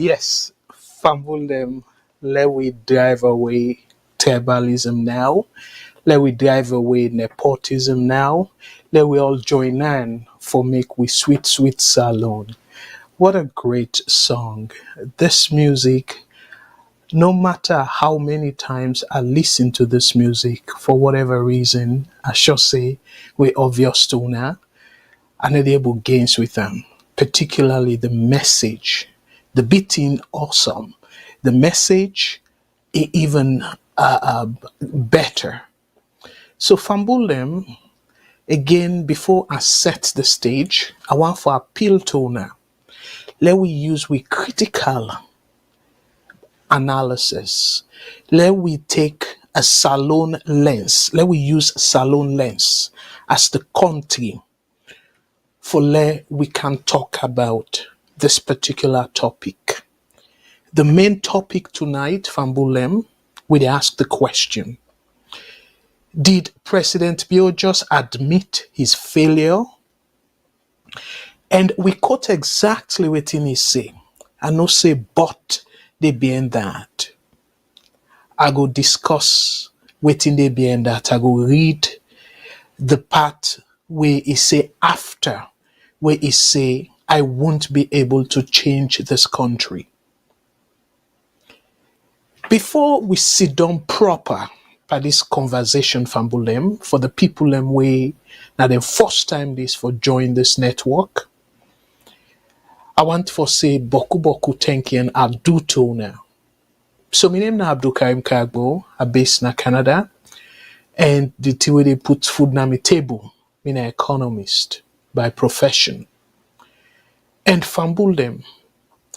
Yes, fumble them. Let we drive away tribalism now. Let we drive away nepotism now. Let we all join in for make we sweet, sweet salon. What a great song. This music, no matter how many times I listen to this music, for whatever reason, I shall say, we obvious to now, unable gains with them, particularly the message. The beating awesome. The message even better. So fumble them again before I set the stage. I want for appeal to now. Let we use with critical analysis. Let we take a salon lens. Let we use salon lens as the country for we can talk about this particular topic. The main topic tonight, Fambulem, we ask the question: did President Bio just admit his failure? And we quote exactly what he say. I no say but they behind that. I go discuss waiting they behind that. I go read the part where he say after, where he say I won't be able to change this country. Before we sit down proper by this conversation, Fambulem, for the people them way now the first time this for join this network, I want to say boku boku thank you and Abdu to now. So my name na Abdul Karim Kagbo, I based na Canada, and the tea way they put food na my table, me an economist by profession. And fambul them,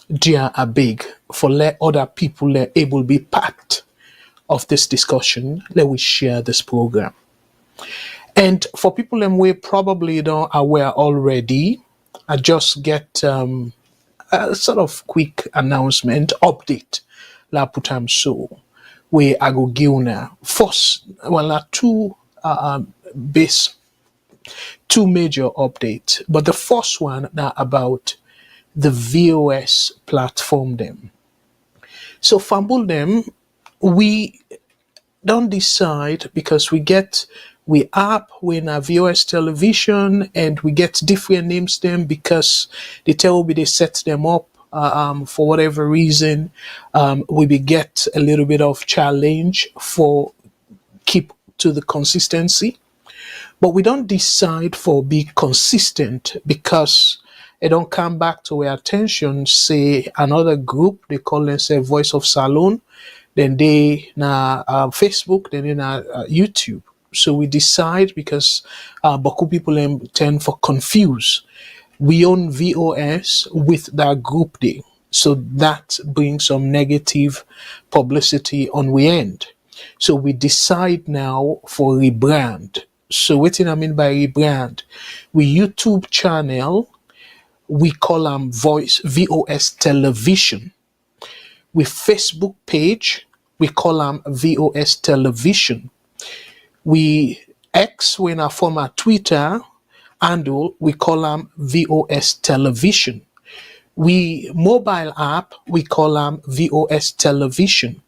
dear are big for let other people let able be part of this discussion. Let we share this program. And for people them we probably don't aware already, I just get a sort of quick announcement update. La putam so where I go give now. First, well, two major updates, but the first one now about the VOS platform them. So fumble them, we don't decide because we app when a VOS television and we get different names them because they tell me they set them up for whatever reason. We be get a little bit of challenge for keep to the consistency, but we don't decide for be consistent because it don't come back to our attention. Say another group they call themselves Voice of Salon, then they na Facebook, then they na YouTube. So we decide because Baku people tend for confuse. We own VOS with that group day. So that brings some negative publicity on we end. So we decide now for rebrand. So what I mean by rebrand? We YouTube channel, we call them VOS Television. We Facebook page, we call them VOS Television. We X when our former Twitter handle, we call them VOS Television. We mobile app, we call them VOS Television.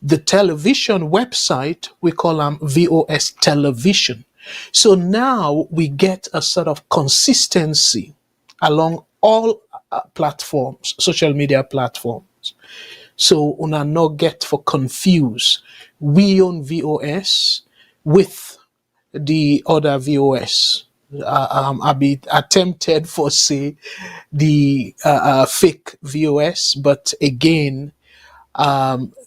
The television website, we call them VOS Television. So now we get a sort of consistency along all platforms, social media platforms. So una not get for confused. We own VOS with the other VOS. I be attempted for say the fake VOS, but again,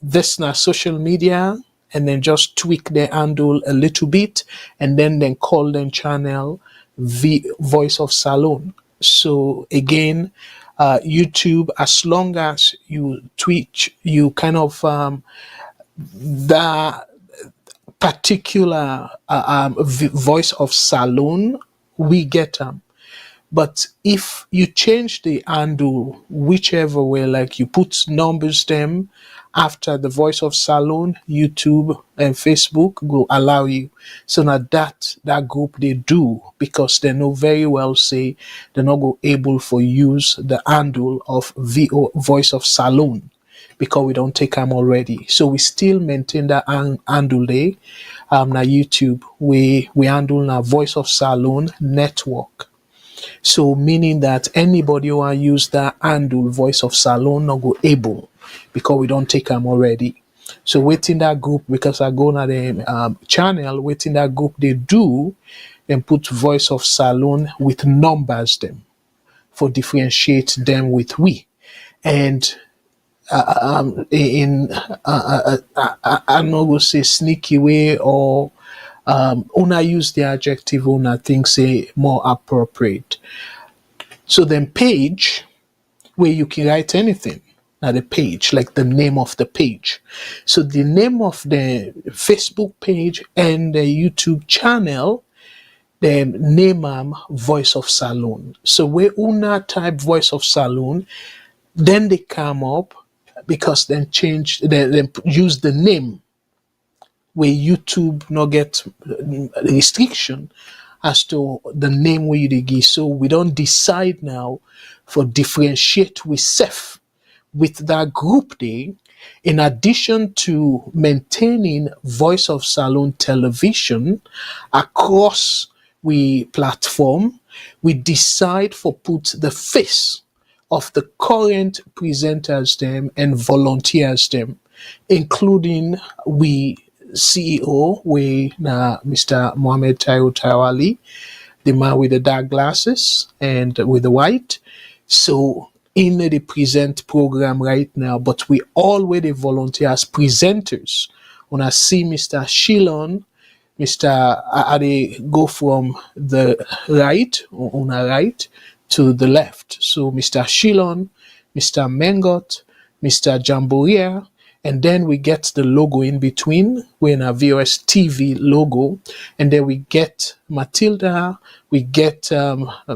this na social media, and then just tweak the handle a little bit, and then call them channel Voice of Salon. So again, YouTube, as long as you tweet, you kind of the particular Voice of Salon, we get them. But if you change the handle, whichever way, like you put numbers them after the Voice of Salon, YouTube and Facebook will allow you. So now that group they do, because they know very well say they're not go able for use the handle of Voice of Salon, because we don't take them already. So we still maintain that handle there. Now YouTube, we handle now Voice of Salon network. So meaning that anybody who want use that handle Voice of Salon not go able, because we don't take them already. So within that group, because I go na the channel, within that group they do and put Voice of Salon with numbers them for differentiate them with we. And I'm not gonna say sneaky way, or una use the adjective una think say more appropriate. So then page, where you can write anything at the page, like the name of the page. So the name of the Facebook page and the YouTube channel, then name Voice of Salon. So where una type Voice of Salon, then they come up, because then then use the name where YouTube not get restriction as to the name where you give. So we don't decide now for differentiate with self with that group day. In addition to maintaining Voice of Salon television across we platform, we decide for put the face of the current presenters them and volunteers them, including we CEO, we na Mr. Mohammed Taiwo, the man with the dark glasses and with the white. So in the present program right now, but we already volunteer as presenters. When I see Mr. Shilon, Mr. I go from the right, on a right, to the left. So Mr. Shilon, Mr. Mengot, Mr. Jamboria, and then we get the logo in between. We're in a VOS TV logo, and then we get Matilda, we get Mohammed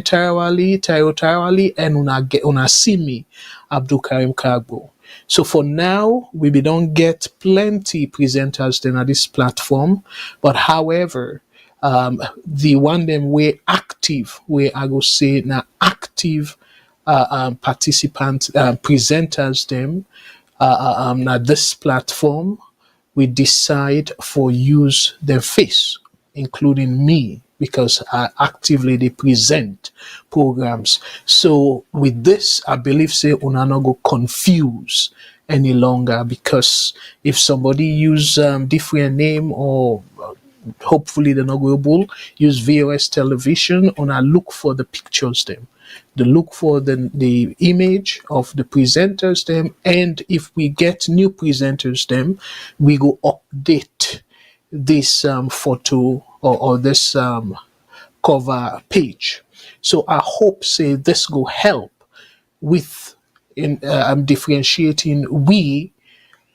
Taiwo, and una Simi Abdul Karim Kagbo. So for now, we don't get plenty presenters then at this platform, but however, the one them way active, where I go say now active participants, presenters them now this platform, we decide for use their face, including me, because I actively they present programs. So with this, I believe say una no go confuse any longer, because if somebody use different name, or hopefully they're not able use VOS television, una look for the pictures them. They look for the image of the presenters them, and if we get new presenters them, we go update this photo or this cover page. So I hope say this will help with in differentiating we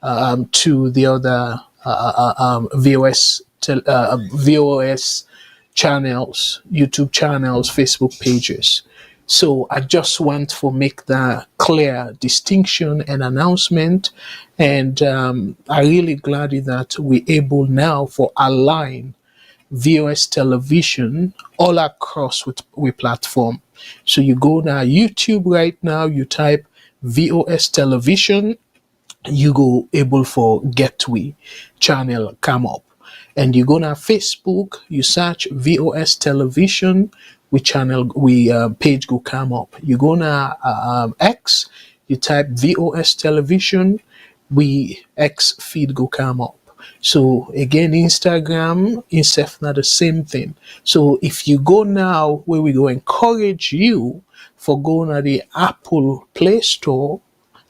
to the other VOS channels, YouTube channels, Facebook pages. So I just want to make that clear distinction and announcement, and I'm really glad that we're able now for align VOS television all across with platform. So you go now YouTube right now, you type VOS television, you go able for Getwe channel come up, and you go now Facebook, you search VOS television, we channel page go come up. You go now X, you type VOS television, we X feed go come up. So again, Instagram, itself not the same thing. So if you go now, where we go encourage you for going to the Apple Play Store,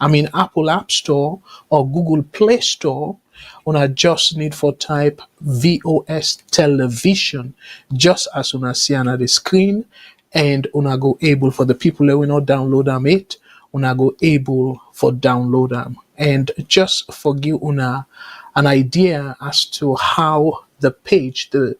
Apple App Store or Google Play Store, una just need for type VOS television, just as una see on the screen, and una go able for the people that will not download them it, una go able for download them, and just for give una an idea as to how the page, the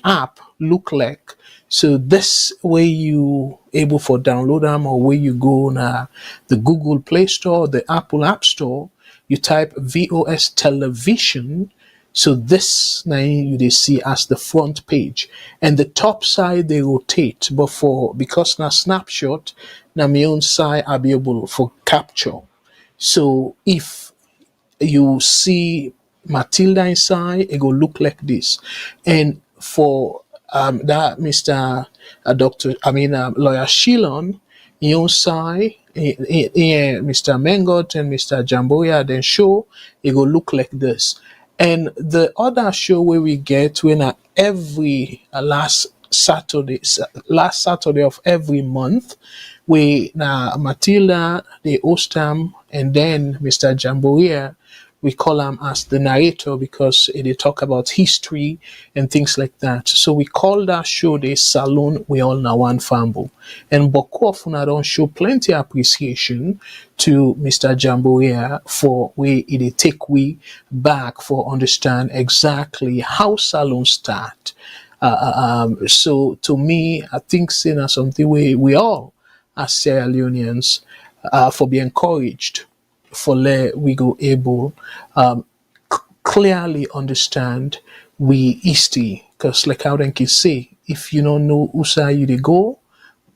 app look like. So this way you able for download them, or where you go na the Google Play Store, the Apple App Store, you type VOS television. So this now you they see as the front page, and the top side they rotate. But for because na snapshot, na my own side I'll be able for capture. So if you see Matilda inside, it go look like this. And for that Mr. Doctor, Lawyer Shillon, your side, Mr. Mengot and Mr. Jamboya then show, it go look like this. And the other show where we get when every last Saturday of every month, we na Matilda the host them, and then Mr. Jamboria we call him as the narrator because they talk about history and things like that. So we call that show the Salon We All Know One Famble. And Boku of una don't show plenty appreciation to Mr. Jamboria for where it take we back for understand exactly how Salon start. So to me, I think saying something we all as Sierra Leoneans for be encouraged for we go able clearly understand we history, because like how they can say, if you don't know usa you they go,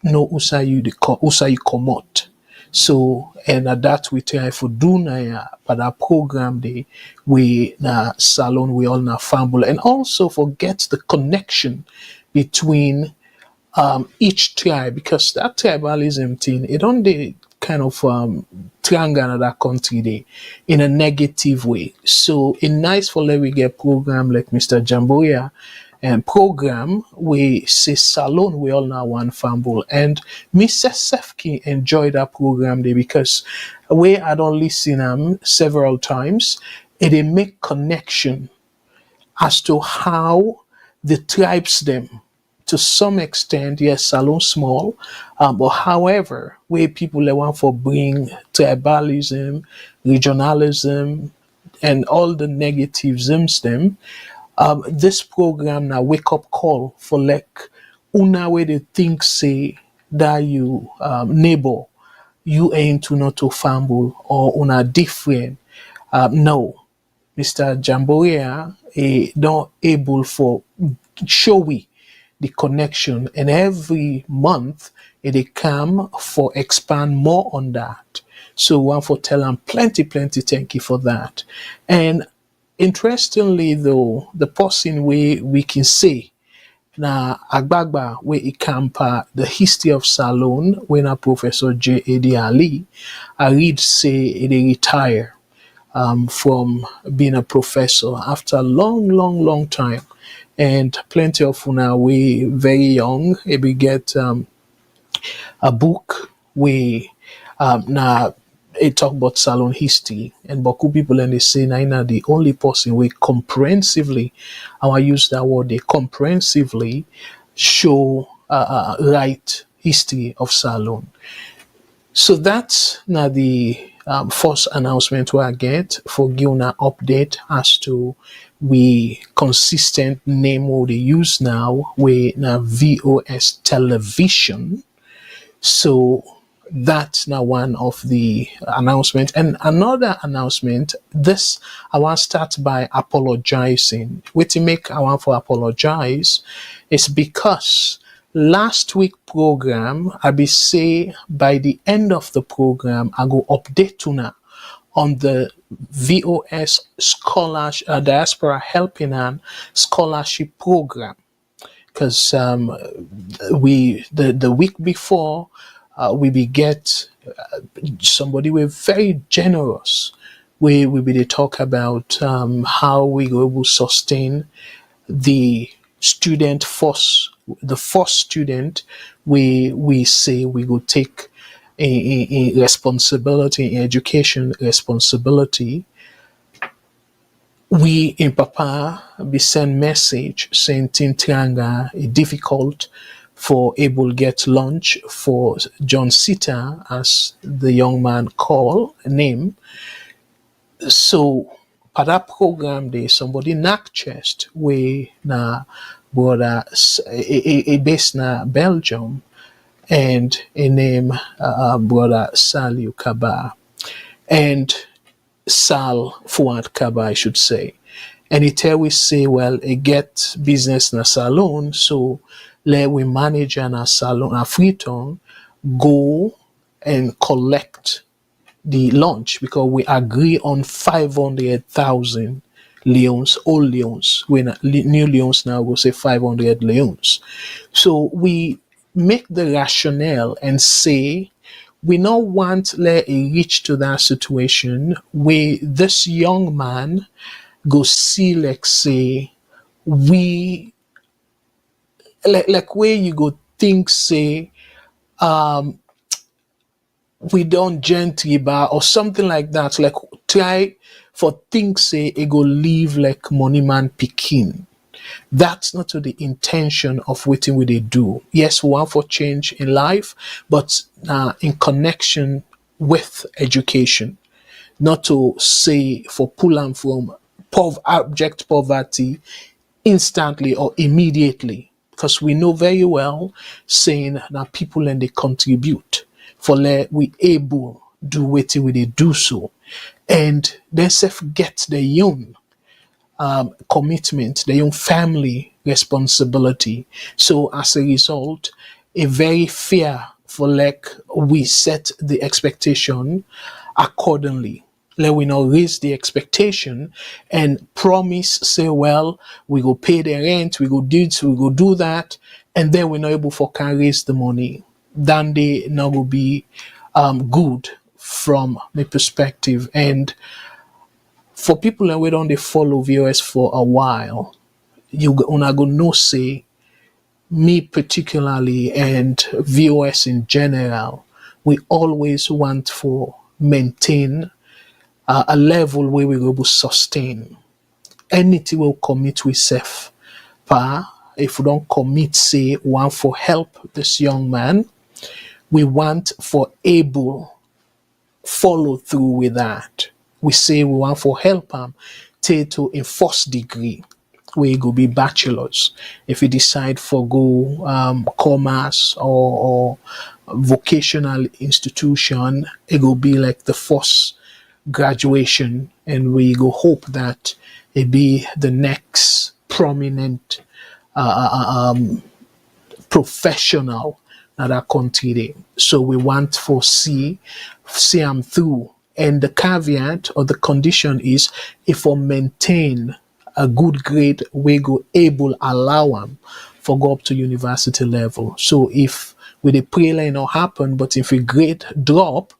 no usa you usa you come out. So and at that we try for do na ya but our program they we na salon we all na famble, and also forget the connection between each tribe, because that tribalism thing it don't they kind of triangle another country they in a negative way. So it's nice for let we get program like Mr. Jamboya and program we say salon we all now one famble, and Mr. Sefki enjoyed that program there because we I don't listen several times and they make connection as to how the tribes them to some extent, yes, salon small, but however, where people they want for bring tribalism, regionalism, and all the negativisms them, this program now wake up call for like una way they think say that you neighbor, you ain't to not to fumble or una different. No, Mr. Jamborea not able for show we the connection, and every month they come for expand more on that. So one for tell them plenty thank you for that. And interestingly though, the person we can say na agbagba where it campa the history of salon when a Professor J.A.D. Ali I read say they retire from being a professor after a long time. And plenty of una we very young we get a book we now it talk about salon history, and Boku people and they say na the only person we comprehensively, I want use that word, they comprehensively show right history of salon. So that's now the first announcement where I get for giving an update as to we consistent name what they use now we now VOS television. So that's now one of the announcement. And another announcement, this I want to start by apologizing. What to make I want to apologize is because last week program I be say by the end of the program I go update to now on the VOS scholarship diaspora helping hand scholarship program, because we the week before we be get somebody we're very generous. We be they talk about how we go able sustain the student force, the first student we say we go take a responsibility in education responsibility. We in Papa be send message saying Tintranga it difficult for able get lunch for John Sita as the young man call name. So for that program there, somebody knock chest we na brother a base na Belgium, and a name brother Saliu Kaba, and Sal Fuad Kaba, I should say. And it always say, well, a get business na salon, so let we manage an a salon a Freetown go and collect the launch, because we agree on 500,000 leons, old leons. When new leons now go say 500 leons. So we make the rationale and say we not want let it reach to that situation where this young man go see, like say, we like where you go think say we don't gently bar or something like that, like try for things say it go live like money man picking. That's not to the intention of what we they do. Yes, we want for change in life, but in connection with education, not to say for pull and from abject poverty instantly or immediately, because we know very well saying that people and they contribute for let we able do what we they do so, and then self get their own commitment, their own family responsibility. So as a result, a very fair for like we set the expectation accordingly. Let we not raise the expectation and promise, say, well, we go pay the rent, we go do this, we go do that, and then we're not able for can raise the money. Then they not will be good from my perspective. And for people that we don't they follow VOS for a while, you gonna go no say me particularly and VOS in general, we always want for maintain a level where we will sustain. Anything will commit with self. If we don't commit, say, want for help this young man, we want for able follow through with that. We say we want for help him take to a first degree where it go be bachelor's. If we decide for go commerce or vocational institution, it will be like the first graduation, and we go hope that it be the next prominent professional that our country dey. So we want for see them through. And the caveat or the condition is if we maintain a good grade, we go able allow them for go up to university level. So if with a pre not happen, but if a grade drop,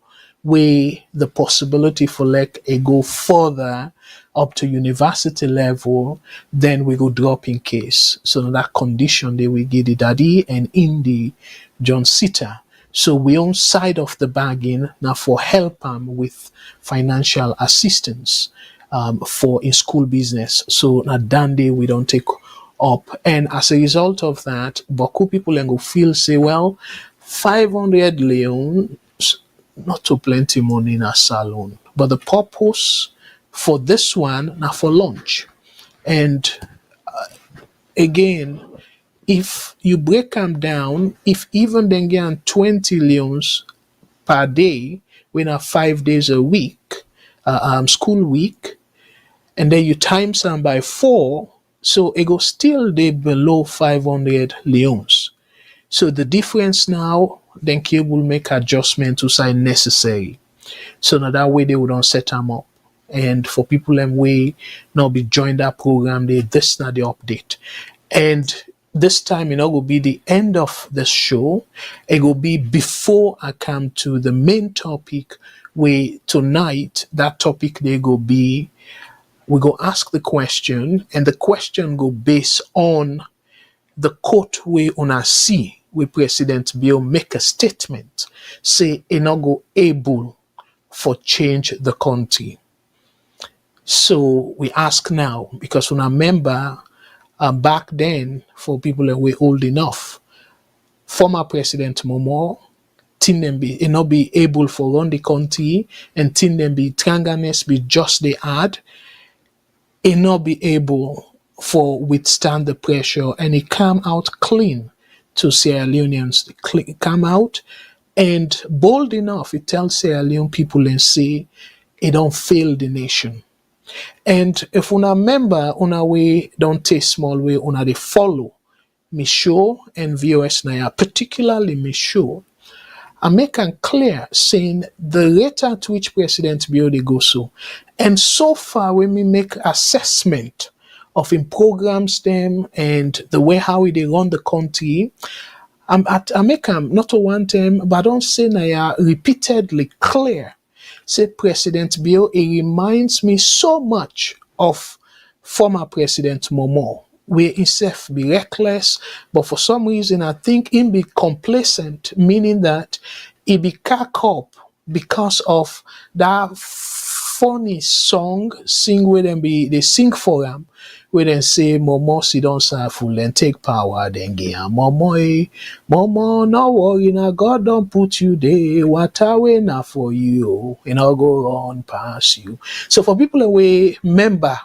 we the possibility for like a go further up to university level, then we go drop in case. So in that condition they will get the daddy and Indy John Sita. So we own side of the bargain now for help with financial assistance for in school business. So na that day we don't take up. And as a result of that, Baku people and go feel say, well, 500 leon not too plenty money in a salon. But the purpose for this one now for lunch. And again, if you break them down, if even then get 20 leons per day, we have 5 days a week, school week, and then you times them by 4, so it goes still they below 500 leons. So the difference now, then K will make adjustment to say necessary. So now that way they would not set them up. And for people them way now be join that program, they this not the update. And this time, will be the end of the show. It will be before I come to the main topic where tonight that topic they go be, we go ask the question, and the question go based on the court way on a see where President Bio make a statement, say he not go able for change the country. So we ask now, because when I remember back then, for people that were old enough, former President Momo, tin them be not be able for run the country, and tin them be tranganess be just they had. it not be able for withstand the pressure, and it come out clean to Sierra Leoneans. Come out and bold enough, it tells Sierra Leone people and say it don't fail the nation. And if una member una way don't take small way, una they follow me show and VOS Naya, particularly me show, I make it clear saying the rate at which President Bio they go so. And so far when we make assessment of in programs them and the way how they run the country, I make them not to one time, but I don't say Naya repeatedly clear. Say President Bio, it reminds me so much of former President Momo, where himself be reckless, but for some reason I think him be complacent, meaning that he be cack up because of that funny song sing where them be they sing for him, where they say Momo sit down full and take power then give am Momo Momo no worry now God don't put you there what away now for you and I'll go on past you. So for people away member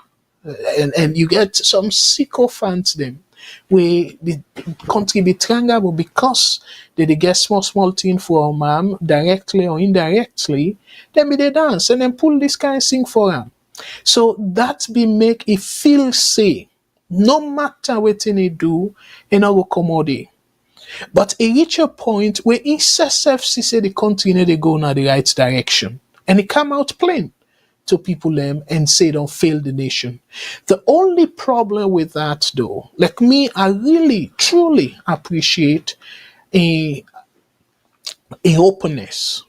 and you get some sycophants them where the country be triangle because they get small thing from directly or indirectly, then be they dance and then pull this kind of thing for them. So that be make it feel say no matter what they do, it not go come out there. But it reach a point where SFC say the country they go in the right direction. And it come out plain to people them and say don't fail the nation. The only problem with that though, like me, I really truly appreciate a openness.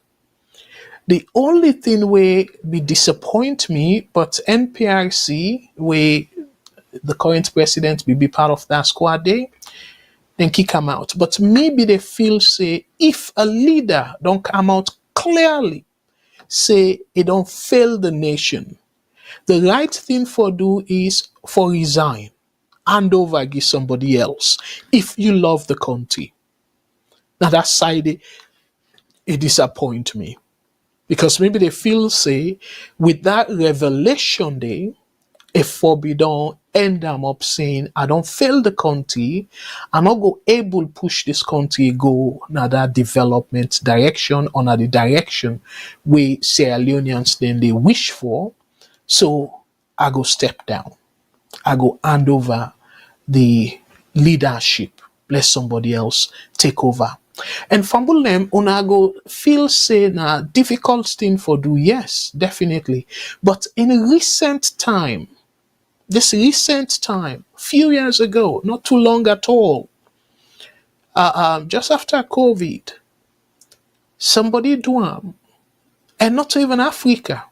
The only thing where be disappoint me, but NPRC, where the current president will be part of that squad day, then kick him out. But maybe they feel say if a leader don't come out clearly, say it don't fail the nation, the right thing for do is for resign, hand over, give somebody else. If you love the country, now that side it disappoint me. Because maybe they feel say with that revelation day, if forbidden end them up saying I don't fail the country, I'm not go able push this country go na that development direction or na the direction where Sierra Leoneans then they wish for. So I go step down. I go hand over the leadership. Let somebody else take over. And fumble them, una go feel say na difficult thing for do, yes, definitely. But in recent time, few years ago, not too long at all, just after COVID, somebody do and not even Africa.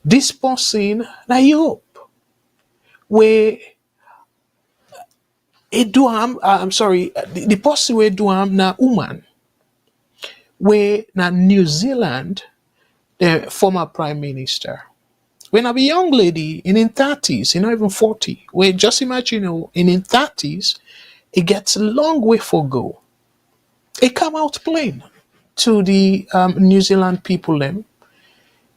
This person na Europe, where it do I'm sorry, the person where do na woman, where na New Zealand, the former prime minister. When I be a young lady in 30s, not even 40, where just imagine in 30s, it gets a long way for go. It come out plain to the New Zealand people them.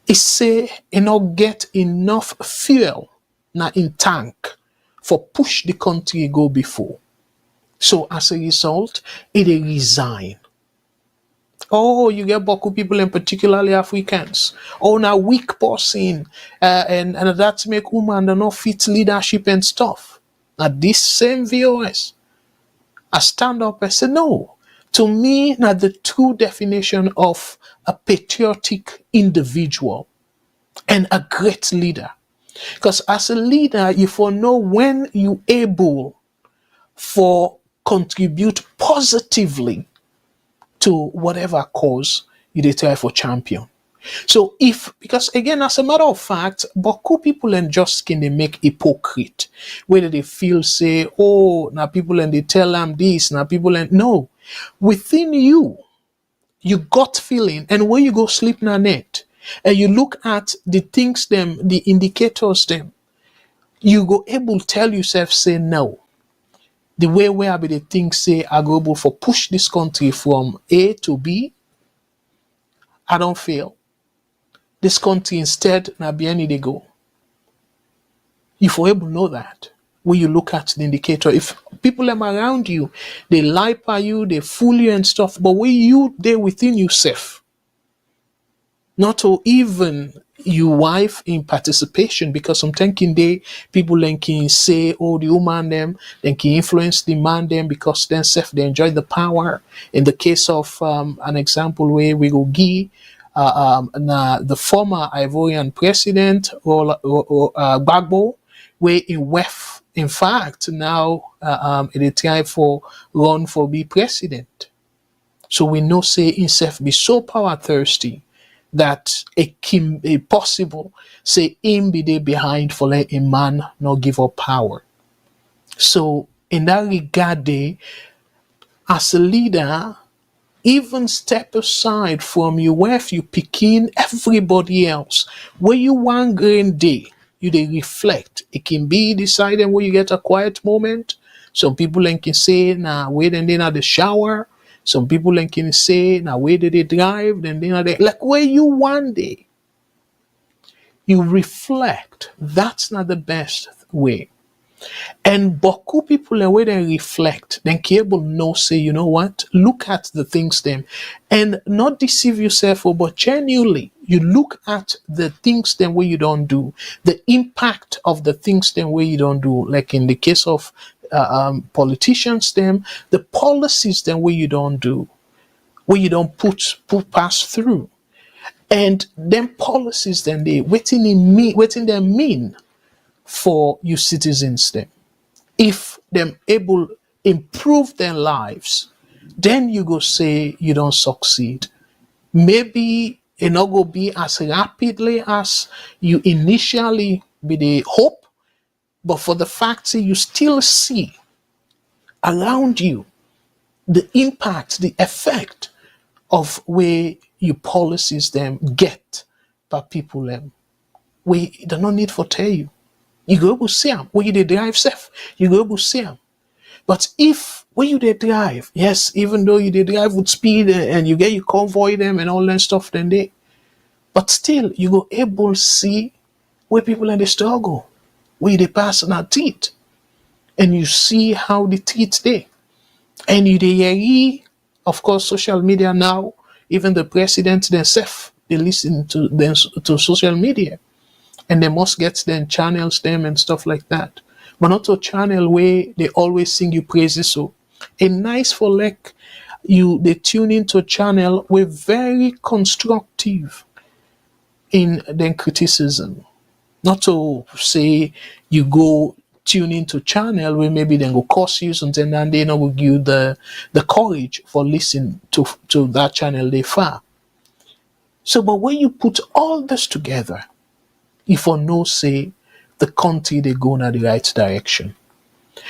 It say it not get enough fuel na in tank for push the country go before. So as a result, it resign. Oh, you get Boku people and particularly Africans. Oh, now weak person, and that make woman not fit leadership and stuff. Now this same VOS, I stand up and say no. To me, now the true definition of a patriotic individual and a great leader. Because as a leader, you for know when you able for contribute positively to whatever cause you dey try for champion. So because again, as a matter of fact, Boku people and just can they make hypocrite, whether they feel say, oh, now people and they tell them this, now people and no, within you got feeling, and when you go sleep na net, and you look at the things them, the indicators them, you go able tell yourself say no. The way where I be the things say I go able for push this country from A to B, I don't fail. This country instead na be any they go. You for able to know that when you look at the indicator. If people them around you, they lie by you, they fool you and stuff, but when you there within yourself, not to even you wife in participation, because sometimes can they people then can say, oh, the woman them, then can influence the man them because then self they enjoy the power. In the case of an example where we go give the former Ivorian president or Gbagbo, where in West, in fact, now they try for run for be president. So we know say himself be so power thirsty that it can be possible say him be there behind for let a man not give up power. So in that regard, as a leader, even step aside from your wife, you picking everybody else. Where you one grain day, you they reflect. It can be deciding where you get a quiet moment. Some people then can say, nah, wait and then at the shower. Some people then can say, now where did they drive? Then they like where you one day. You reflect. That's not the best way. And beaucoup people the way they reflect, then able know say, you know what, look at the things them and not deceive yourself, but genuinely you look at the things then where you don't do, the impact of the things then where you don't do, like in the case of politicians them, the policies then where you don't do, where you don't put pass through. And then policies then they waiting them mean for you citizens then. If them able improve their lives, then you go say you don't succeed. Maybe it not go be as rapidly as you initially be the hope, but for the fact that you still see around you the impact, the effect of where your policies them get by people them. We do not need for tell you. You go able to see them. When you they drive safe, you go able to see them. But if when you they drive, yes, even though you they drive with speed and you get you convoy them and all that stuff, then they, but still you go able to see where people in the struggle, where they pass on our teeth, and you see how the teeth they, and you they of course social media now, even the president themselves, they listen to them to social media. And they must get them channels them and stuff like that. But not a channel where they always sing you praises. So a nice for like you they tune into a channel with very constructive in their criticism. Not to say you go tune into channel where maybe they go curse you something and they not will give you the courage for listening to that channel they far. So but when you put all this together, if for no say the country they go in the right direction.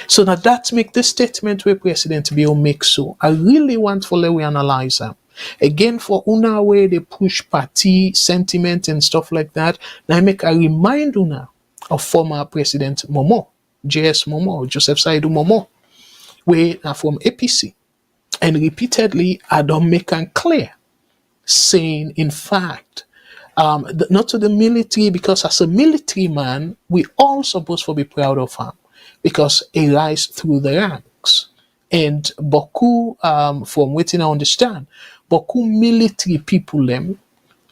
So now that make the statement where President Bio makes so. I really want for let we analyze them. Again, for una way they push party sentiment and stuff like that. Now I make a remind una of former President Momo, JS Momo, Joseph Saidu Momo, where are from APC. And repeatedly I don't make them clear, saying in fact not to the military, because as a military man, we all supposed to be proud of him because he rise through the ranks. And Boku, from what I understand, Boku military people them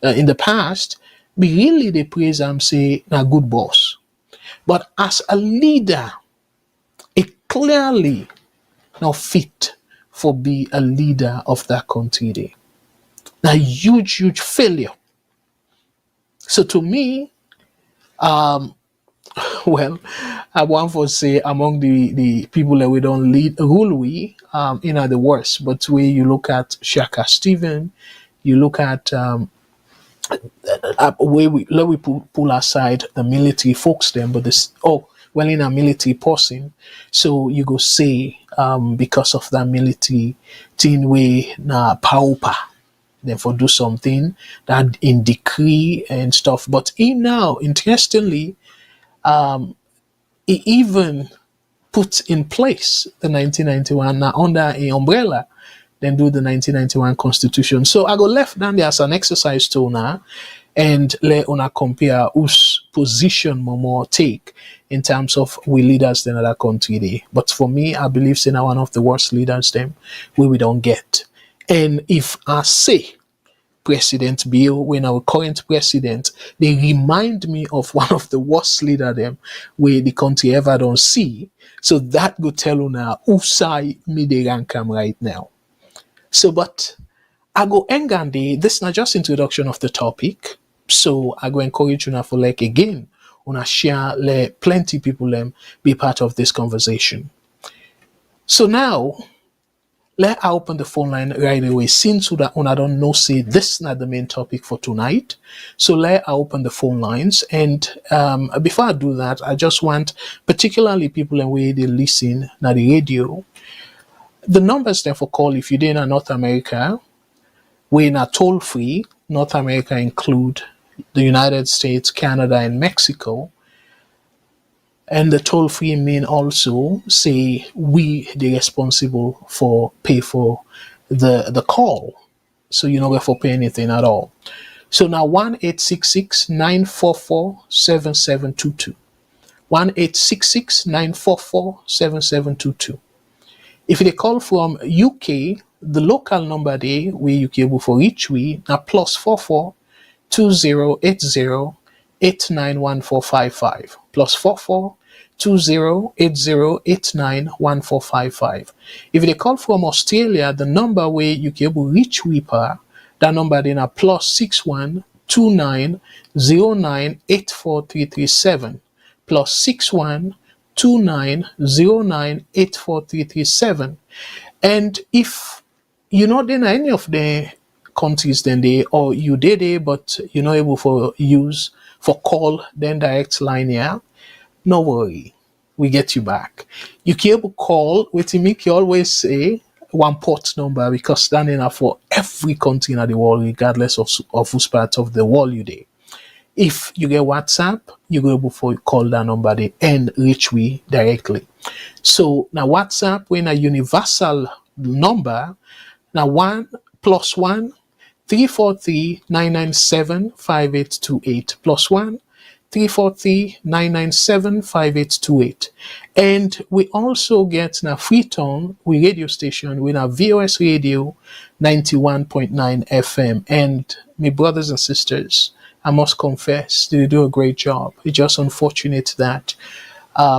in the past, be really they praise him, say, a good boss. But as a leader, it clearly not fit for be a leader of that country. Day. A huge failure. So to me, well, I want to say among the people that we don't rule we, the worst. But when you look at Shaka Stephen, you look at where let we pull aside the military folks then, but this in a military person, so you go say because of that military thing way na paupa. Therefore do something that in decree and stuff. But in now, interestingly, he even put in place the 1991 now under an umbrella, then do the 1991 constitution. So I go left down there as an exercise tool now, and let una compare whose position more take in terms of we leaders than other country dey. But for me, I believe say na one of the worst leaders them we don't get. And if I say President Bio, when our current president, they remind me of one of the worst leader them where the country ever don't see. So that go tell una who side me they rank am right now. So, but I go end on this is not just introduction of the topic. So I go encourage you now for like again, una share let plenty people be part of this conversation. So now let I open the phone line right away. Since una don't know, say this is not the main topic for tonight. So let I open the phone lines. And before I do that, I just want particularly people and way they listen na the radio. The numbers there for call if you're in North America, we're not toll free. North America include the United States, Canada, and Mexico. And the toll free mean also say we the responsible for pay for the call. So you don't have to pay anything at all. So now 1-866-944-7722. 1-866-944-7722. If they call from UK, the local number there where you can able for reach we now +44 2080 891455 +44 2080 891455. If they call from Australia, the number where you can able reach Weeper, that number then are +61 29 09 84337 +61 29 09 84337. And if you not in any of the countries then they or you did it but you're not able for use for call then direct line here, no worry, we get you back. You can able call with make you always say one port number because that's enough for every country in the world regardless of whose part of the world you dey. If you get WhatsApp, you go able for call that number there and reach we directly. So now WhatsApp when a universal number now 1+1 343 997 5828 +1 343 997 5828. And we also get na free tone we radio station with our VOS radio 91.9 FM. And my brothers and sisters, I must confess, they do a great job. It's just unfortunate that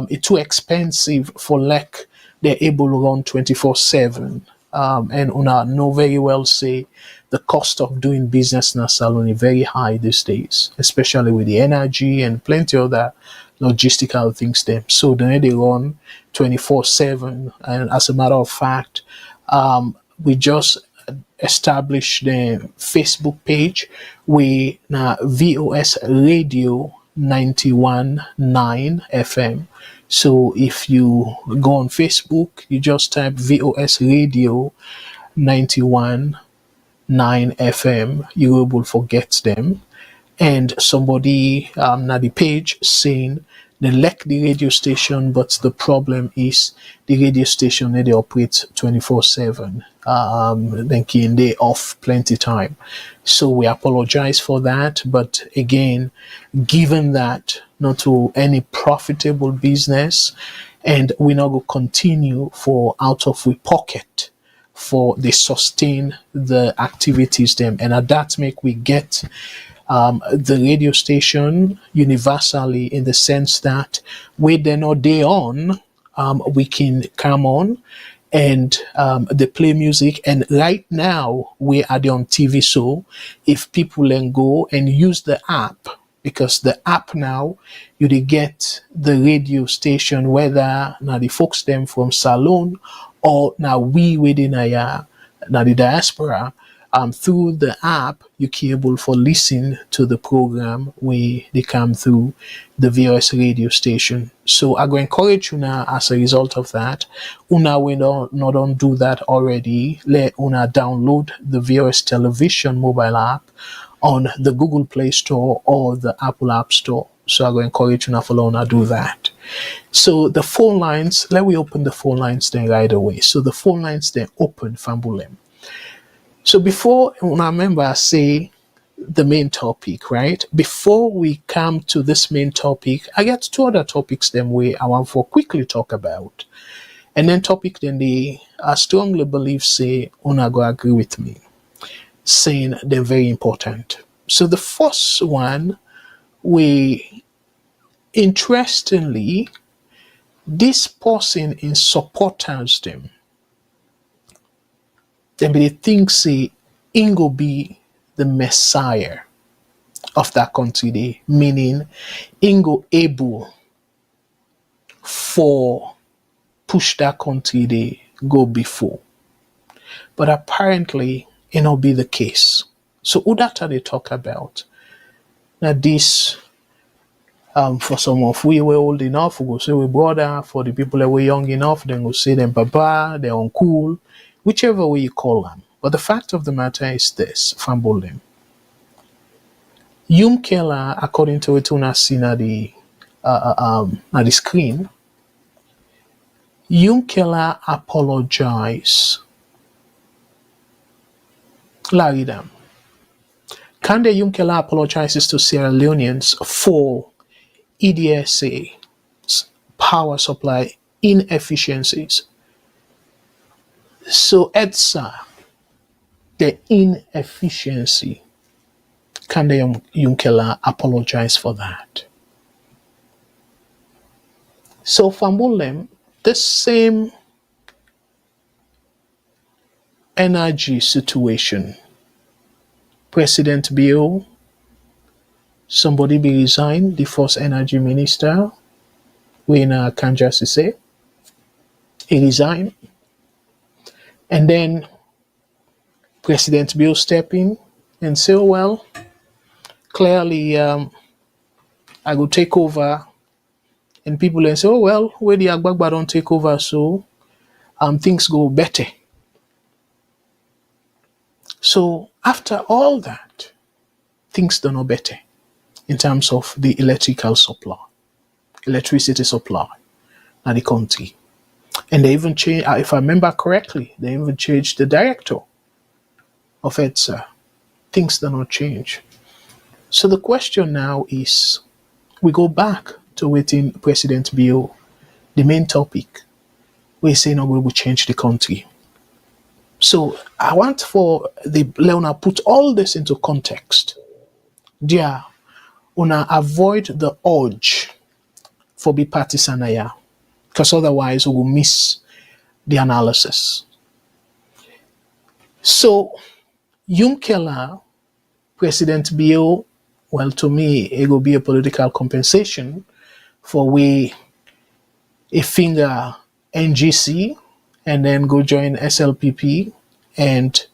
it's too expensive for like they're able to run 24/7. And una know very well say the cost of doing business in a salon is very high these days, especially with the energy and plenty other logistical things there. So they run 24/7. And as a matter of fact, we just established the Facebook page with VOS Radio 91.9 FM. So if you go on Facebook, you just type VOS Radio 91.9 FM, you will forget them. And somebody na the page saying they like the radio station, but the problem is the radio station they operate 24/7. Then can they off plenty time. So we apologize for that. But again, given that not to any profitable business, and we not go continue for out of we pocket for they sustain the activities them, and at that make we get the radio station universally in the sense that we they're not day on, we can come on and they play music. And right now we are on TV. So if people then go and use the app, because the app now you they get the radio station whether now the folks them from Salon or now we within a now the diaspora. Through the app, you can able for listen to the program where they come through the VOS radio station. So I go encourage you now as a result of that. Una we not do that already. Let una download the VOS television mobile app on the Google Play Store or the Apple App Store. So I go encourage you now for una do that. So the phone lines, let me open the phone lines then right away. So the phone lines then open Fambulem. So before I remember I say the main topic, right? Before we come to this main topic, I got two other topics then we I want for quickly talk about. And then topic then I strongly believe say una go agree with me, saying they're very important. So the first one, we interestingly, this person in supporters them be think say Ingo be the messiah of that country day, meaning Ingo able for push that country they go before. But apparently it not be the case. So who that are they talk about? Now this for some of we were old enough, we go say we brother. For the people that were young enough, then we say them baba, they're uncool, whichever way you call them. But the fact of the matter is this, fumble them. Yum Keller, according to it, una see na the screen. Yum Keller apologize. Larry them. Can the Yum Keller apologizes to Sierra Leoneans for EDSA power supply inefficiencies? So EDSA, the inefficiency, can the Yunkela apologize for that? So Famulem, the same energy situation, President Bio, somebody be resigned, the first energy minister, when Kanjasi say, he resigned. And then President Bill step in and say, oh, well, clearly I will take over. And people then say, oh, well, where the Agbagba don't take over, so things go better. So after all that, things don't know better in terms of the electricity supply in the country. And they even changed, if I remember correctly, they even changed the director of EDSA. Things do not change. So the question now is, we go back to waiting President Bio, the main topic, we say no, we will change the country. So I want for the Leona put all this into context. Dear, una avoid the urge for be partisan, because otherwise we will miss the analysis. So Yunkela, President Bio, well, to me, it will be a political compensation for we a finger NGC and then go join SLPP, and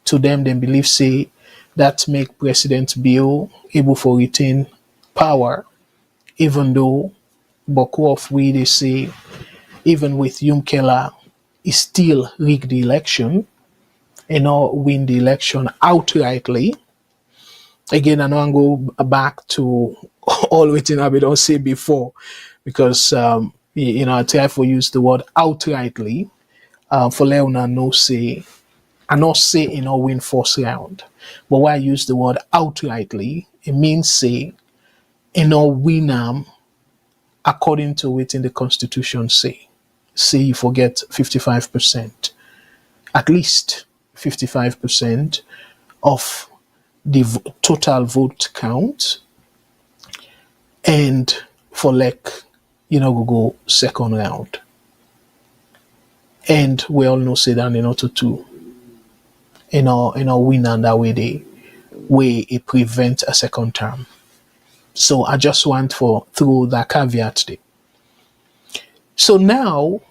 to them then believe say that make President Bio able for retain power, even though Boku of we they say even with Yunkela he still rig the election and not win the election outrightly. Again, I know I go back to all waiting I don't say before, because I try for use the word outrightly for Leona no say I not say win first round. But why I use the word outrightly, it means say win according to what in the Constitution say. Say you forget 55%, at least 55% of the total vote count, and for go second round. And we all know say that in order to win and that way it prevent a second term. So I just want for through that caveat there. So now,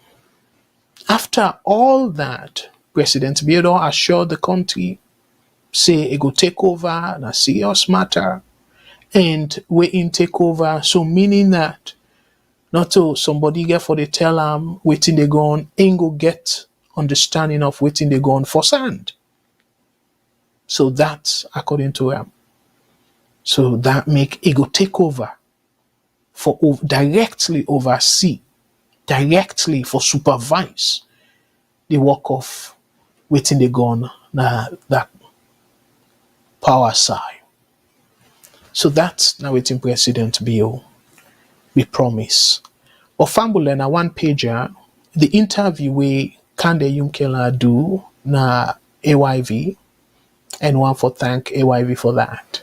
after all that, President Biedo assured the country, say it go take over and a serious matter, and we in take over. So meaning that not to somebody get for the tell waiting they go on, ain't go get understanding of waiting they go on for sand. So that's according to him. So that make it go take over for directly oversee, directly for supervise the work of waiting they go on that power side. So that's now wetin President Bio we promise. But Fambule na one pager, the interview we Kande Yumkela do na AYV, and one for thank AYV for that.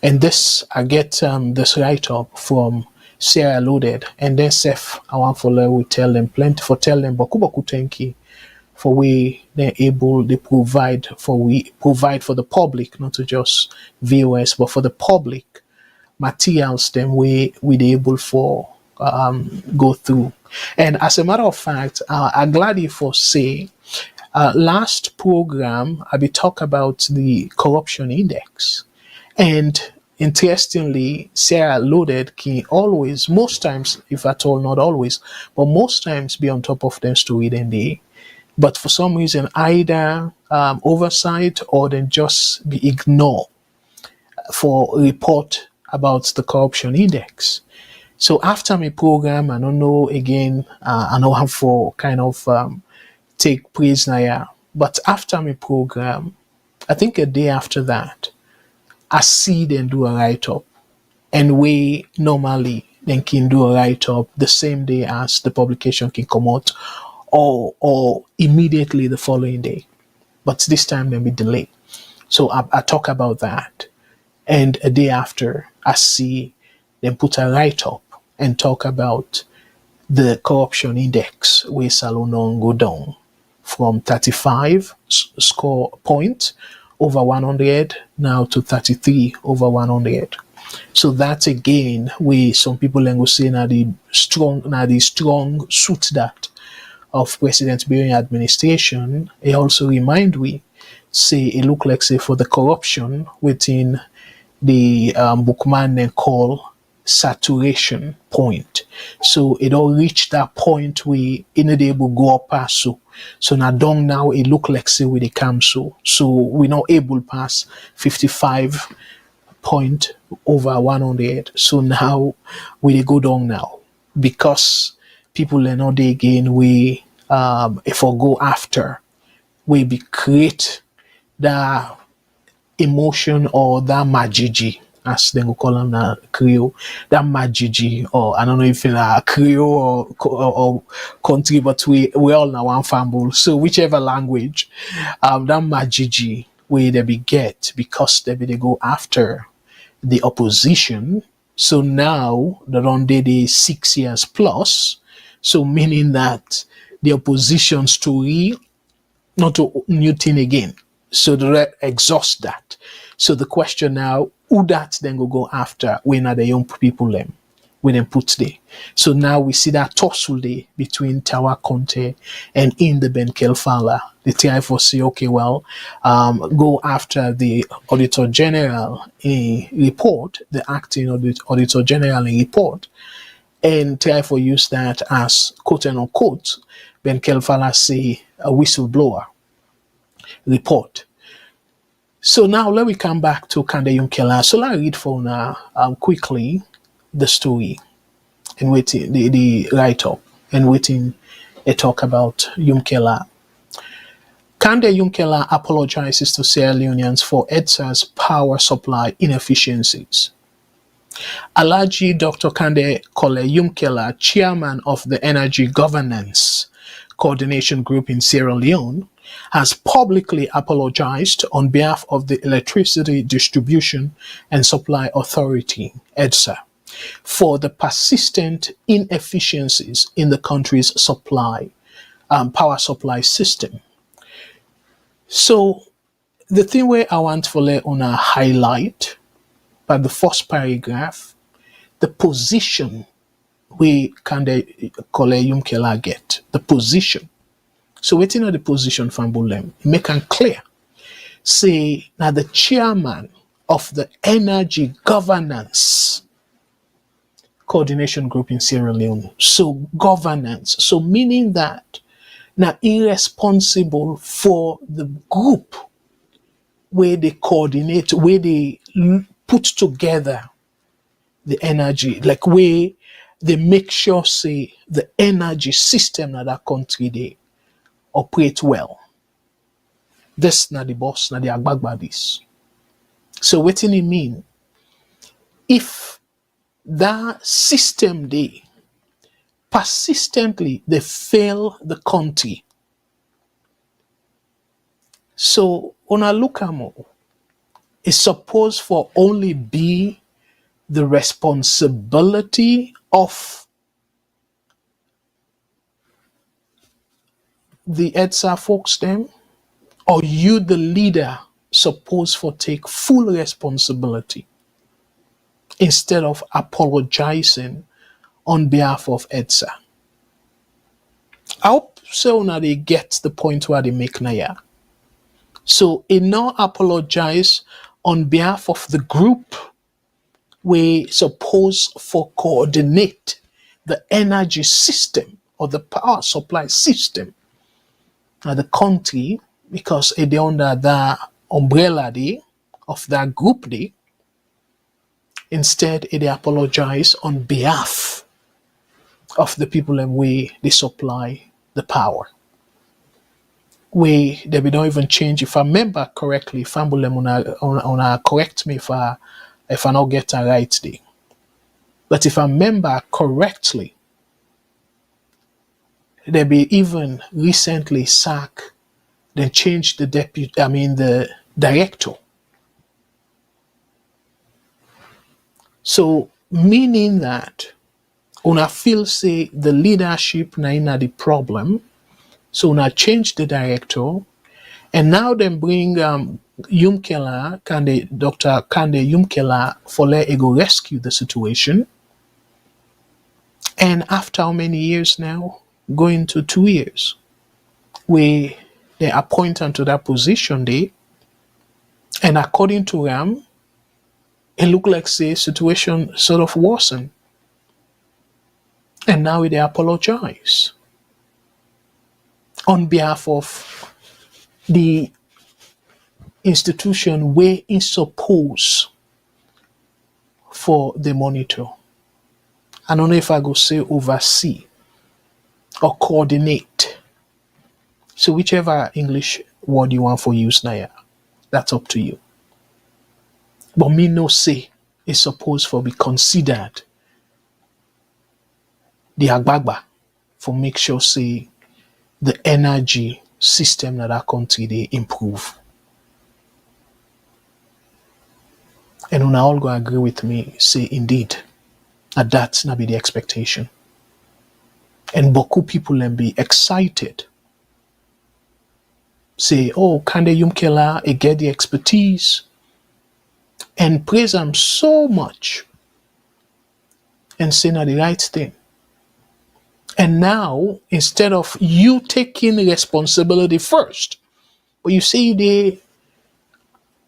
And this, I get this write-up from Sierra Leone, and then Seth, I want for we tell them plenty for tell them boku boku thank you for we they're able they provide for the public, not to just VOS, but for the public materials them we they able for go through. And as a matter of fact, I'm glad you for say last program I be talk about the corruption index. And interestingly, Sarah Loaded can always, most times, if at all, not always, but most times be on top of them story than they. But for some reason, either oversight or then just be ignored for report about the corruption index. So after my program, I don't know again, I know how for kind of take praise now, but after my program, I think a day after that, I see them do a write-up, and we normally then can do a write-up the same day as the publication can come out, or immediately the following day. But this time there be delay. So I talk about that, and a day after I see them put a write-up and talk about the corruption index where Salonon go down from 35 score point over 100 now to 33 over 100. So that again, we some people then go say now the strong suit that of President Bio administration. It also remind we say it look like say for the corruption within the bookman they call saturation point. So it all reached that point where in a day will go up past so now down now it look like say we they come so we're not able pass 55 point over 100. So now we they go down now because people are not there again we if we go after we be create that emotion or that majiji as they go call them Creole, that majiji, or I don't know if it's a Creole or country, but we all know one family. So whichever language, that majiji where they be get because they go after the opposition. So now they're on the 6 years plus. So meaning that the opposition story not a new thing again. So they exhaust that. So the question now, who that then go after when are the young people them when them put there. So now we see that tussle there between Tawa Conte and in the Ben Kelfala. The try for say, okay, well, go after the Auditor General in report, the acting Auditor General in report, and try for use that as quote and unquote, Ben Kelfala say a whistleblower report. So now let me come back to Kande Yunkela. So let me read for now quickly the story and waiting the write-up and waiting a talk about Yunkela. Kande Yunkela apologizes to Sierra Leoneans for EDSA's power supply inefficiencies. Alhaji Dr. Kande Kole Yunkela, chairman of the Energy Governance Coordination Group in Sierra Leone, has publicly apologized on behalf of the Electricity Distribution and Supply Authority, EDSA, for the persistent inefficiencies in the country's power supply system. So the thing where I want to let on a highlight by the first paragraph, the position we Kande Kole Yunkela get, the position. So waiting on the position from Bulem, make it clear. Say now the chairman of the Energy Governance Coordination Group in Sierra Leone. So governance. So meaning that now irresponsible for the group where they coordinate, where they put together the energy, like where they make sure say the energy system of that country they operate well. This na the boss, na the agbagba this. So what do it mean? if that system they persistently they fail the country. So una look at more, it's supposed for only be the responsibility of the EDSA folks them, or you the leader supposed for take full responsibility instead of apologizing on behalf of EDSA. I hope so now they get the point where they make now. So it now apologize on behalf of the group we suppose for coordinate the energy system or the power supply system of the country, because it is under the umbrella day of that group day. Instead, it apologize on behalf of the people and way they supply the power. Way they don't even change. If I remember correctly, Fambulem una correct me if I not get it right day. But if I remember correctly, they be even recently sacked, then changed the director. So meaning that una feel say the leadership na ina the problem, so una change the director, and now them bring Yumkela, Dr. Kande Yumkela for let go rescue the situation. And after how many years now? Going to 2 years, where they appoint him to that position day, and according to them, it looked like say situation sort of worsened. And now they apologize on behalf of the institution where is supposed for the monitor. I don't know if I go say oversee or coordinate. So whichever English word you want for use now, that's up to you. But me no say it's supposed for be considered the agbagba for make sure say the energy system that country they improve. And una all go agree with me, say indeed, that's not be the expectation. And beaucoup people then be excited. Say, oh, Kande Yumkela, it get the expertise. And praise him so much. And say na the right thing. And now, instead of you taking responsibility first, but you say they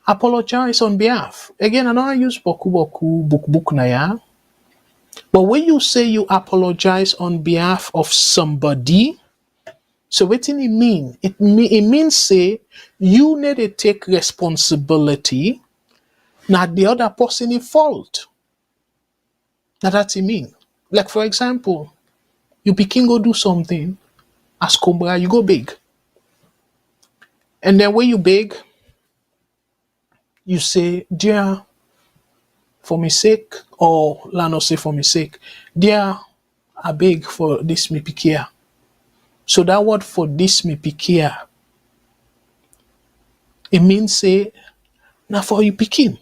apologize on behalf. Again, I know I use boku na ya. But when you say you apologize on behalf of somebody, so what do it mean? It means say you need to take responsibility, not the other person in fault. Now that's it mean. Like for example, you begin go do something as Cobra, you go big. And then when you beg, you say, dear, for me sake, or Lano say for me sake, dear, I beg for this me pick here. So that word for this me pick here, it means say, now for you picking.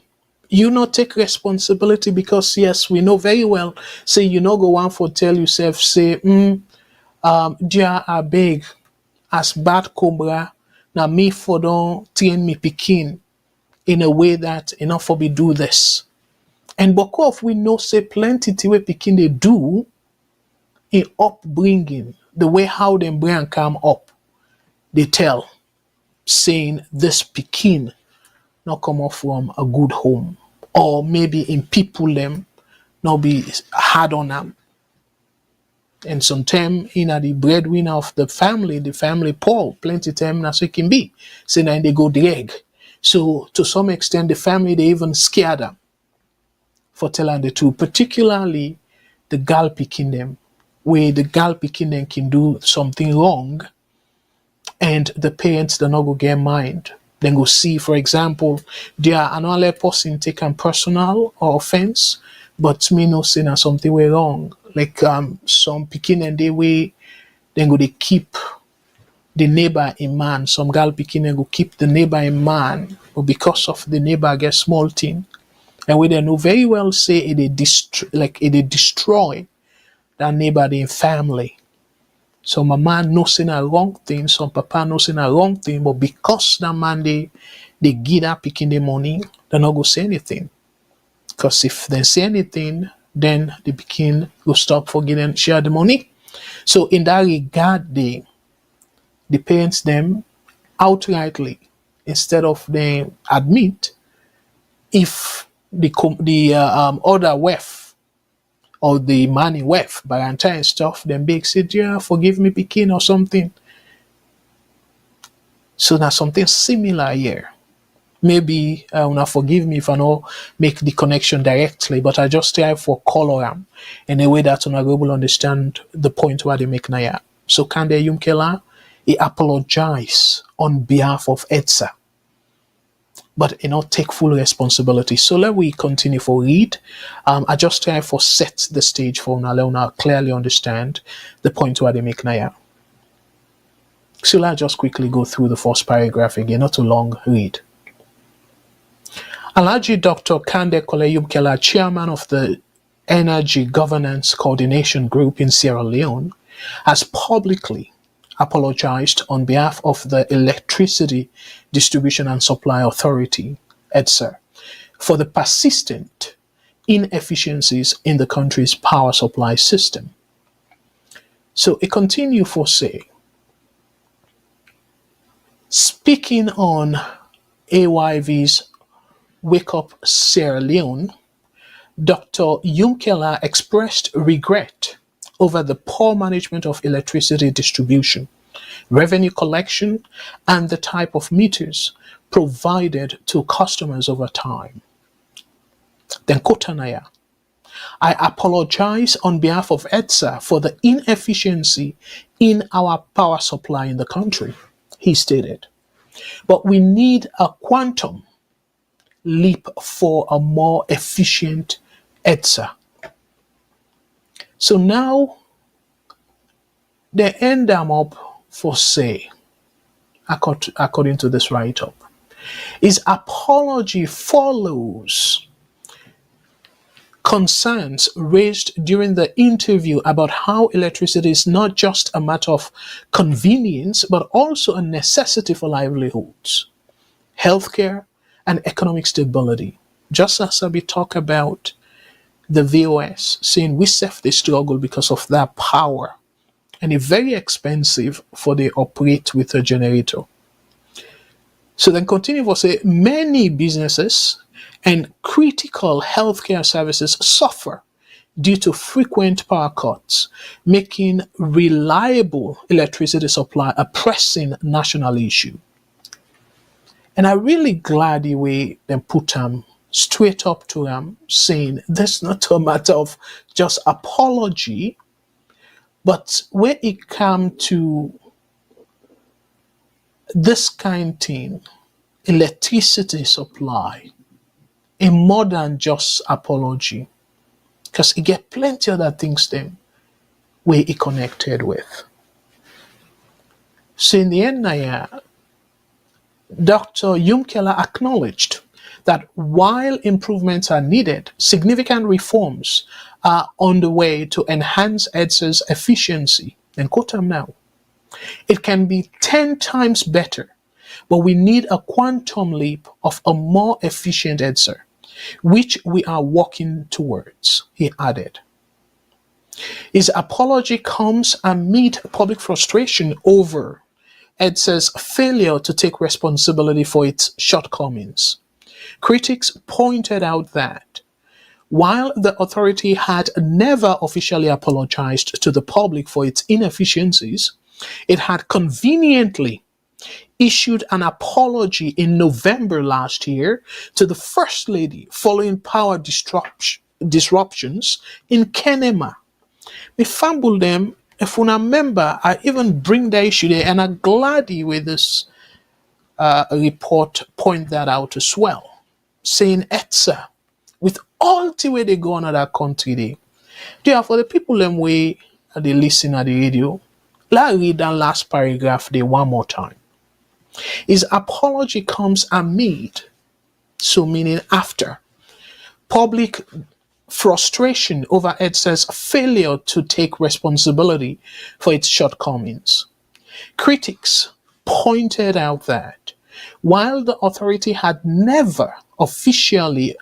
You not take responsibility because yes, we know very well, say you no go on for tell yourself, say, dear, I beg, as bad Cobra, now me for don't train me picking in a way that enough for me do this. And because we know say plenty to way picking they do in upbringing, the way how them brain come up, they tell, saying this picking not come off from a good home, or maybe in people them not be hard on them. And sometimes the breadwinner of the family poor, plenty time na so it can be. So then they go drag. So to some extent the family they even scared them for telling the truth, particularly the girl picking them, where the girl picking them can do something wrong and the parents do not go get mind. Then go see, for example, there are another person taken personal or offense, but me no say na something way wrong. Like some picking and they way then go they keep the neighbor in man. Some gal picking and go keep the neighbor in man, but because of the neighbor get small thing. And we they know very well say it destroy that neighbor in family. So my man knows saying a wrong thing, some papa knows saying a wrong thing, but because that man they get up picking the money, they not go say anything. Because if they say anything, then the picking will stop forgetting share the money. So in that regard, the parents them outrightly, instead of them admit if the other wife or the money wife by entire stuff, then big said, yeah, forgive me, picking or something. So that's something similar here. Maybe una forgive me if I don't make the connection directly, but I just try for color in a way that una will understand the point where they make now. So Kande Yumkela, he apologize on behalf of EDSA, but he not take full responsibility. So let we continue for read. I just try for set the stage for una clearly understand the point where they make now. So let's just quickly go through the first paragraph again, not too long read. Alhaji Dr. Kande Koleyumkela, chairman of the Energy Governance Coordination Group in Sierra Leone, has publicly apologized on behalf of the Electricity Distribution and Supply Authority, EDSA, for the persistent inefficiencies in the country's power supply system. So it continues for say, speaking on AYV's Wake Up Sierra Leone, Dr. Yumkela expressed regret over the poor management of electricity distribution, revenue collection, and the type of meters provided to customers over time. Then Kotanaya, I apologize on behalf of EDSA for the inefficiency in our power supply in the country, he stated. But we need a quantum leap for a more efficient EDSA. So now they end them up for say, according to this write-up, his apology follows concerns raised during the interview about how electricity is not just a matter of convenience, but also a necessity for livelihoods, healthcare, and economic stability. Just as we talk about the VOS, saying we save the struggle because of that power, and it's very expensive for they operate with a generator. So then continue to say, many businesses and critical healthcare services suffer due to frequent power cuts, making reliable electricity supply a pressing national issue. And I'm really glad the way they put them straight up to them, saying that's not a matter of just apology, but when it comes to this kind of thing, electricity supply, a more than just apology, because it get plenty other things them where it connected with. So in the end, Dr. Yumkela acknowledged that while improvements are needed, significant reforms are on the way to enhance EDSA's efficiency. And quote him now, it can be 10 times better, but we need a quantum leap of a more efficient EDSA, which we are working towards, he added. His apology comes amid public frustration over EDSA's failure to take responsibility for its shortcomings. Critics pointed out that while the authority had never officially apologized to the public for its inefficiencies, it had conveniently issued an apology in November last year to the First Lady following power disruptions in Kenema. We fumbled them. If you remember, I even bring the issue there, and I'm glad with this report point that out as well, saying ETSA, with all the way they go on other country, they are for the people them way they listen at the radio. Let's read that last paragraph there one more time. His apology comes amid, so meaning after, public frustration over ETSA's failure to take responsibility for its shortcomings. Critics pointed out that while the authority had never officially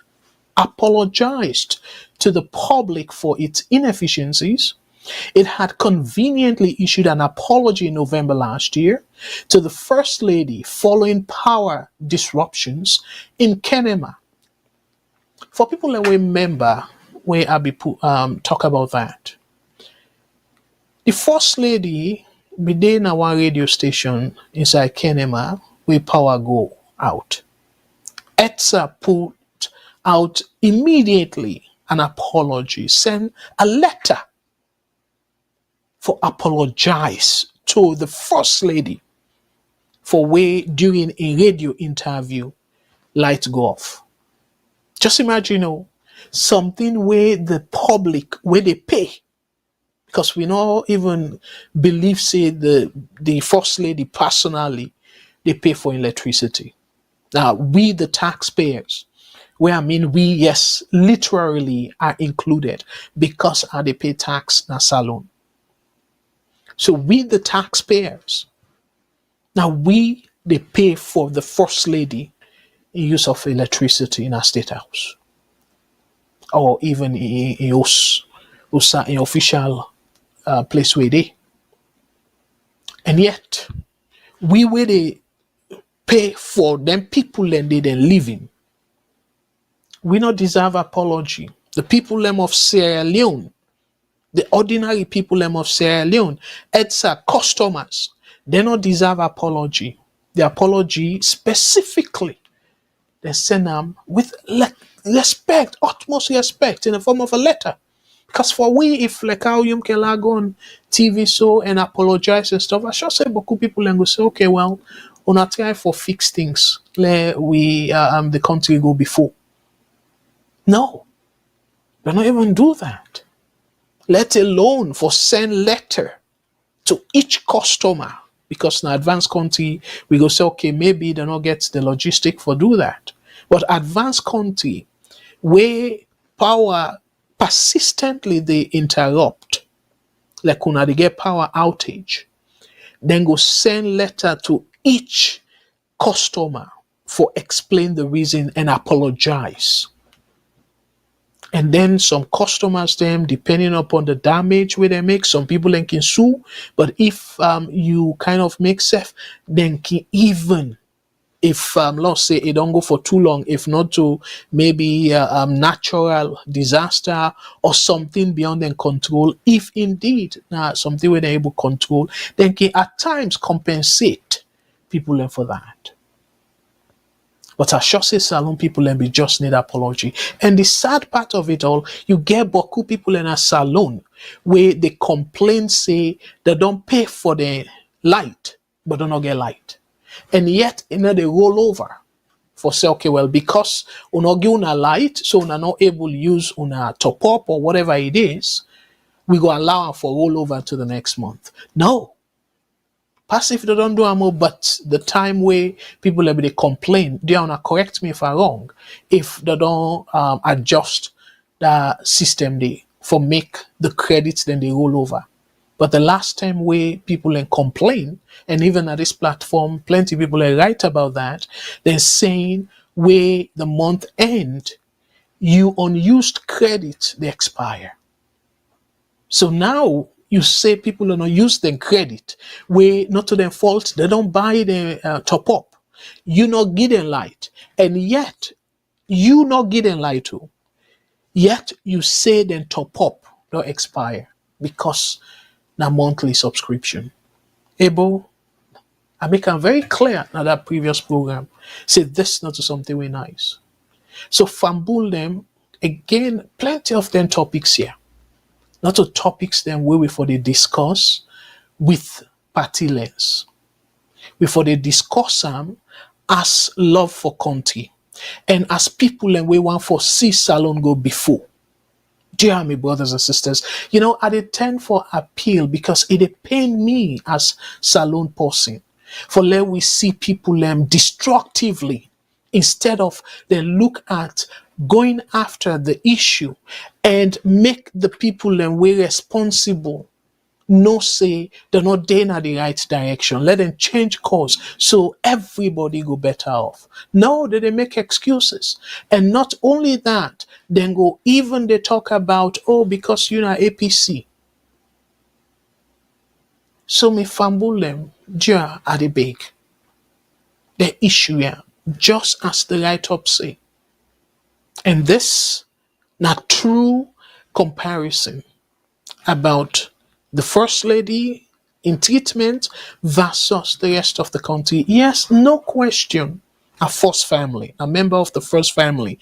apologized to the public for its inefficiencies, it had conveniently issued an apology in November last year to the First Lady following power disruptions in Kenema. For people that remember, where I be talk about that, the First Lady be there in our radio station inside Kenema where power go out. ETSA put out immediately an apology, send a letter for apologize to the First Lady for way during a radio interview light go off. Just imagine, something where the public, where they pay, because we not even believe, say, the First Lady personally, they pay for electricity. Now, we, the taxpayers, where I mean we, yes, literally are included because they pay tax na salon. So we, the taxpayers, now they pay for the First Lady in use of electricity in our state house, or even in official place where they. And yet, we where they pay for them people and they then living. We not deserve apology. The people them of Sierra Leone, the ordinary people them of Sierra Leone, ETSA customers, they not deserve apology. The apology specifically, they send them with respect, utmost respect, in the form of a letter. Because for we, if like how you can go on TV show and apologize and stuff, I should say, beaucoup people and go say, okay, well, on a try for fix things. Let we the country go before. No, they don't even do that. Let alone for send letter to each customer, because in advanced country we go say, okay, maybe they don't get the logistic for do that. But advanced country where power persistently they interrupt, like when they get power outage, then go send letter to each customer for explain the reason and apologize. And then some customers, them depending upon the damage where they make, some people then can sue. But if you kind of make safe, then can even, if let's say it don't go for too long, if not to maybe natural disaster or something beyond their control, if indeed something where they're able to control, then can at times compensate people then for that. But I sure say salon people and we just need apology. And the sad part of it all, you get beaucoup people in a salon where they complain, say they don't pay for the light, but don't get light. And yet, they roll over for say, okay, well, because una give una light, so una not able to use una top up or whatever it is, we go allow for roll over to the next month. No. Pass if they don't do more, but the time where people they complain, they wanna correct me if I'm wrong, if they don't adjust the system they for make the credits then they roll over. But the last time where people complain, and even at this platform, plenty of people write about that, they're saying where the month end, you unused credit, they expire. So now you say people are not use their credit, where not to their fault, they don't buy the top up. You not getting light, and yet you not getting light too. Yet you say then top up don't expire because na monthly subscription. Able, I make it very clear now that previous program. Say this not to something very nice. So fumble them again, plenty of them topics here. Not to topics them where we for they discuss with party lens. We for they discuss them as love for country and as people and we want for see Salone go before. Dear me, brothers and sisters, I did tend for appeal because it did pain me as Salone person. For let we see people destructively instead of they look at going after the issue and make the people we responsible no say they're not there in the right direction. Let them change course so everybody go better off. No, they make excuses. And not only that, then go even they talk about, because you're not APC. So me fumble them, ja are the big. The issue here, just as the write-up say. And this not true comparison about the First Lady in treatment versus the rest of the country. Yes, no question. A first family, a member of the first family,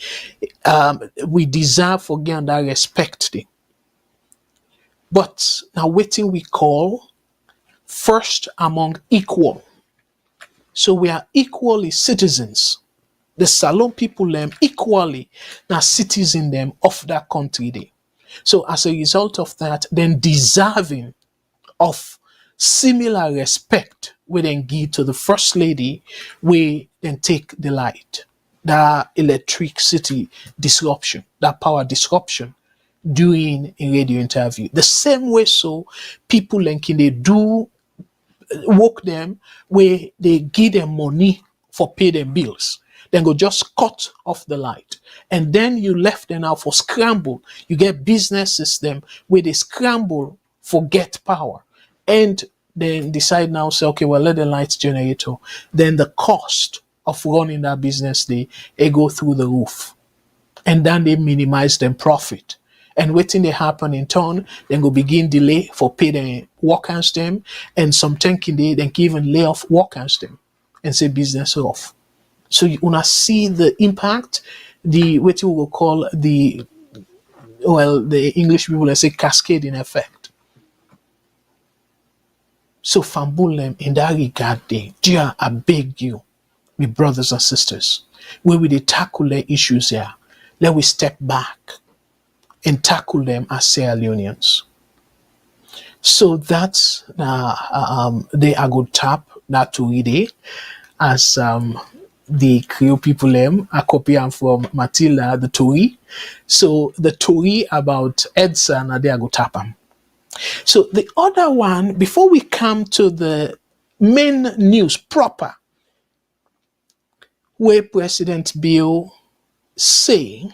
we deserve for getting that respect. But now waiting we call first among equal. So we are equally citizens. The Salone people equally now citizens them of that country day. So as a result of that, then deserving of similar respect we then give to the First Lady, we then take the light. That electricity disruption, that power disruption during a radio interview. The same way so people can they do work them where they give them money for pay them bills. Then go just cut off the light. And then you left them out for scramble. You get business system where they scramble for get power. And then decide now, say, okay, well, let the lights generator. Then the cost of running that business day, it go through the roof. And then they minimize them profit. And waiting they happen in turn, then go begin delay for pay the workers them. And sometimes they then even lay off workers them and say business off. So you wanna see the impact, what you will call the English people will say cascading effect. So fambulem in that regard, dear, I beg you, my brothers and sisters, when we tackle the issues here, let we step back and tackle them as Sierra Leoneans. So that's they are good tap that to read it as the Creole people a copy from Matilda the Tory. So the Tory about Edson they are good tap. So the other one, before we come to the main news proper, where President Bio say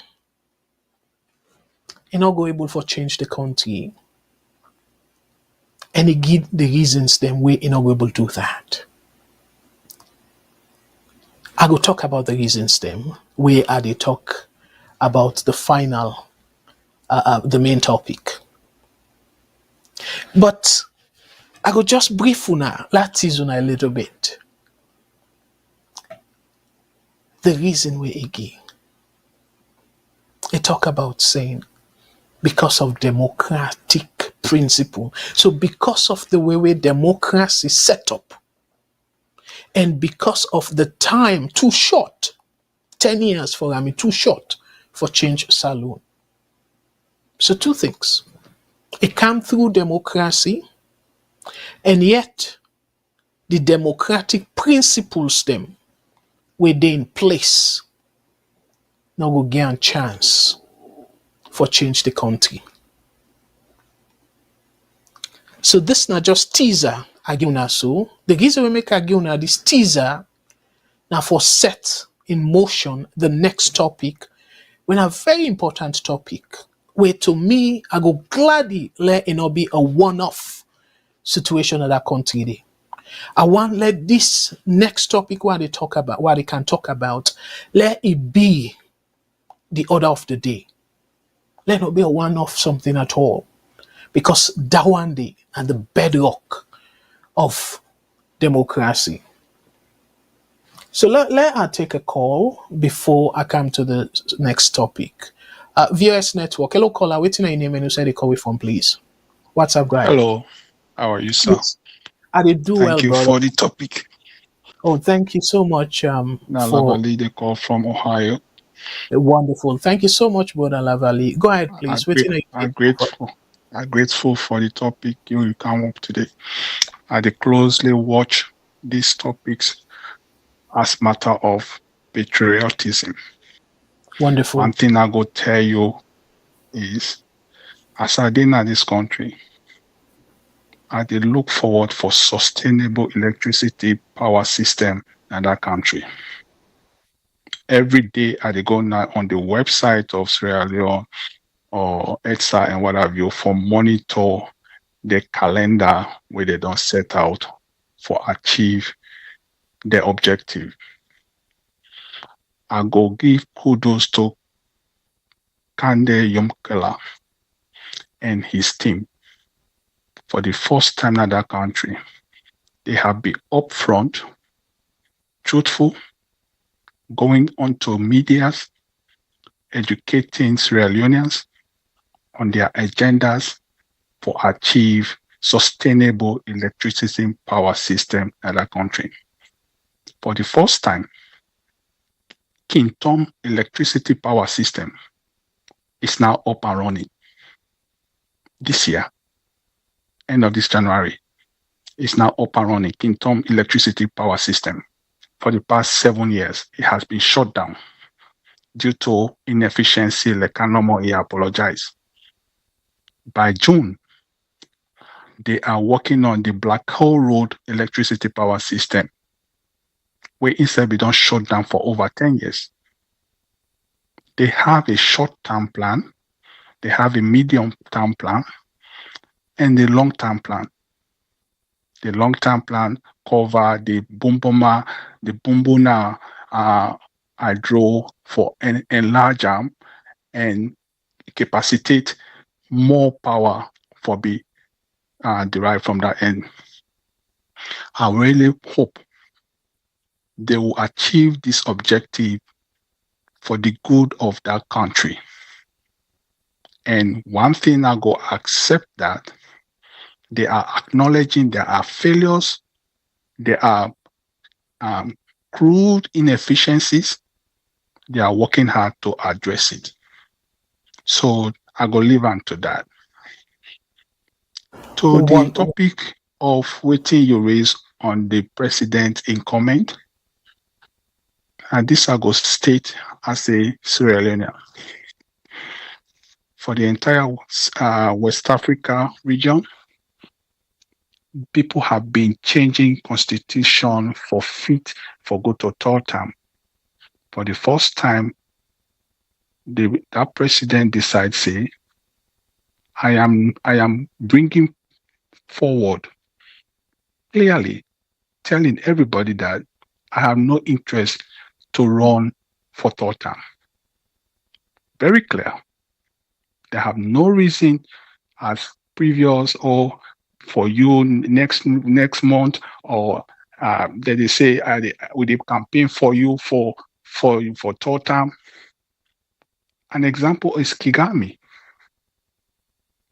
he not go able for change the country, and he give the reasons them way he not go able to do that. I go talk about the reasons them where are they talk about the final, the main topic. But I go just brief una, that is una a little bit. The reason we again, they talk about saying because of democratic principle. So because of the way democracy set up, and because of the time too short, 10 years for me too short for change Salone. So two things. It came through democracy, and yet the democratic principles them were they in place. Now go get a chance for change the country. So this not just teaser again so. The reason we make again this teaser now for set in motion the next topic, when a very important topic, where to me I go gladly let it not be a one-off situation of that country day. I want let this next topic what they can talk about, let it be the order of the day. Let it not be a one-off something at all. Because that one day and the bedrock of democracy. So let I take a call before I come to the next topic. VOS Network. Hello, caller. Waiting on your name and you said they call me from, please. What's up, guy? Hello, how are you, sir? Yes. I did do Thank well, you brother. for the topic. Oh, thank you so much for Nalavali, they call from Ohio. wonderful. Thank you so much, Brother Lavali. Go ahead, please. Waiting I'm grateful. I'm grateful for the topic you come up today. I dey closely watch these topics as matter of patriotism. Wonderful. One thing I go tell you is, as I dey in this country, I dey look forward for sustainable electricity power system in that country. Every day I dey go now on the website of Sierra Leone or ETSA and what have you for monitor the calendar where they don't set out for achieve the objective. I go give kudos to Kande Yomkela and his team. For the first time in that country, they have been upfront, truthful, going onto medias, educating Sierra Leoneans on their agendas for achieve sustainable electricity power system in that country. For the first time, Kingdom electricity power system is now up and running. This year, end of this January, is now up and running. Kingdom electricity power system. For the past 7 years, it has been shut down due to inefficiency. Lekanomo, I apologize. By June, they are working on the Black Hole Road electricity power system, where instead we don't shut down for over 10 years. They have a short-term plan, they have a medium-term plan, and a long-term plan. The long-term plan cover the Bumbuna hydro for enlarge and capacitate more power for be derived from that end. I really hope they will achieve this objective for the good of that country. And one thing I go accept that they are acknowledging there are failures, there are crude inefficiencies. They are working hard to address it. So I go leave on to that. To the topic of waiting you raise on the president in comment, and this I go state as a Sierra Leonean. For the entire West Africa region, people have been changing constitution for fit for go to third term. For the first time, that president decides, say, I am bringing forward clearly telling everybody that I have no interest to run for third term. Very clear. They have no reason as previous or for you next month or that they say we did campaign for you for third term. An example is Kigami.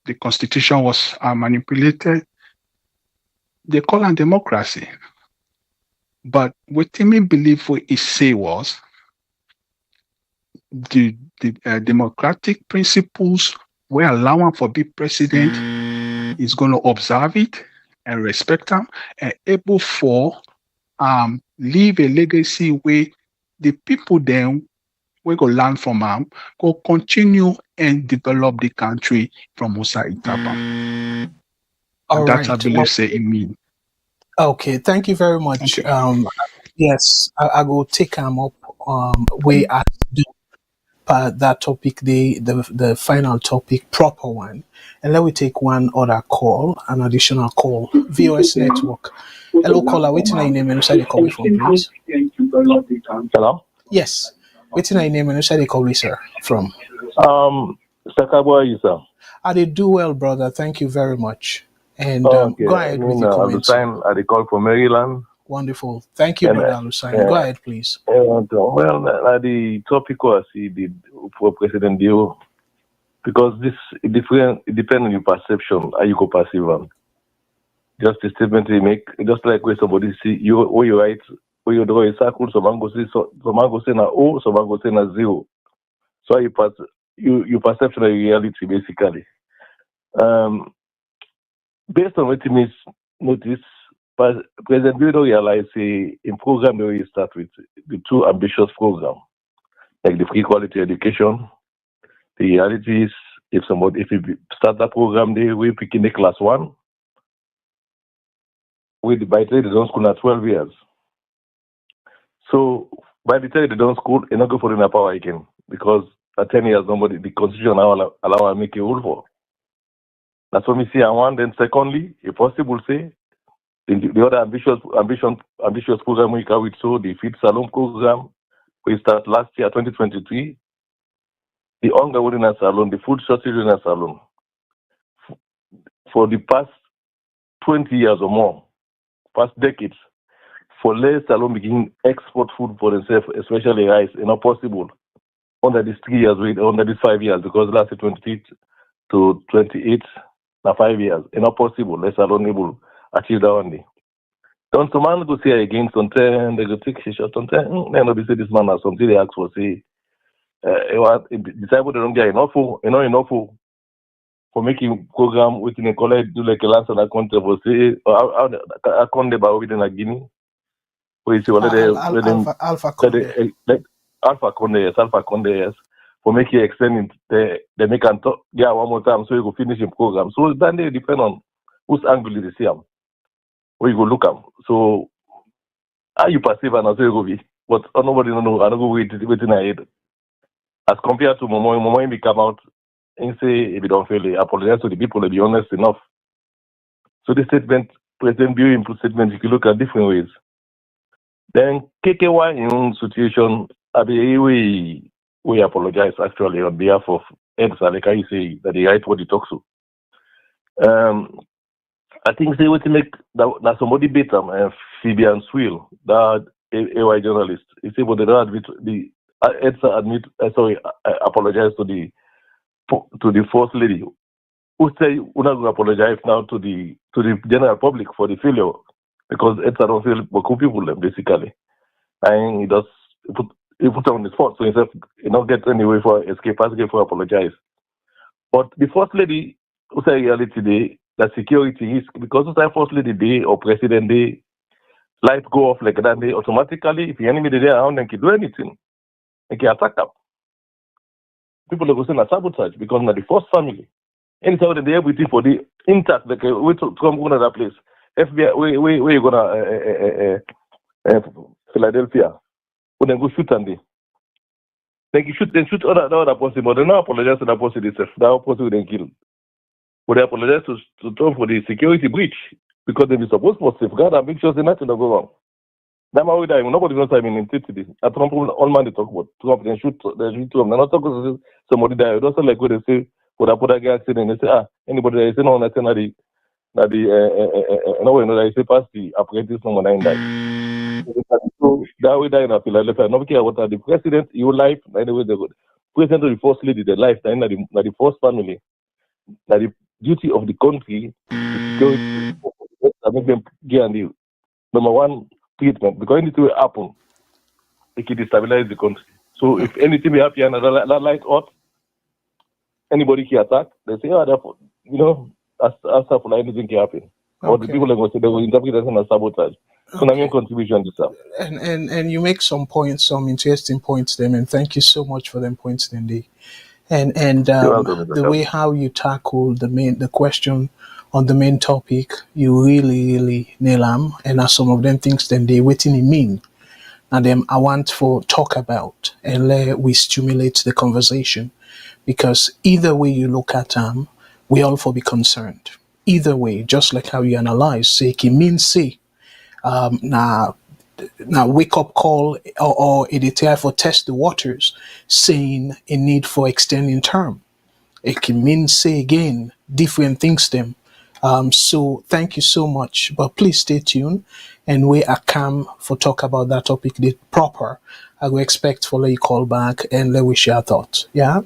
The constitution was manipulated. They call it democracy. But what Timmy believe what he say was the democratic principles were allowing for be president is going to observe it and respect them and able for leave a legacy where the people then we go learn from them, go continue and develop the country from Musa Itapa. That's I believe say it mean. Okay, thank you very much. Yes, I will take them up way I do that topic, the final topic, proper one. And let me take one other call, an additional call. VOS Network. Hello, caller. Waiting your name and inside the call from, please. Hello? Yes. Waiting your name and inside the call, sir, from. Sakabo, you sir? I did do well, brother. Thank you very much. And go ahead with your comments. I call from Maryland. Wonderful. Thank you, Brother Alusain. Go ahead, please. Well, the topic was for President Dio, because this it depends on your perception, how you go perceive them. Just the statement you make, just like when somebody see you, what you write, when you draw a circle, some go say na O, some go say na 0. So you perception of reality basically. Based on what you notice, President Bio realized in program where you start with the two ambitious programs, like the free quality education. The reality is, if you start that program, we pick in the class 1, by the time they don't school at 12 years. So by the time they don't school, they're not going for the power again, because at 10 years, the constitution now allow make a rule for. That's what we see. And one, then secondly, if possible, say the other ambitious program we carry, so the feed salon program we start last year, 2023. The hunger within salon, the food shortage in a salon, for the past 20 years or more, past decades, for less salon begin export food for themselves, especially rice, not possible under these 3 years, under these 5 years, because last year 28 to 28, now 5 years, not possible, less salon able achieve that one day. Don't some man go say again, sometimes they go take a shot, sometimes they know they say this man has something they ask for, say, disciple they don't get enough for making program within a college do like a last and a country for say a conde by within a Guinea. We see what Alpha Conde. Alpha Conde, yes. For making extending they make and talk one more time so you go finish the program. So then they depend on whose angle you see them. Where you go look them. So how you perceive and also you go be. But nobody know I don't go waiting ahead. As compared to Momo, he come out and say, if you don't feel it, apologize to the people, be honest enough. So the statement, President Bio input statement, you can look at different ways. Then KKY in own situation, we apologize actually on behalf of Ed Saleka, you say that he write what he talks to. I think they want to make that somebody beat them, Phoebe and Swill, that AY journalist. He said, but they don't admit apologize to the first lady, who say we're not going to apologize now to the general public for the failure, because EDSA don't feel Boku people basically, and he put on the spot, so instead he not get any way for escape, asking for apologize. But the first lady who say reality today that security is because of that first lady day or president day, light go off like that day automatically. If the enemy is there around, they can do anything. They can attack them. People are going to sabotage because they're the first family. Anytime they're able to for the intact, like we to come to that place. FBI, where you gonna Philadelphia? When they go shoot and they shoot other person, but they not apologize to that person itself. That person they kill. But they apologize to Trump for the security breach because they be supposed to safeguard and make sure nothing will go wrong. That's why we die. Nobody knows I'm in intensity. At Trump, all man they talk about Trump, they shoot Trump. They're not talking to somebody die. It doesn't like what they say. For that guy accident, they say, anybody that say no, that's not the they say pass the apprentice someone died. So that way die in Philadelphia. Nobody care what the president, your life, anyway they go. President of the first lady, the life, the first family, the duty of the country, the security, that make them get the number one treatment, because anything will happen, it can destabilize the country. So if anything will happen and that light out, anybody can attack, they say, therefore, as for anything can happen. Okay. Or the people are going to say they will interpret that as sabotage. So okay. My contribution to that. And you make some interesting points there, and thank you so much for them points, Lindy. And the way how you tackle the question on the main topic, you really nail them, and as some of them things then they waiting in mean. And then I want to talk about and let we stimulate the conversation, because either way you look at them, we all for be concerned. Either way, just like how you analyze, say it means say now wake up call or it for test the waters, saying a need for extending term. It can mean say again different things them. So thank you so much, but please stay tuned and we are come for talk about that topic the proper. I will expect for let you call back and let we share thoughts. Yeah.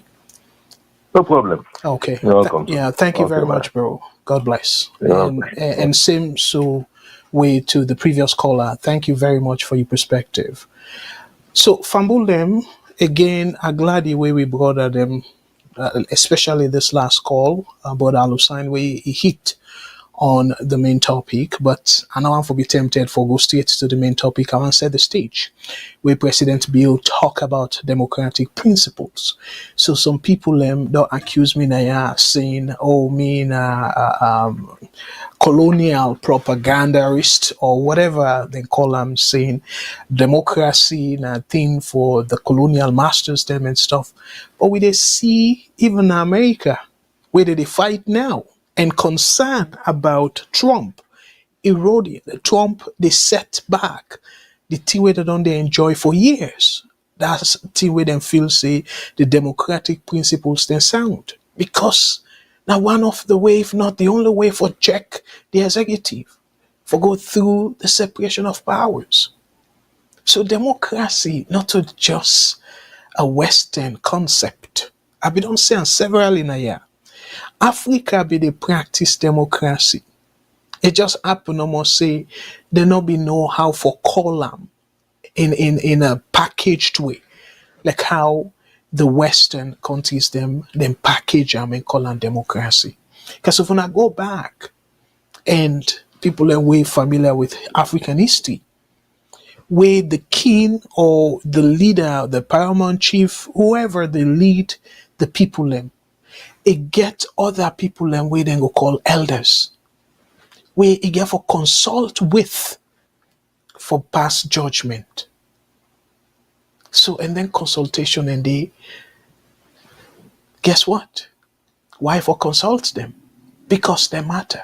No problem. Okay. You're welcome. Thank you very much, bro. God bless. And same so way to the previous caller. Thank you very much for your perspective. So, fumble them again. I'm glad the way we brought them, especially this last call about Alusign, where he hit on the main topic, but I don't want to be tempted for go straight to the main topic. I want to set the stage where President Bio talk about democratic principles. So some people don't accuse me now saying, oh, me colonial propagandist or whatever they call them, saying democracy and a thing for the colonial masters them and stuff. But we they see even America, where they fight now and concern about Trump eroding. Trump, they set back the thing where they don't they enjoy for years. That's the thing where they feel say the democratic principles then sound. Because now one of the way, if not the only way for check the executive, for go through the separation of powers. So democracy, not to just a Western concept. I've been saying several in a year. Africa be the practice democracy. It just happen almost say they not be know how for call them in a packaged way. Like how the Western countries them package them and call them democracy. Because if when I go back and people are way familiar with African history, where the king or the leader, the paramount chief, whoever they lead the people them, it get other people and we then go call elders, where it get for consult with for past judgment. So and then consultation and they guess what? Why for consult them? Because they matter.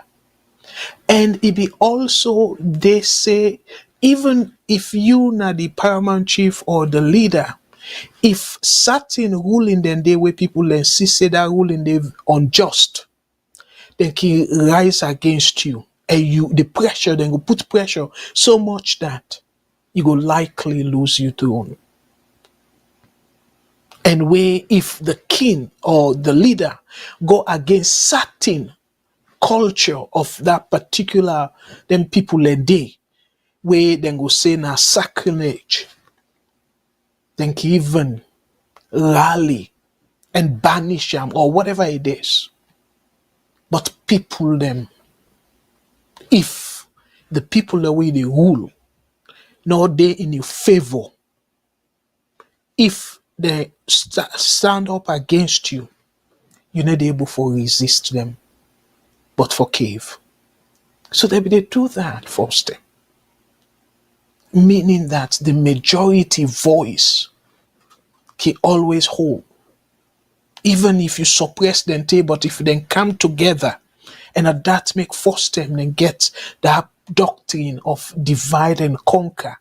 And it be also they say even if you not the paramount chief or the leader, if certain ruling then they where people then see say that ruling they unjust, they can rise against you. And you the pressure, then go put pressure so much that you will likely lose your throne. And where if the king or the leader go against certain culture of that particular them people a day, where then go say na sacrilege, then can even rally and banish them or whatever it is. But people them, if the people the way they rule, nor they in your favor, if they stand up against you, you're not able to resist them, but for cave. So they do that first, meaning that the majority voice can always hold. Even if you suppress them, but if they come together and that make force them then get that doctrine of divide and conquer.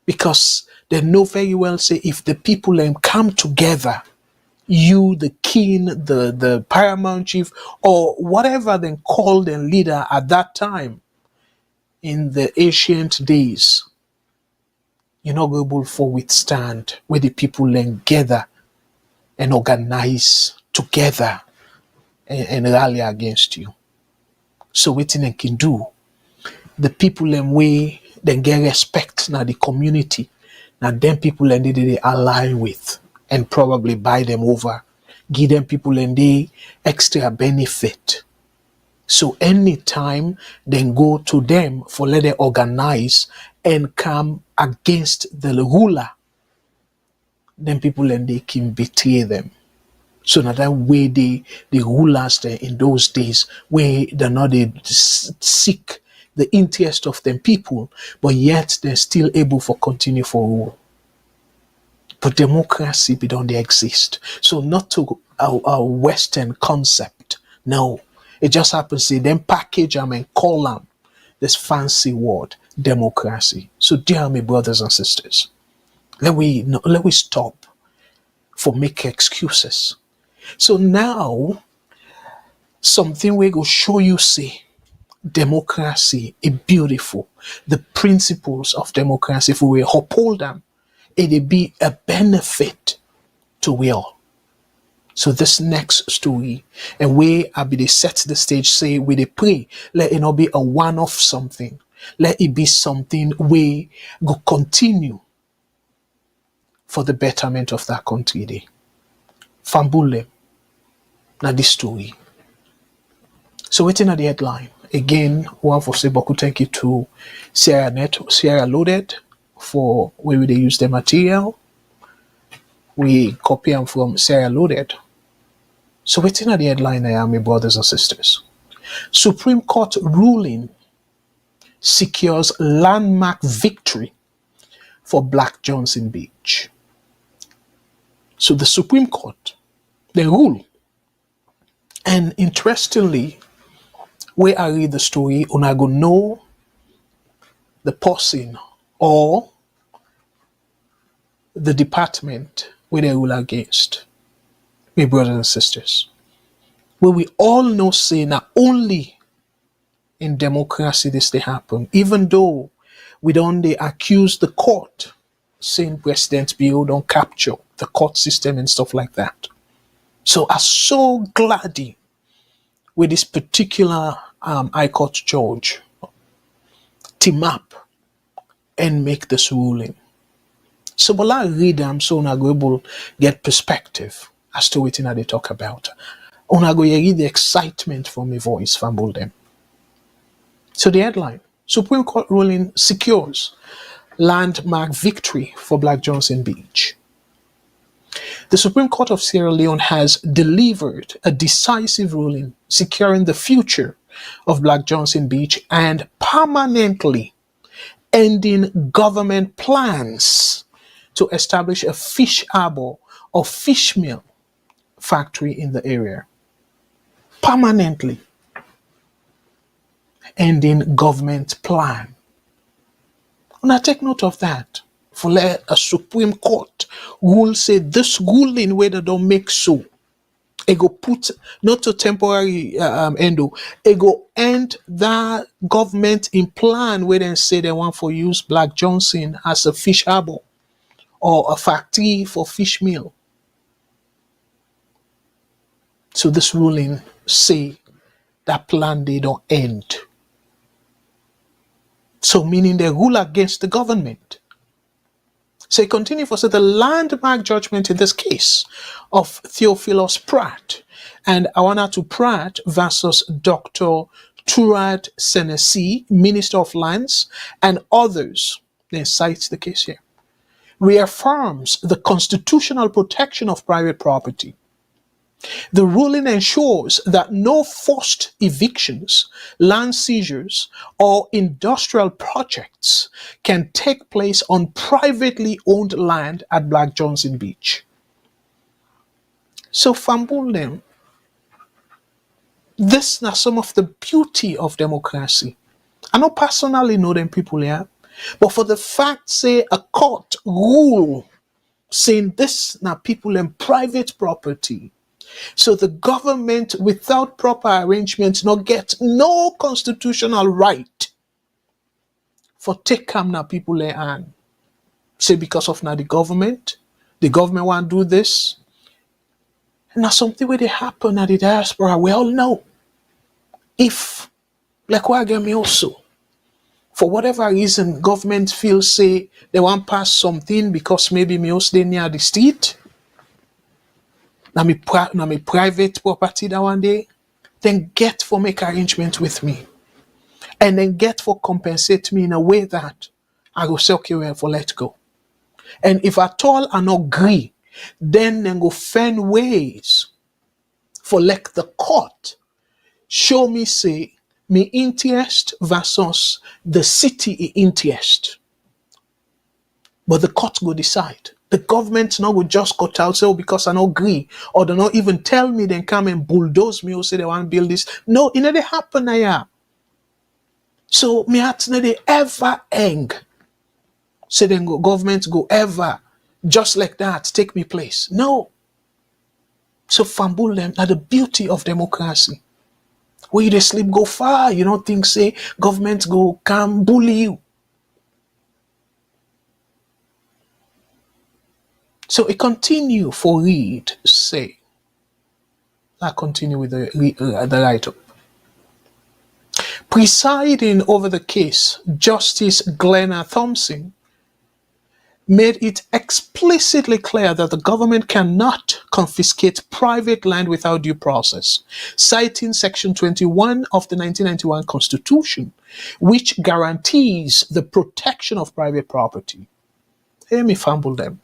Because they know very well say if the people then come together, you, the king, the paramount chief, or whatever then called and leader at that time in the ancient days, you're not able to withstand where the people then gather and organize together and rally against you. So what they can do, the people in way then get respect now the community. Now them people and they align with and probably buy them over, give them people and they extra benefit. So anytime then go to them for let them organize and come against the ruler, then people and they can betray them. So now that way the rulers there in those days, where they're not they seek the interest of them people, but yet they're still able for continue for rule. But democracy be don't they exist. So not to a Western concept. No. It just happens to them package them and call them this fancy word, democracy. So dear my brothers and sisters, let we stop for make excuses. So now something we go show you say democracy is beautiful. The principles of democracy, if we uphold them, it'll be a benefit to we all. So this next story, and we are be they set the stage, say we they pray, let it not be a one-off something. Let it be something we go continue for the betterment of that country day. Fambul them. Now this story. So waiting at the headline. Again, one for say Boku thank you to Sierra Loaded for where they use the material. We copy them from Sierra Loaded. So waiting at the headline, I am, my brothers and sisters. Supreme Court ruling secures landmark victory for Black Johnson Beach. So the Supreme Court, they rule. And interestingly, where I read the story, I go know the person or the department where they rule against. My brothers and sisters. Where we all know say not only in democracy this they happen, even though we don't they accuse the court saying President Bio don't capture the court system and stuff like that. So I'm so glad with this particular High Court judge team up and make this ruling. So while I read them, so I go able get perspective as to what they talk about. I go read the excitement from my voice from all them. So the headline, Supreme Court ruling secures landmark victory for Black Johnson Beach. The Supreme Court of Sierra Leone has delivered a decisive ruling securing the future of Black Johnson Beach and permanently ending government plans to establish a fish harbor or fish mill factory in the area. Permanently ending government plan. Now take note of that. For let a Supreme Court rule say this ruling where they don't make so. It go put not a temporary endo. It go end that government in plan where they say they want for use Black Johnson as a fish harbor or a factory for fish meal. So this ruling say that plan they don't end. So meaning they rule against the government. So it continue for the landmark judgment in this case of Theophilus Pratt and Awanatu Pratt versus Dr. Turad Senesi, Minister of Lands, and others. They cite the case here. Reaffirms the constitutional protection of private property. The ruling ensures that no forced evictions, land seizures, or industrial projects can take place on privately owned land at Black Johnson Beach. So, fumble them. This is some of the beauty of democracy. I don't personally know them people here, but for the fact, say, a court rule saying this now people in private property. So the government, without proper arrangements, not get no constitutional right for take come now people and say because of now the government want to do this. And now something where they happen at the diaspora, we all know. If, like what get me also, for whatever reason, government feels say they want to pass something because maybe me also they near the street. Now me private property that one day, then get for make arrangement with me. And then get for compensate me in a way that I go say, okay, well, for let go. And if at all I not agree, then go find ways for like the court show me say me interest versus the city interest. But the court go decide. The government now will just cut out, say, oh, because I don't agree. Or they not even tell me, then come and bulldoze me or say they want to build this. No, it never happen now. So, me at they ever hang. Say then government go ever, just like that, take me place. No. So, fumble them are the beauty of democracy. Where you they sleep go far, you don't think, say, government go come bully you. So it continue for read, say. I continue with the write-up. Presiding over the case, Justice Glenna Thompson made it explicitly clear that the government cannot confiscate private land without due process, citing Section 21 of the 1991 Constitution, which guarantees the protection of private property. Let me fumble them.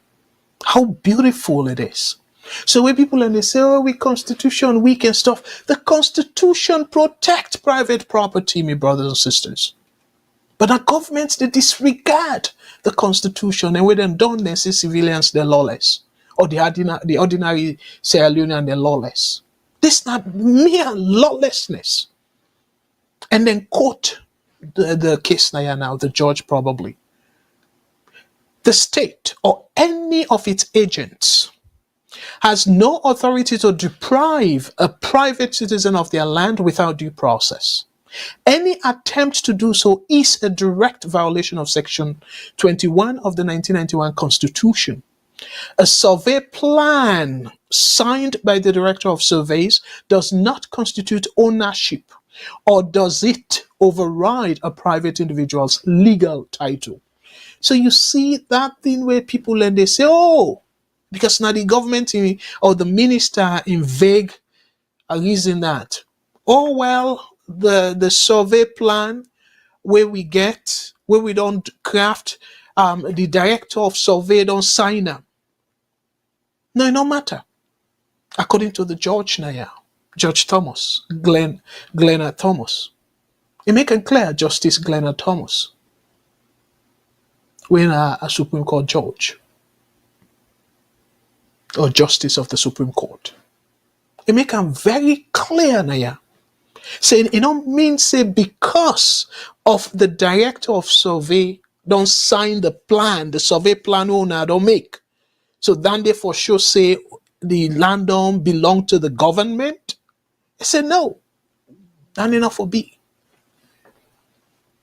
How beautiful it is. So when people and they say, oh, we Constitution weak and stuff, the Constitution protects private property, my brothers and sisters. But our governments, they disregard the Constitution, and when they're done, they say civilians, they're lawless. Or the ordinary Sierra Leonean, they're lawless. This is not mere lawlessness. And then quote the case now, the judge probably. The state or any of its agents has no authority to deprive a private citizen of their land without due process. Any attempt to do so is a direct violation of Section 21 of the 1991 Constitution. A survey plan signed by the Director of Surveys does not constitute ownership, or does it override a private individual's legal title. So you see that thing where people and they say, oh, because now the government or the minister in vague a reason that, oh, well, the survey plan where we don't craft, the director of survey don't sign them. No, it don't matter. According to the judge now, Judge Thomas, Glenna Thomas. It make it clear, Justice Glenna Thomas, when a Supreme Court judge or Justice of the Supreme Court. It make it very clear now. Saying it don't mean say because of the director of survey don't sign the plan, the survey plan owner don't make. So then they for sure say the land don't belong to the government. I said no. That enough for be.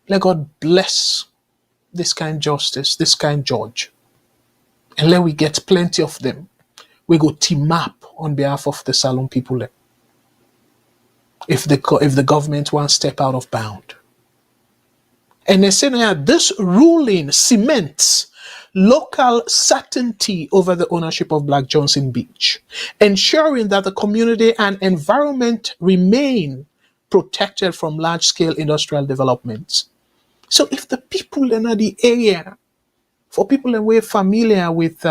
Let God bless this kind justice, this kind judge. And let we get plenty of them. We go team up on behalf of the Salon people. If the government wants step out of bound. And they say now this ruling cements local certainty over the ownership of Black Johnson Beach, ensuring that the community and environment remain protected from large-scale industrial developments. So if the people in the area, for people who are familiar with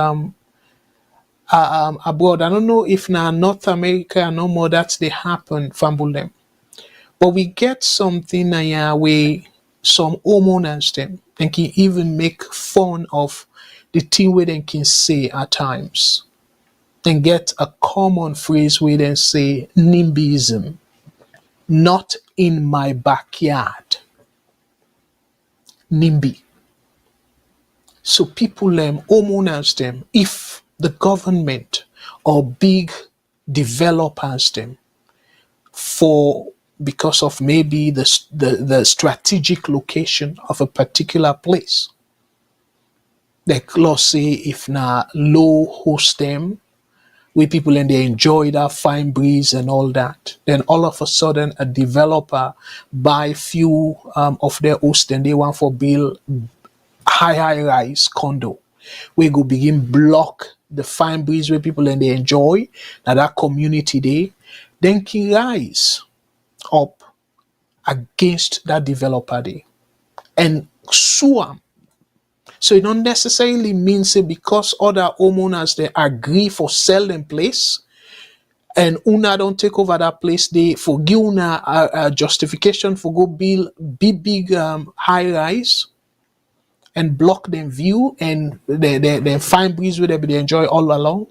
abroad, I don't know if now North America no more that's they happen, fumble them. But we get something where some homeowners them and can even make fun of the thing where they can say at times. And get a common phrase where they say NIMBYism, not in my backyard. NIMBY. So people homeowners them, if the government or big developers them because of maybe the strategic location of a particular place. Like let's say if na low host them, where people and they enjoy that fine breeze and all that, then all of a sudden a developer buy few of their hosts and they want for build high rise condo. We go begin block the fine breeze where people and they enjoy that community there, then can rise up against that developer there and sue them. So it don't necessarily mean say because other homeowners they agree for sell them place and una don't take over that place, they forgive una a justification for go build big high rise and block them view and they fine breeze where they enjoy all along.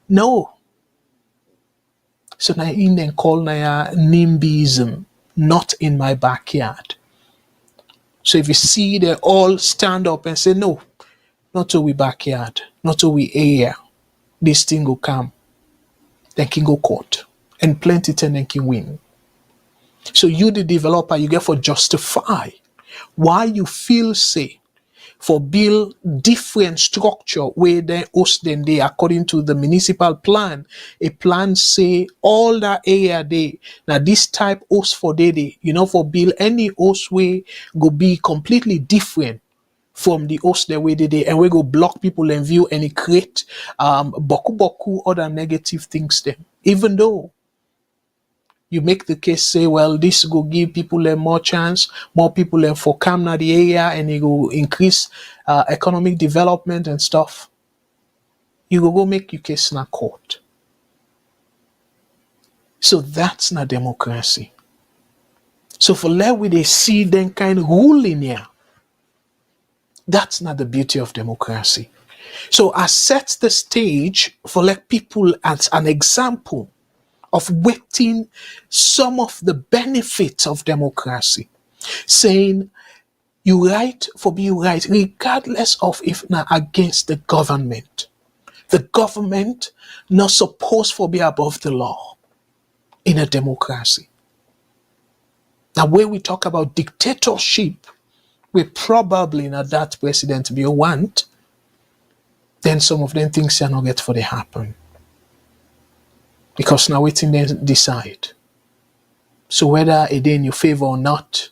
No. So now in then call na NIMBYism, not in my backyard. So if you see they all stand up and say no, not to we backyard, not to we area, this thing will come, then can go court and plenty then can win. So you the developer, you get for justify why you feel say for build different structure where they host them they according to the municipal plan. A plan say all that area they now this type host for they for build any host way go be completely different from the host the way they and we go block people and view and it create boku other negative things them. Even though you make the case say, well, this go give people a more chance, more people for come na the area, and it will increase economic development and stuff. You go make your case in a court. So that's not democracy. So for let we they see them kind of ruling here, that's not the beauty of democracy. So I set the stage for let people as an example of waiting some of the benefits of democracy, saying you right for being right, regardless of if not against the government. The government not supposed to be above the law in a democracy. Now, when we talk about dictatorship, we probably not that president be want, then some of them things are not get for they happen. Because now waiting they decide. So whether it in your favor or not,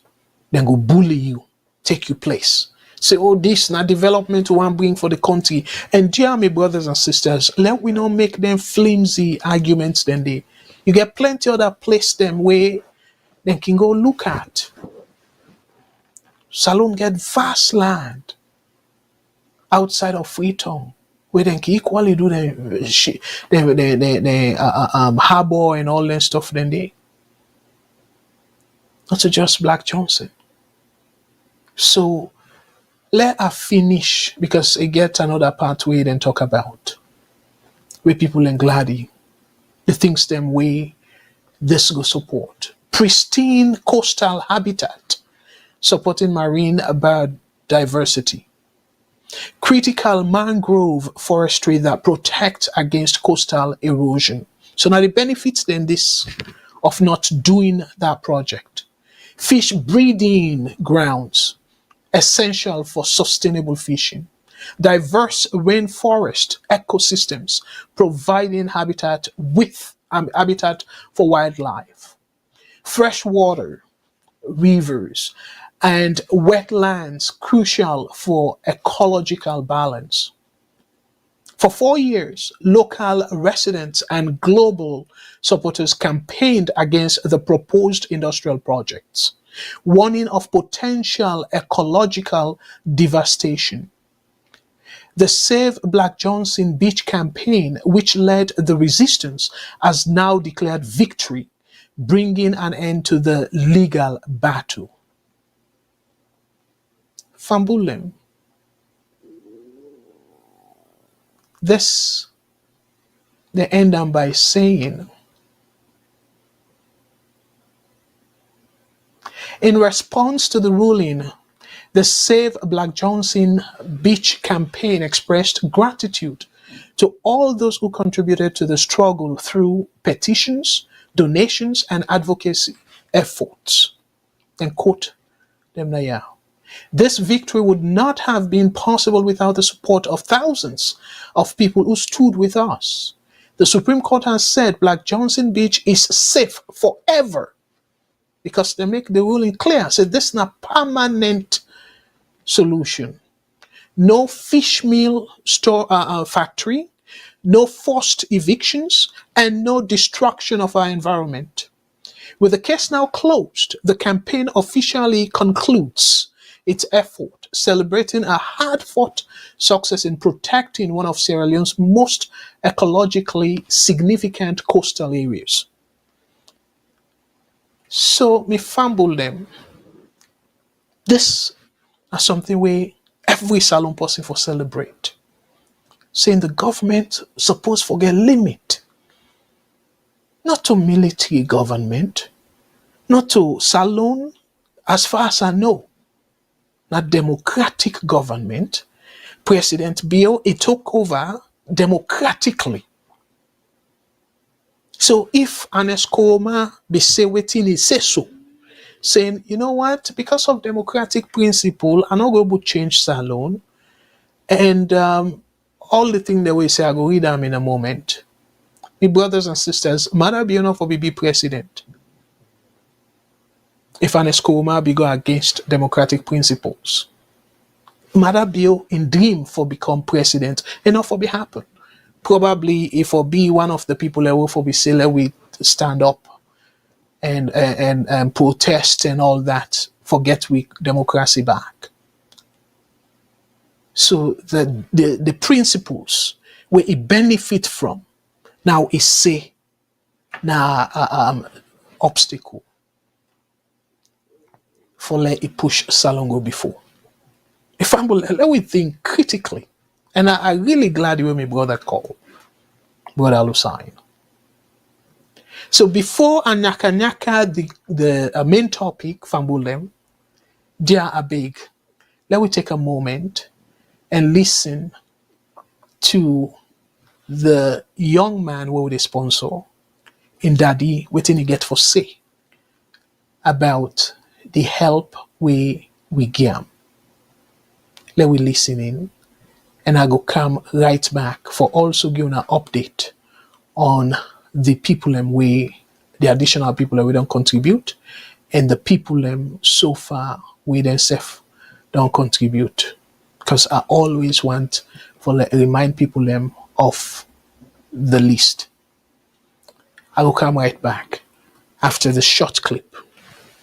then go bully you, take your place. Say, oh, this not development we want bring for the country. And dear my brothers and sisters, let we not make them flimsy arguments then they. You get plenty other place them where they can go look at. Salone get vast land outside of Freetown where they can equally do the harbor and all that stuff then they. Not to just Black Johnson. So let us finish because it gets another part where then talk about where people and glady the things them way this go support. Pristine coastal habitat, supporting marine biodiversity. Critical mangrove forestry that protect against coastal erosion. So now the benefits then this of not doing that project. Fish breeding grounds, essential for sustainable fishing. Diverse rainforest ecosystems, providing habitat for wildlife. Freshwater, rivers, and wetlands, crucial for ecological balance. For 4 years, local residents and global supporters campaigned against the proposed industrial projects, warning of potential ecological devastation. The Save Black Johnson Beach campaign, which led the resistance, has now declared victory, bringing an end to the legal battle. Fambulem. This, they end up by saying, in response to the ruling, the Save Black Johnson Beach campaign expressed gratitude to all those who contributed to the struggle through petitions, donations, and advocacy efforts. And quote them now. This victory would not have been possible without the support of thousands of people who stood with us. The Supreme Court has said Black Johnson Beach is safe forever because they make the ruling clear. Said this is not permanent solution. No fish meal factory, no forced evictions, and no destruction of our environment. With the case now closed, the campaign officially concludes its effort, celebrating a hard-fought success in protecting one of Sierra Leone's most ecologically significant coastal areas. So, me fumble them. This is something where every Salon person for celebrate. Saying the government supposed to get limit. Not to military government, not to Salon, as far as I know. Not democratic government. President Bio, he took over democratically. So if an Escoma be say waiting he say so, saying, you know what, because of democratic principle, I'm not going to change Salone. And all the things that we say, I go read them in a moment. My brothers and sisters, Maada Bio for be president. If an Escoma be go against democratic principles. Maada Bio in dream for become president, enough for be happen. Probably if for be one of the people that will for be say we stand up and protest and all that, forget we democracy back. So the principles where it benefit from now is say now obstacle for let it push Salongo before. If I'm let we think critically, and I really glad you were my brother call, brother Lusain. So before Anyaka the main topic Fambulem, dear Abeg, let we take a moment and listen to the young man who would sponsor in Daddy waiting to get for say about the help we give. Let we listen in and I go come right back for also giving an update on the people the additional people that we don't contribute and the people so far we themselves don't contribute. Because I always want to remind people of the list. I will come right back after the short clip.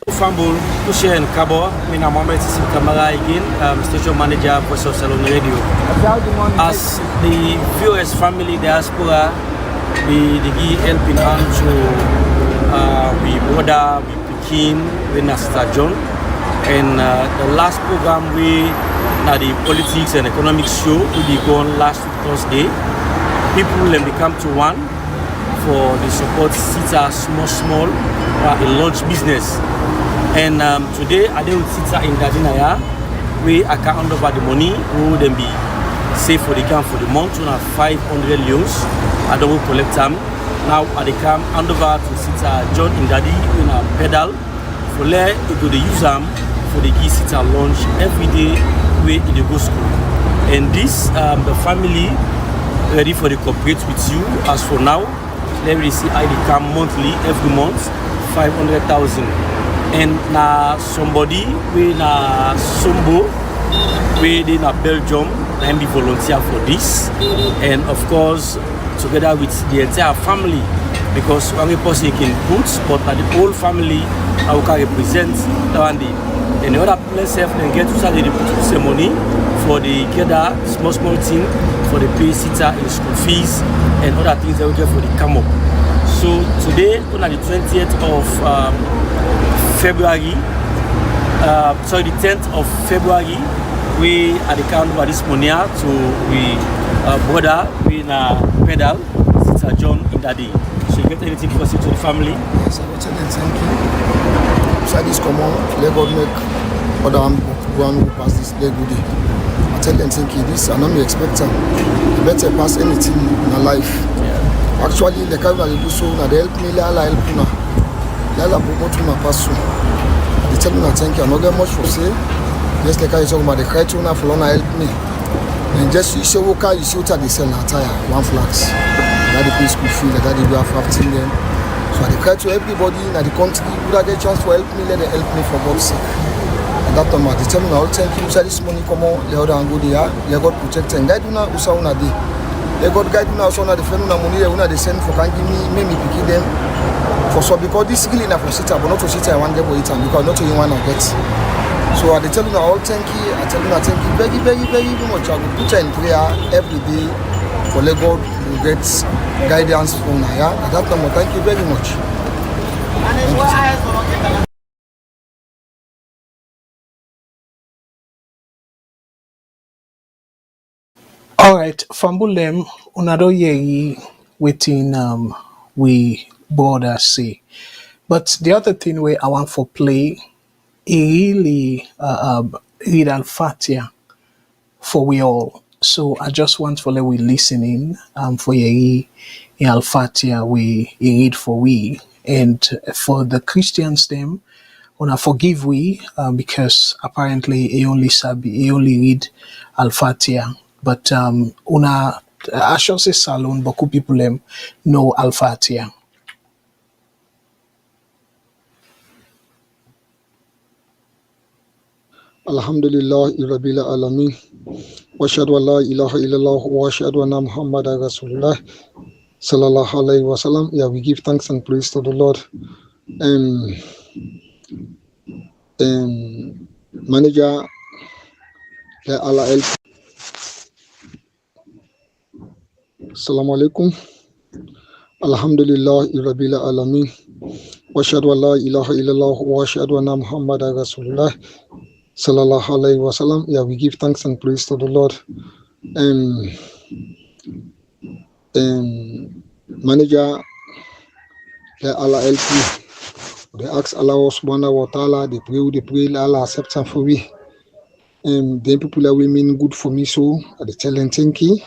Fambul, Kushen Kabo, Mina Mohamed Sissim Kamara again, station manager for Salon Radio. As the VOS family diaspora, we give helping hand to we brother, we Pekin, we Sister John. And the last program we the politics and economics show will be gone last Thursday. People will become to one for the support Sita small a launch business. And today I deal with Sita in Gadinaya. We account over the money who will then be safe for the camp for the month. We have 500 loans. I don't collect them. Now at the camp hand over to Sita John in Daddy in a pedal for let it go the use them for the key Sita launch every day way in the go school. And this the family ready for the cooperate with you as for now. Let me see I come monthly every month 500,000. And now somebody we na Sombo we in Belgium and be volunteer for this, and of course together with the entire family, because one person can put but the whole family I can represent and the other place have then get to start the put some money for the gather small thing for the pay sitter in school fees and other things that we get for the come up. So today on the 20th of February, sorry, the 10th of February, we at the count of this money to we brother we na pedal Sister John in that day. So you get anything for to the family? Yes, I will tell them thank you. So this come on, let God make other one who pass this leg good day. I tell them thank you. This I don't expect them. Better pass anything in my life. Yeah. Actually, the kind of do so na they help me, la help me. Lala promote my person. They tell me I thank you. I don't get much for say. Just like I talk about the cry to na for long help me. And just you say okay, you see what they sell attire, one flags. That the pay school fee, that they do have 15 them. So I cry to everybody in the country who get a chance to help me, let them help me for God's sake. And that time they tell me all thank you. So this money come on, let God go there, let God protect and guide you now. Usa una day. Let God guide you now. So na the friend una money they send for can give me pick them. For so because this really enough for Sita, but not to Sita I want to get it because not to you want to get. So I tell you all thank you. I tell you thank you very much. I will put you in prayer every day for let God will get guidance from Naya. At that time, thank you very much. All right, Fambulem, unado yei waiting we border say. But the other thing where I want for play, really read Al-Fatiha for we all. So I just want for let we listening for ye Al-Fatiha we read for we, and for the Christians them Una forgive we because apparently he only read Al-Fatiha. But una I should say Salon, beaucoup people know Al-Fatiha. Alhamdulillah Rabbil Alamin. Wa ashhadu an la ilaha illallah wa ashhadu anna Muhammadan Rasulullah sallallahu alaihi wasallam. Yeah, we give thanks and praise to the Lord. Manager, let Allah help. Assalamu alaikum. Alhamdulillah Rabbil Alamin. Wa ashhadu an la ilaha illallah wa ashhadu anna Muhammadan Rasulullah sallallahu alaihi wasallam. Yeah, we give thanks and praise to the Lord. Manager, let Allah help you. They ask Allah subhanahu wa ta'ala, they pray, Allah accept them for me. Then people are women good for me, so I tell them thank you.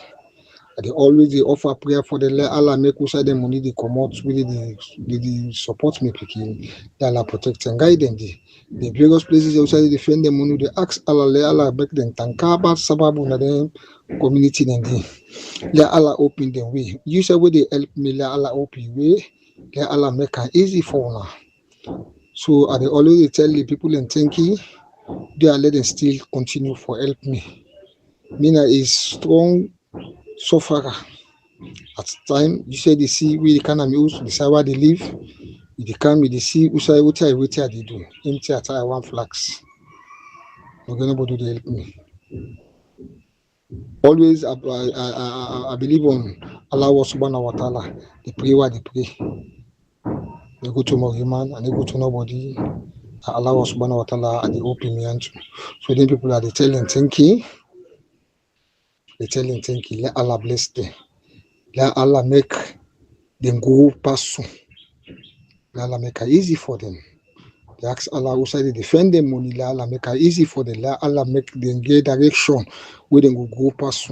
They offer prayer for the let Allah make us the money they come out with the support me picking. Allah protect and guide them. The various places outside they defend them money. They ask Allah let Allah make them tankaba sababu na them community them. Let Allah open them way. You say where they help me, let Allah open way. Let Allah make it easy for now. So I always tell the people and thank you. They are letting still continue for help me. Mina is strong. So far, at time you say they see we can use the side where they live. They come, they see what they do. Empty at one flags. Nobody to help me. Always, I believe on Allah subhanahu wa ta'ala. They pray what they pray. They go to my human and they go to nobody. Allah subhanahu wa ta'ala and they open me hands. So then people are telling thank you. They tell him thank you. Let Allah bless them. Let Allah make them go past. Let Allah make it easy for them. They ask Allah who say they defend them money. Let Allah make it easy for them. Let Allah make them get direction where they go past.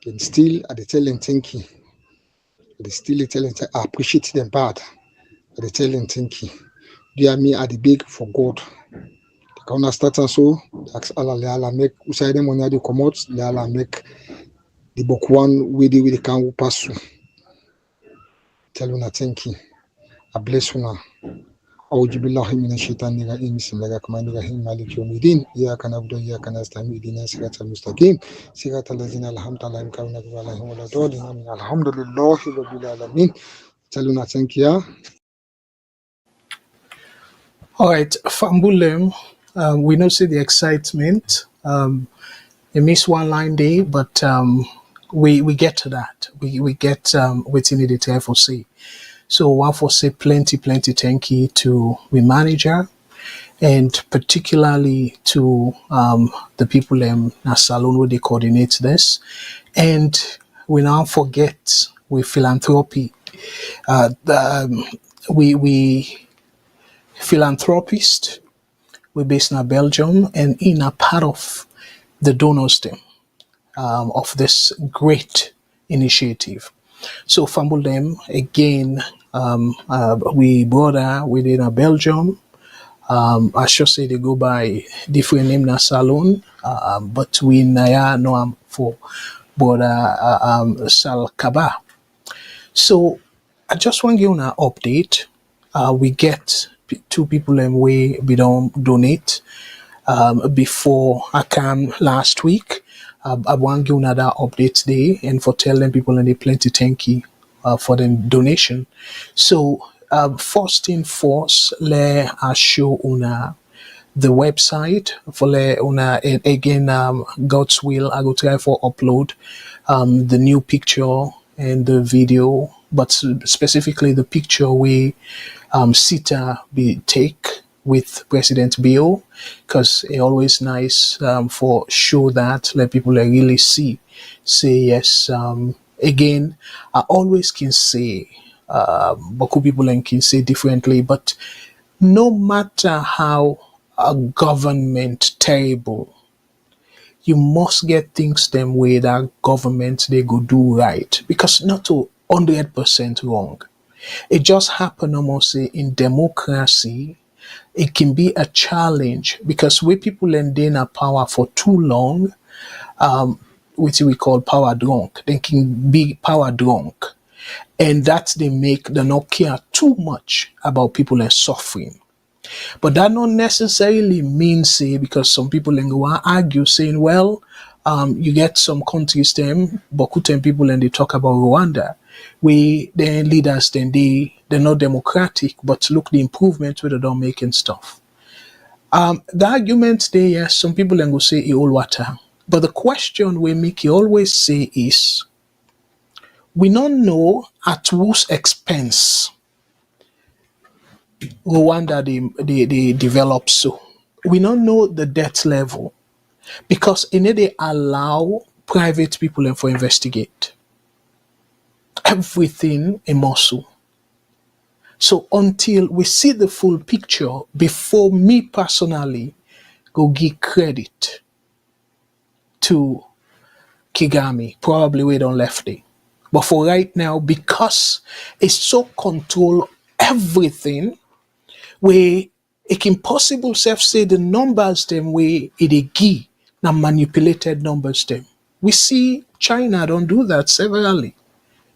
And still, they tell them thank you. They still tell them I appreciate them bad. They tell them thank you. They are me at the big for God. When I start and so, ask Allah, let Allah make usai them money they come out, let Allah make the book one with the can pass through. Tell you thank you. I bless you now. أعوذ بالله من الشيطان الرجيم بسم الله الرحمن الرحيم مالك يوم الدين إياك نعبد وإياك نستعين اهدنا الصراط المستقيم صراط الذين أنعمت عليهم غير المغضوب عليهم ولا الضالين الحمد لله رب العالمين. Tell you thank you. All right, Fambulem, we know see the excitement. It miss one line day, but we get to that. We get what's in the detail for say. So one for say plenty thank you to the manager and particularly to the people in a salon where they coordinate this. And we now forget with philanthropy. We philanthropist. We're based in Belgium and in a part of the donors team of this great initiative. So Fambul them again, we brother within Belgium. I should say they go by different name na salon, but we naya know am for brother Sal Kaba. So I just want to give you an update. We get two people we don't donate before I came last week. I want to give another update today and for telling people and they plenty thank you for the donation. So first thing first, let us show una the website for una and again God's will I go try for upload the new picture and the video, but specifically the picture we Sita be take with President Bio, because it's always nice for show that let people really see say yes. Again, I always can say but people can say differently, but no matter how a government terrible, you must get things them way that government they go do right, because not to 100% wrong. It just happened almost say in democracy it can be a challenge because we people in a power for too long, which we call power drunk. They can be power drunk. And that they make them not care too much about people and suffering. But that not necessarily means, say, because some people in go argue saying, well, you get some countries them, Bokuten people, and they talk about Rwanda, their leaders then they're not democratic, but look the improvement where they don't make and stuff. The argument there, yes, some people then go say it all water. But the question we make you always say is, we don't know at whose expense Rwanda they develop so. We don't know the debt level because in it they allow private people and for investigate everything in muscle. So until we see the full picture, before me personally go give credit to Kigami, probably we don't left it. But for right now, because it's so control everything, where it can possible self say the numbers them way it give now manipulated numbers them. We see China don't do that severally.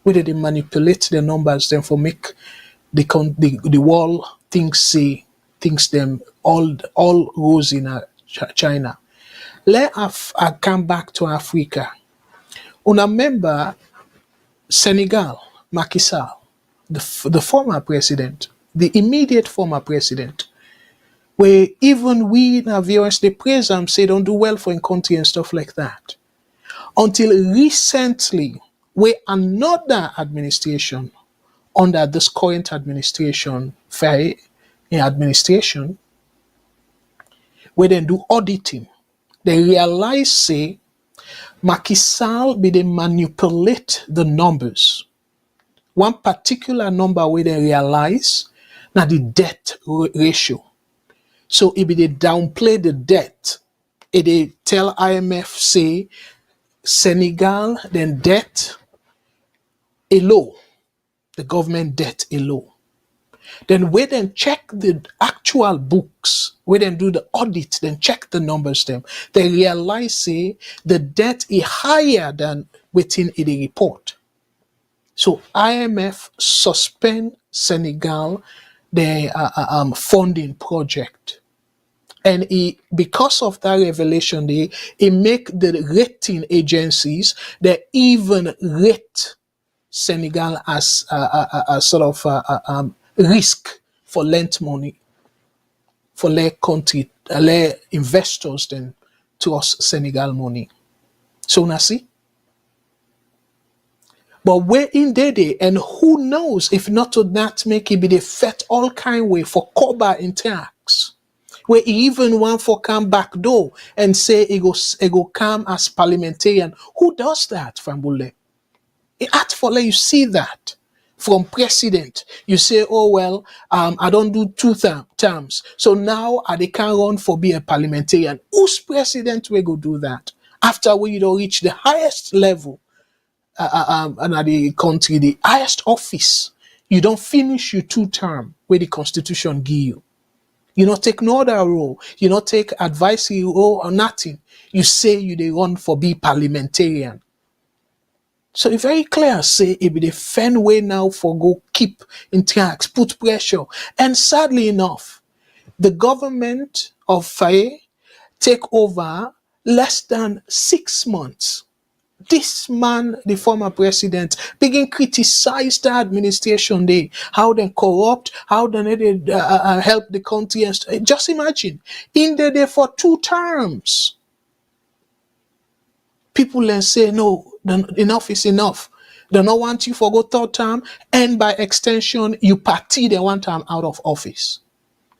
Where they manipulate the numbers them for make the world thinks them all rose in China. I come back to Africa. Remember Senegal, Macky Sall, the former president, the immediate former president, where even we in our VOS, they praise him, say don't do well for in country and stuff like that. Until recently, where another administration, under this current administration, fair administration, where they do auditing, they realize, say, Macky Sall be they manipulate the numbers. One particular number where they realize now the debt ratio. So if they downplay the debt, if they tell IMF say Senegal then debt a low, the government debt a low. Then we then check the actual books, we then do the audit, then check the numbers them. They realize say the debt is higher than within the report. So IMF suspend Senegal the funding project. And because of that revelation, it make the rating agencies that even rate Senegal as a sort of risk for lent money for their country, their investors then to us Senegal money. So now see. But where in day, and who knows if not to that make it be the fet all kind way for Koba in tax. Where he even want for come back door and say it go come as parliamentarian. Who does that, Fambule? It had for let you see that from president. You say, oh well, I don't do two terms. So now they can run for be a parliamentarian. Whose president will go do that? After we don't reach the highest level and the country, the highest office, you don't finish your 2 term where the constitution give you. You not take no other role. You not take advisory role or nothing. You say you they run for be parliamentarian. So it's very clear, say it be the fan way now for go keep in tax, put pressure. And sadly enough, the government of Faye take over less than 6 months. This man, the former president, begin criticize the administration there, how they corrupt, how they help the country. And just imagine, in there for 2 terms. People then say, no, enough is enough. They don't want you for go 3rd term, and by extension, you party the 1 term out of office.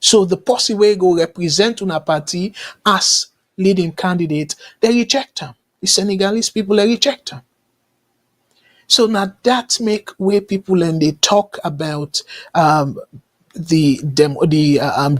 So the party way go represent on a party as leading candidate, they reject them. The Senegalese people, they reject them. So now that make where people and they talk about the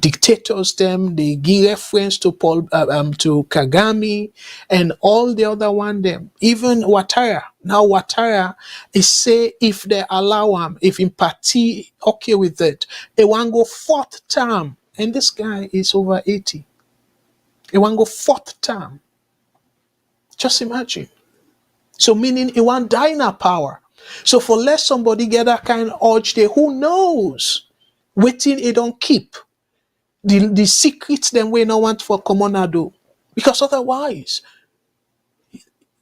dictators them, they give reference to to Kagame and all the other one them, even Ouattara. Now Ouattara is say if they allow him, if in party okay with it, they want go 4th term and this guy is over 80. He want go fourth term. Just imagine. So meaning he want die in a power. So for let somebody get that kind of urge there, who knows? Waiting he don't keep. The secrets them we no want for commonado. Because otherwise,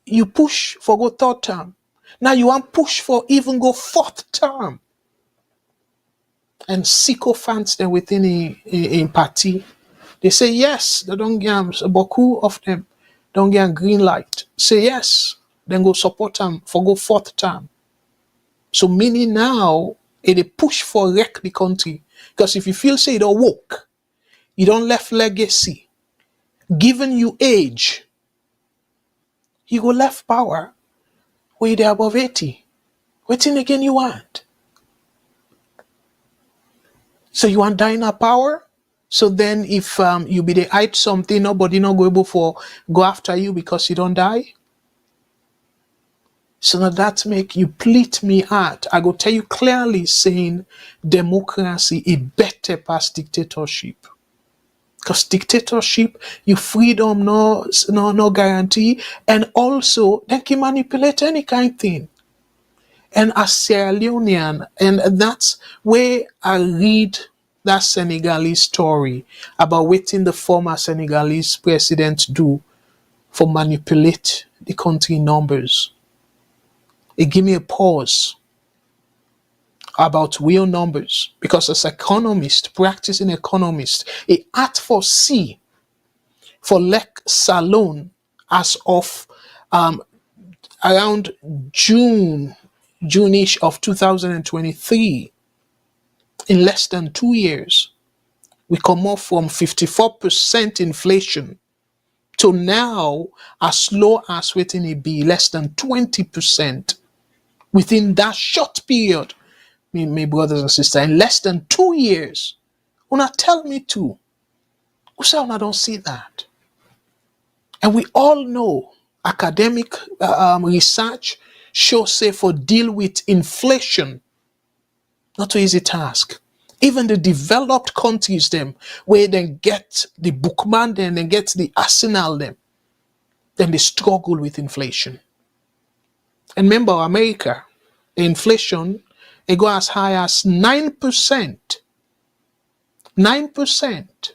you push for go third term. Now you want push for even go fourth term. And sycophants them within in party. They say yes, they don't get beaucoup of them don't get a green light. Say yes, then go support them for go fourth term. So meaning now, they push for wreck the country. Because if you feel say you don't work, you don't left legacy, given you age, you go left power where they're above 80. What thing again you want? So you want die in a power? So then if you be the hide something, nobody not go able for go after you because you don't die? So now that make you plead me heart. I go tell you clearly saying democracy is better past dictatorship. Because dictatorship, your freedom no guarantee, and also they can manipulate any kind of thing. And as Sierra Leonean, and that's where I read that Senegalese story about what the former Senegalese president do for manipulate the country numbers. It give me a pause about real numbers, because as economist, practicing economist, it had foresee for Lek Salon as of around June-ish of 2023, in less than 2 years, we come off from 54% inflation to now as low as waiting it be less than 20% within that short period. My brothers and sisters, in less than 2 years. Una tell me too. Usa una don't see that. And we all know academic research shows say for deal with inflation, not an easy task. Even the developed countries them, where they get the bookman, then they get the arsenal them, then they struggle with inflation. And remember America, the inflation, it go as high as 9%. 9%.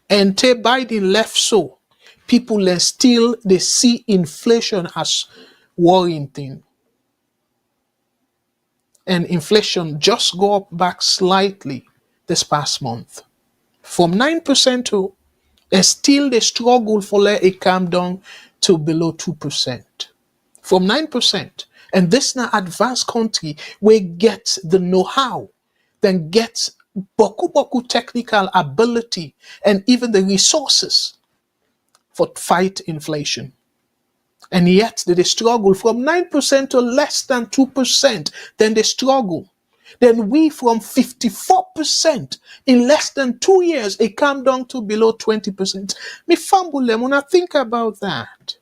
And till Biden left so, people still they see inflation as worrying thing. And inflation just go up back slightly this past month. From 9% to still they struggle for let it come down to below 2%. From 9%. And this now advanced country where get the know-how, then get boku technical ability and even the resources for fight inflation. And yet they struggle from 9% to less than 2%. Then they struggle. Then we from 54% in less than 2 years, it come down to below 20%. Me fumble them when I think about that.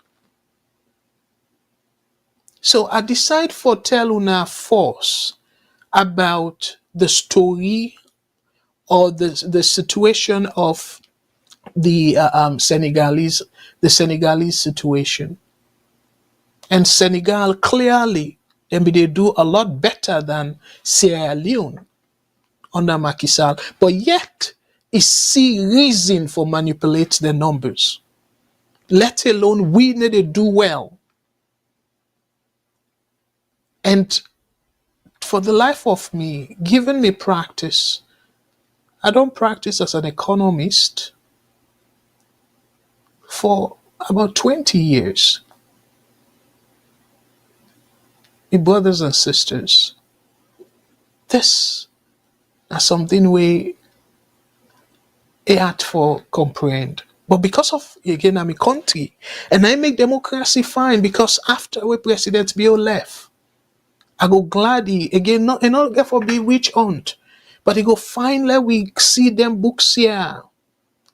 So I decide for tell una force about the story or the situation of the Senegalese situation. And Senegal clearly, they do a lot better than Sierra Leone under Macky Sall, but yet is see reason for manipulate the numbers. Let alone we need to do well. And for the life of me, given me practice, I don't practice as an economist for about 20 years. My brothers and sisters, this is something we had for comprehend. But because of, again, I'm a country, and I make democracy fine because after we President Bio left, I go gladly, again, not get for be witch hunt, but I go finally we see them books here.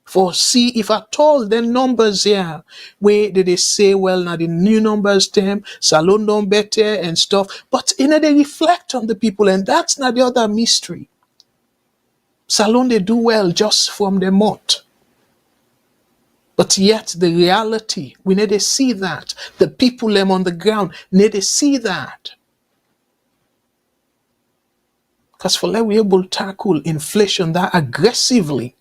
For see if at all the numbers here where they say, well, now the new numbers them salon done better and stuff, but they reflect on the people, and that's not the other mystery. Salon they do well just from the mouth. But yet the reality, we need to see that. The people them on the ground need to see that. Because for let we able to tackle inflation that aggressively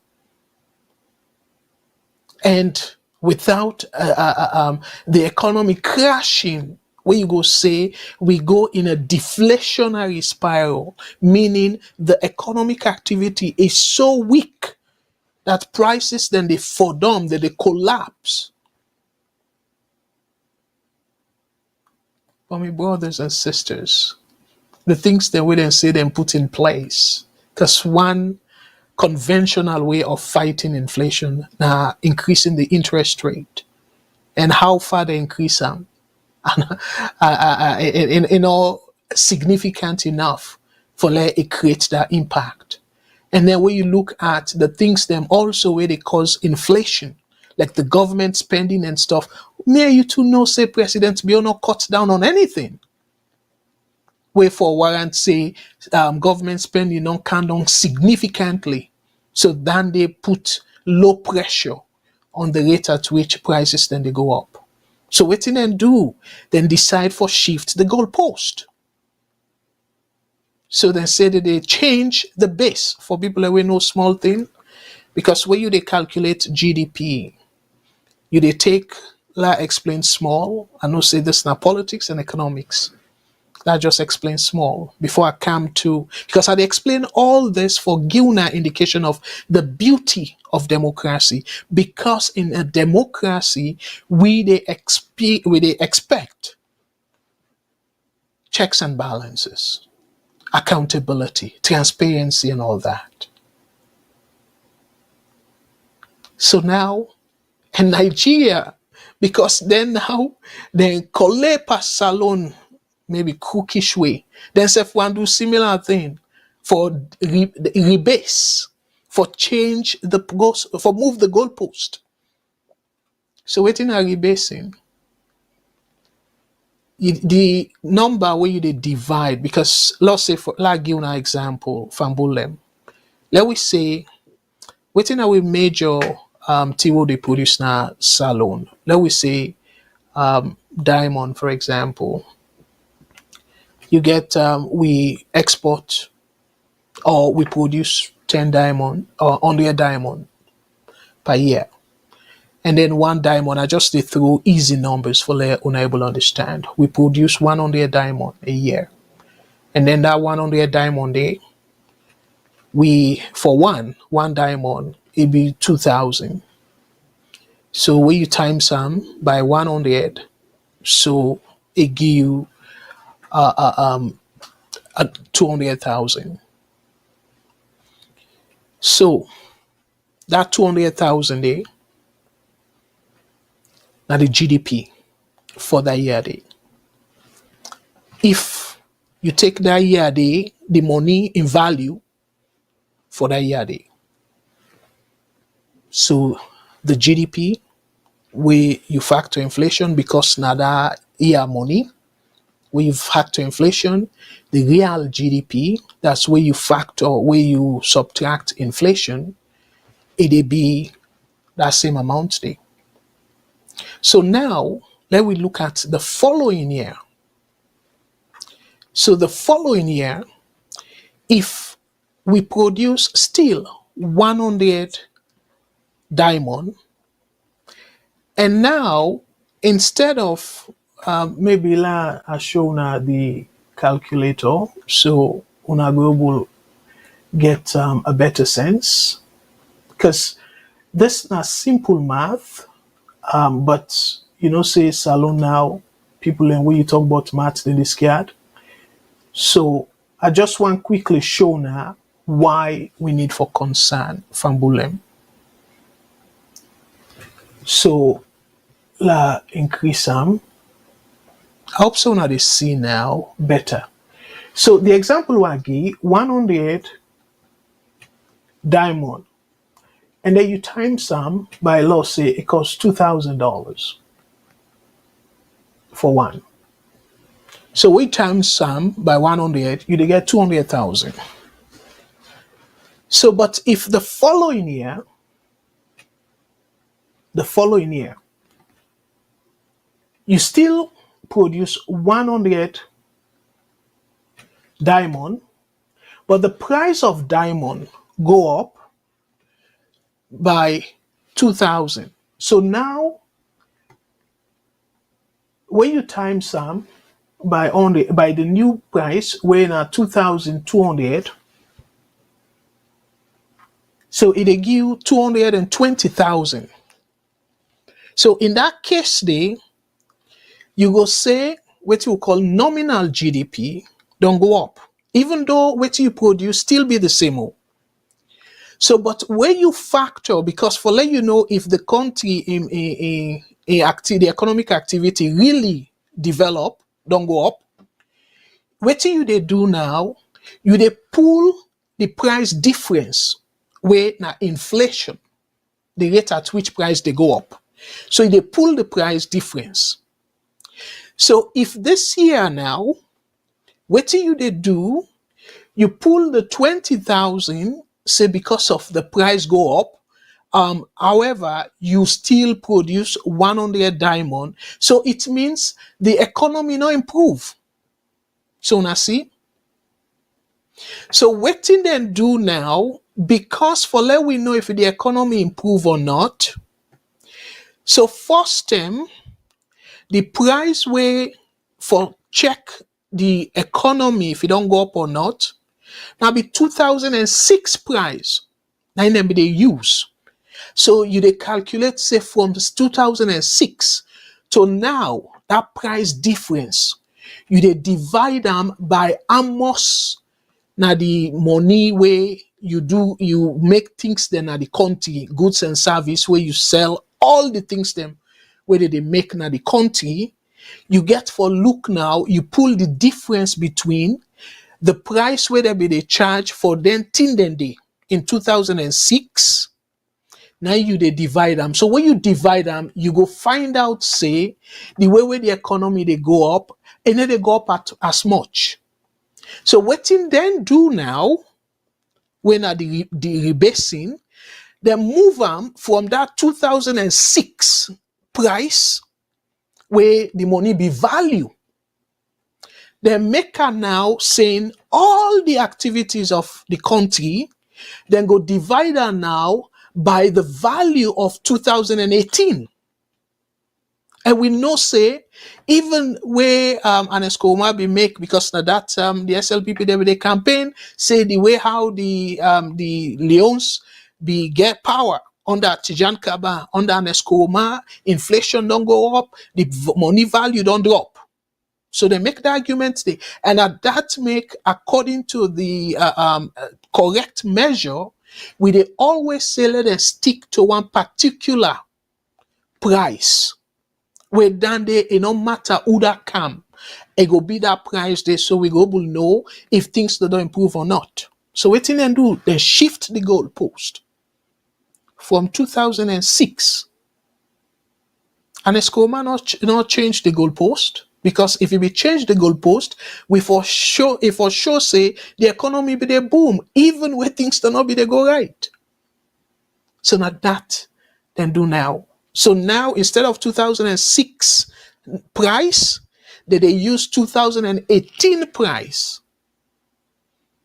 and without the economy crashing, where you go say we go in a deflationary spiral, meaning the economic activity is so weak that prices then they fall down, that they collapse. But my brothers and sisters, the things that we then say then put in place, because one conventional way of fighting inflation now increasing the interest rate, and how far they increase them, in all significant enough for let it create that impact. And then when you look at the things them also where they cause inflation, like the government spending and stuff, may you too know say President Bio not cut down on anything. Where for warrant say government spending don't come down significantly. So then they put low pressure on the rate at which prices then they go up. So what they then do, then decide for shift the goalpost. So they say that they change the base for people that we know small thing, because when you they calculate GDP, you they take like explain small, I know say this now politics and economics. That just explains small before I come to, because I explain all this for giving an indication of the beauty of democracy. Because in a democracy, we they expect checks and balances, accountability, transparency, and all that. So now in Nigeria, because then now then Kolepa Salon maybe crookish way. Then if one do similar thing for rebase, for change the for move the goalpost. So waiting a rebasing, the number where you they divide, because let's say for like give an example from Bulem. Let we say waiting a we major tiwo they produce na salon. Let we say diamond, for example. You get we export or we produce 10 diamond or only a diamond per year. And then one diamond, I just did through easy numbers for the unable to understand. We produce one only a diamond a year. And then that one only a diamond day, we for one diamond, it'd be 2,000. So when you times some by 100, so it give you 200,000. So that 200,000 day, now the GDP for that year day. If you take that year day, the money in value for that year day. So the GDP, where you factor inflation, because now that year money, where you factor inflation, the real GDP, that's where you factor, where you subtract inflation, it'd be that same amount there. So now, let we look at the following year. So the following year, if we produce still 100 diamond, and now instead of maybe I show now the calculator, so una will get a better sense, because this is not simple math, but you know, say salon now, people and when you talk about math, they're scared. So I just want quickly show now why we need for concern from Bulem. So la increase I hope so now they see now better. So the example I give 100 diamond, and then you times some by law say it costs $2,000 for one. So we times some by 100, you get 200,000. So, but if the following year, you still produce 100 diamond, but the price of diamond go up by 2,000. So now, when you times some by the new price, we're now 2,200. So it give you 220,000. So in that case, you go say what you call nominal GDP don't go up, even though what you produce still be the same. So, but when you factor, because for let you know if the country in the economic activity really develop, don't go up. What you they do now, you they pull the price difference where now inflation, the rate at which price they go up. So they pull the price difference. So if this year now, what you they do, you pull the 20,000, say because of the price go up. However, you still produce 100 diamond. So it means the economy not improve. So now see. So what they then do now, because for let we know if the economy improve or not. So first term, the price way for check the economy if it don't go up or not, now be 2006 price. Now then be they use. So you they calculate say from 2006 to now that price difference. You they divide them by how much now the money where you make things then at the country, goods and service where you sell all the things them where they make now the country. You get for look now, you pull the difference between the price where they charge for them till then day in 2006. Now you they divide them. So when you divide them, you go find out say the way where the economy they go up, and then they go up at as much. So what in then do now, when at the rebasing, they move them from that 2006 price where the money be value. The maker now saying all the activities of the country, then go divide them now by the value of 2018. And we know say, even where an escoma be make, because now that the SLPP they campaign, say the way how the Leones be get power under Tijan Kaba, under an escoma, inflation don't go up, the money value don't drop. So they make the argument there, and that make according to the correct measure, we they always say let us stick to one particular price. Where then they, it no matter who that come, it go be that price there, so we go will know if things don't improve or not. So what they do, they shift the goalpost from 2006, and Escoma not change the goalpost, because if we change the goalpost, we for sure say the economy be there boom, even when things do not be they go right. So not that then do now. So now instead of 2006 price, they use 2018 price.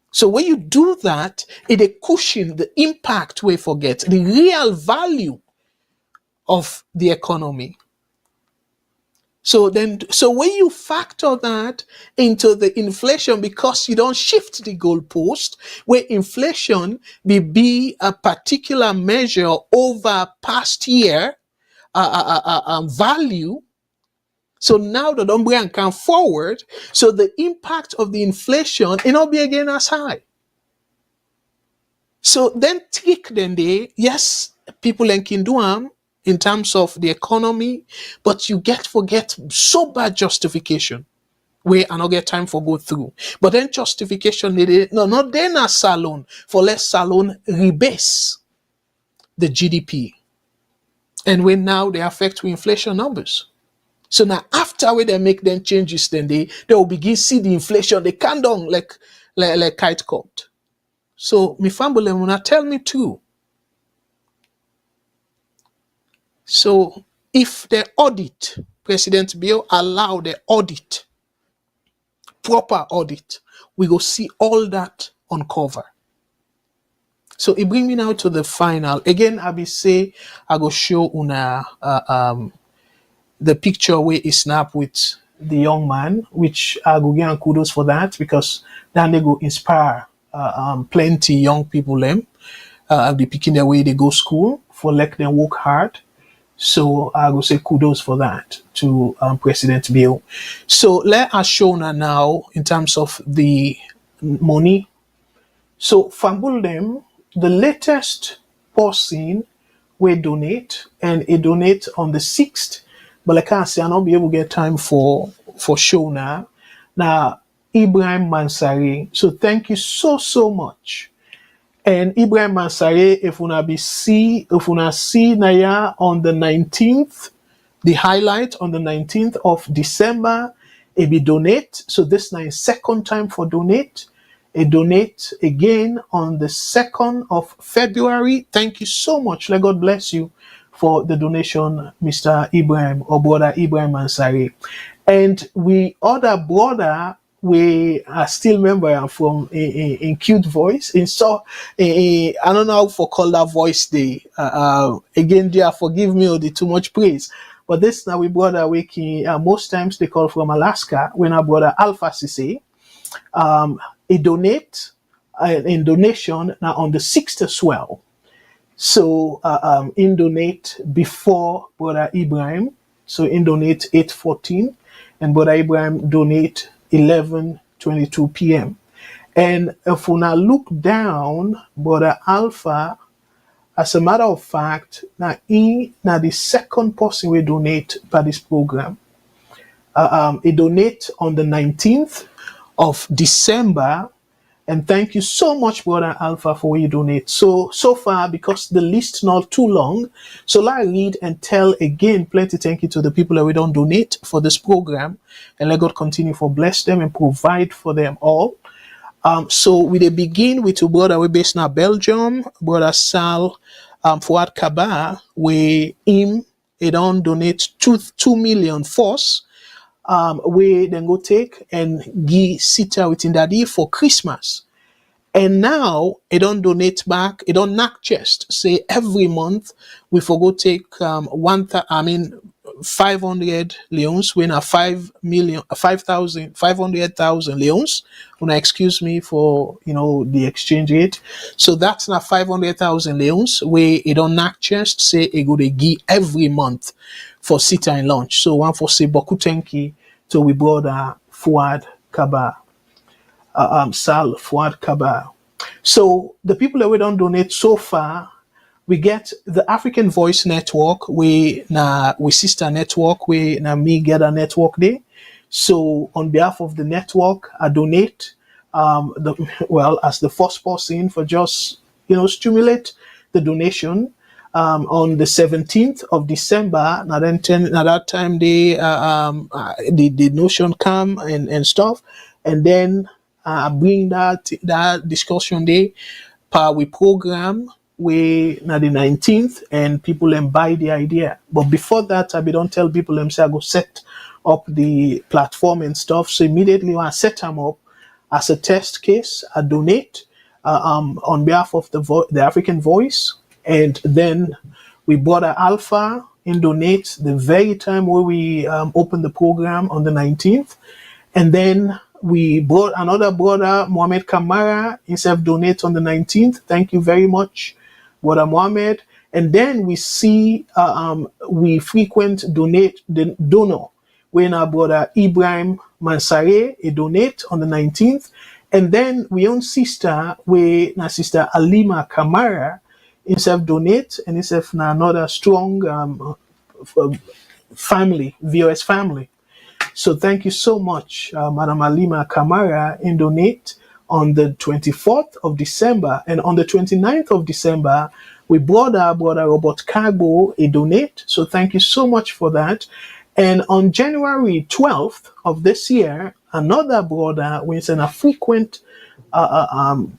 So when you do that, it cushion the impact we forget, the real value of the economy. So when you factor that into the inflation, because you don't shift the goalpost, where inflation be a particular measure over past year value. So now the number can come forward. So the impact of the inflation it not be again as high. So then trick then they, yes, people can do them in terms of the economy, but you forget so bad justification where I not get time for go through. But then justification, not then a salon, for less salon rebase the GDP. And when now they affect with inflation numbers. So now after when they make them changes, then they will begin see the inflation, they come down like kite cut. So me family wanna tell me too. So if the audit, President Bio allow the audit, proper audit, we go see all that uncover. So it bring me now to the final. Again, I be say I go show una the picture where he snap with the young man, which I go give kudos for that because then they go inspire plenty young people them. They picking their way they go school for let them work hard. So I will say kudos for that to President Bill. So let us show now in terms of the money. So Fambul them, the latest person we donate and it donate on the 6th. But like I say, I'll not be able to get time for show now. Now, Ibrahim Mansari. So thank you so much. And Ibrahim Mansari, if una see Naya on the 19th, the highlight on the 19th of December, it be donate. So this now is second time for donate. It donate again on the 2nd of February. Thank you so much. Let God bless you for the donation, Mr. Ibrahim or brother Ibrahim Mansari. And we other brother we are still member from in cute voice I don't know how for call that voice day again dear forgive me or the too much praise, but this now we brother waking most times they call from Alaska when our brother Alpha Cisse a donate in donation now on the 6th as well. So in donate before brother Ibrahim, so in donate 8:14 and brother Ibrahim donate 11:22 p.m. And if we now look down, brother Alpha, as a matter of fact, now the second person we donate by this program. He donate on the 19th of December. And thank you so much, brother Alpha, for what you donate. So far, because the list not too long, so let I read and tell again, plenty thank you to the people that we don't donate for this program. And let God continue for bless them and provide for them all. So we begin with a brother we based in Belgium, brother Sal Fuad Kaba, where he don't donate 2 million force. We then go take and give Sita within that year for Christmas. And now it don't donate back, it don't knock chest. Say every month we forgo take 500 leons, we now 500,000 leons. When excuse me for the exchange rate. So that's now 500,000 leons where it don't knock chest, say it go to give every month for Sita and lunch. So one for say Boku Tenki to we brother Fuad Kaba. Sal Fuad Kaba. So the people that we don't donate so far, we get the African Voice Network, we sister network, we me get a network there. So on behalf of the network, I donate as the first person for just stimulate the donation. On the 17th of December, now that time the notion come and stuff, and then bring that discussion day we program we now the 19th and people then buy the idea. But before that, I don't tell people them say I go set up the platform and stuff. So immediately when I set them up as a test case, I donate on behalf of the African Voice. And then we bought an Alpha and donate the very time where we opened the program on the 19th. And then we brought another brother, Mohamed Kamara, himself donate on the 19th. Thank you very much, brother Mohamed. And then we see we frequent donate the donor when our brother Ibrahim Mansare donate on the 19th. And then we own sister where sister Alima Kamara himself donate and himself another strong family, VOS family. So thank you so much, Madam Alima Kamara, in donate on the 24th of December. And on the 29th of December, we brought our brother Robert Cargo a donate. So thank you so much for that. And on January 12th of this year, another brother, who is a frequent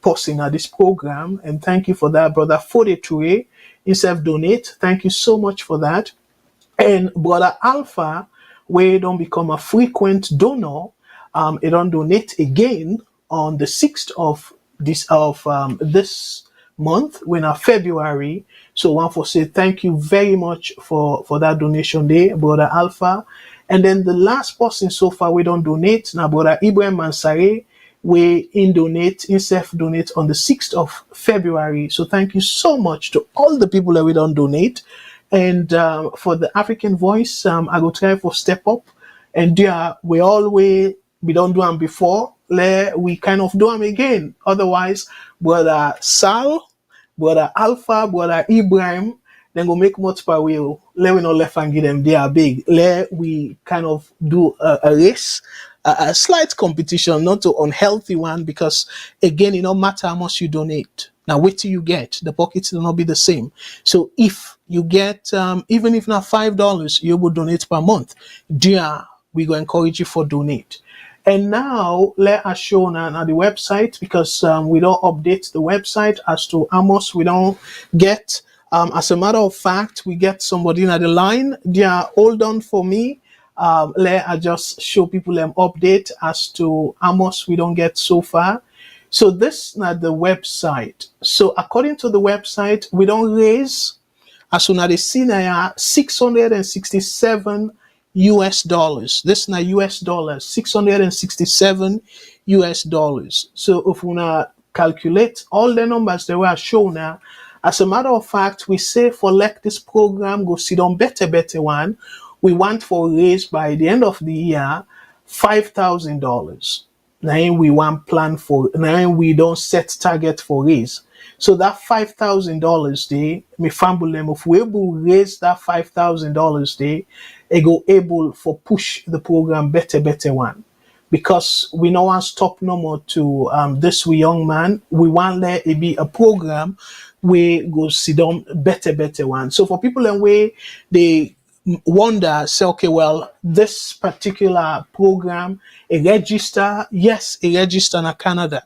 posting at this program, and thank you for that, brother Fodeture. Himself donate. Thank you so much for that. And brother Alpha, we don't become a frequent donor. It don't donate again on the 6th of this month, when our February. So one for say thank you very much for that donation there, brother Alpha. And then the last person so far we don't donate now, brother Ibrahim Mansare. We self donate on the 6th of February. So thank you so much to all the people that we don't donate. And for the African Voice, I go try for step up. And we don't do them before. We kind of do them again. Otherwise, brother Sal, brother Alpha, brother Ibrahim, then go make much per wheel. Let we not left and give them, they are big. Let we kind of do a race, a slight competition, not an unhealthy one, because again, it no matter how much you donate. Now, wait till you get, the pockets will not be the same. So if you get, even if not $5, you will donate per month. Dear, we go encourage you for donate. And now let us show now the website, because we don't update the website as to how much we don't get. As a matter of fact, we get somebody in the line. Dear, hold on for me. Let us just show people them update as to how much we don't get so far. So this is not the website. So according to the website, we don't raise, as soon as they see now, $667 US dollars. This is not US dollars, $667 US dollars. So if we now calculate all the numbers that were shown now, as a matter of fact, we say for like this program go sit on better one, we want for raise by the end of the year $5,000. Now we want plan for, now we don't set target for raise. So that $5,000 day, me fumble them, if we able raise that $5,000 day, it go able for push the program better one. Because we no want stop no more to this we young man. We want let it be a program where go sit down better one. So for people in way they wonder, say, okay, well, this particular program, a register in Canada.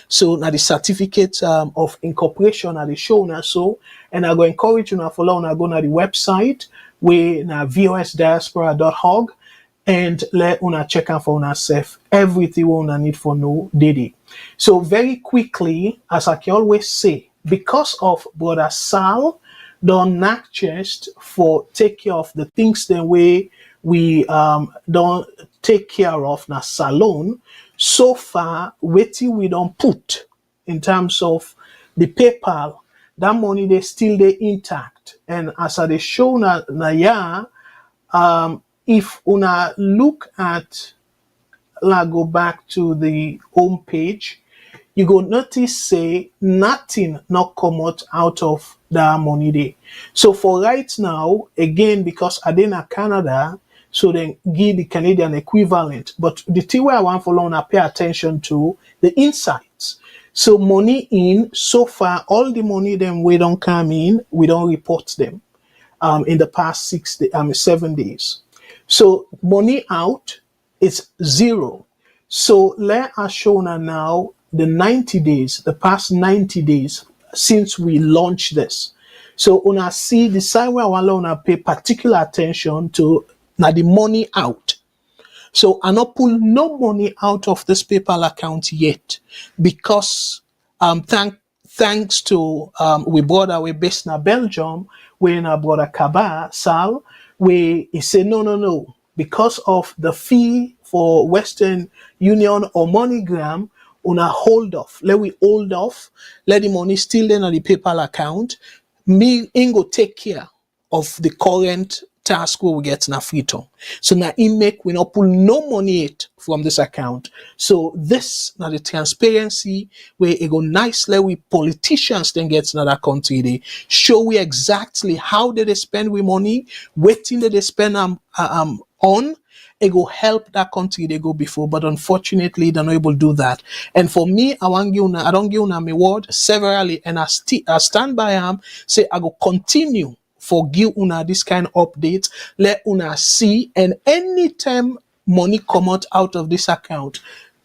So now the certificate of incorporation are the show now. So, and I go encourage you now follow now go na the website where na vosdiaspora.org and let una check out for una self everything we una need for no daily. So very quickly, as I can always say, because of brother Sal don't knack chest for take care of the things the way we don't take care of na salon. So far, waiting we don't put in terms of the PayPal, that money they still they intact. And as I show na if una look at, go back to the home page, you go notice say nothing not come out of that money there. So for right now, again, because I didn't Canada, so then give the Canadian equivalent. But the thing where I want for long, I pay attention to the insights. So money in, so far, all the money them we don't come in, we don't report them in the past 7 days. So money out is 0. So let us show now the 90 days, the past 90 days since we launched this. So una see the side where I want to pay particular attention to now the money out. So I not pull no money out of this PayPal account yet, because thanks to we brother we based in Belgium, we in our brother Kaba Sal, we he say no, because of the fee for Western Union or MoneyGram, una hold off. Let we hold off. Let the money still in the PayPal account. Me go take care of the current task where we get na free tongue. So now in make we not pull no money yet from this account. So this now the transparency where it go nicely we politicians then get another country they show we exactly how did they spend we money, waiting did they spend on. It go help that country they go before, but unfortunately they're not able to do that. And for me, I don't give una my word severally, and I stand by am say I go continue for give una this kind of update, let una see, and anytime money come out of this account,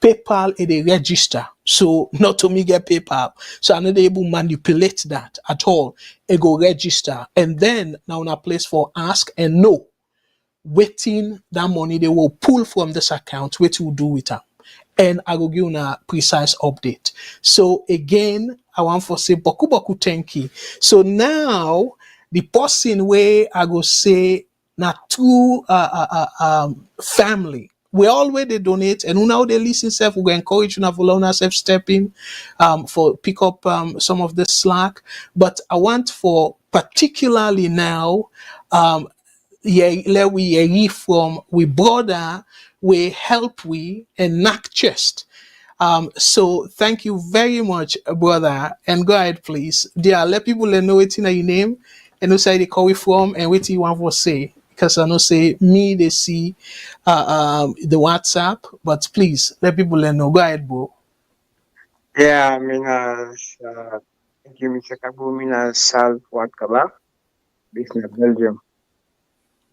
PayPal is a register. So not to me get PayPal. So I'm not able to manipulate that at all. It go register. And then now in a place for ask and no. Waiting that money they will pull from this account, what will do with them. And I will give you a precise update. So again, I want to say boku boku thank you. So now the person where I go say na true family. We already donate, and now they listen self. We go encourage you to volunteer self step in for pick up some of the slack. But I want for particularly now let we hear from we brother, we help we and knock chest. So thank you very much, brother. And go ahead, please. Dear, let people know it in your name and who say they call you from and what you want to say. Because I know say me they see the WhatsApp, but please let people know. Go ahead, bro. Yeah, I mean, thank you, Mr. Kabu. I mean, Sal Watkaba, based in Belgium.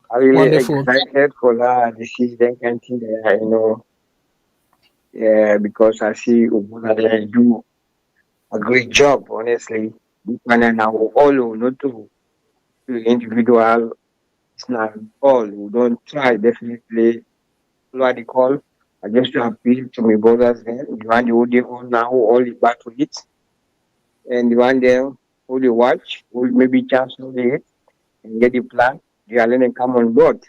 I'm really Wonderful. excited for that decision and thing there, yeah, because I see Ubuna there do a great job, honestly. This one and now all not to individual, it's not all. We don't try definitely follow the call. I just to appeal to my brothers there. The one who they own now, all the back to it. And the one there who they watch, who maybe chance to it and get the plan. They are learning come on board.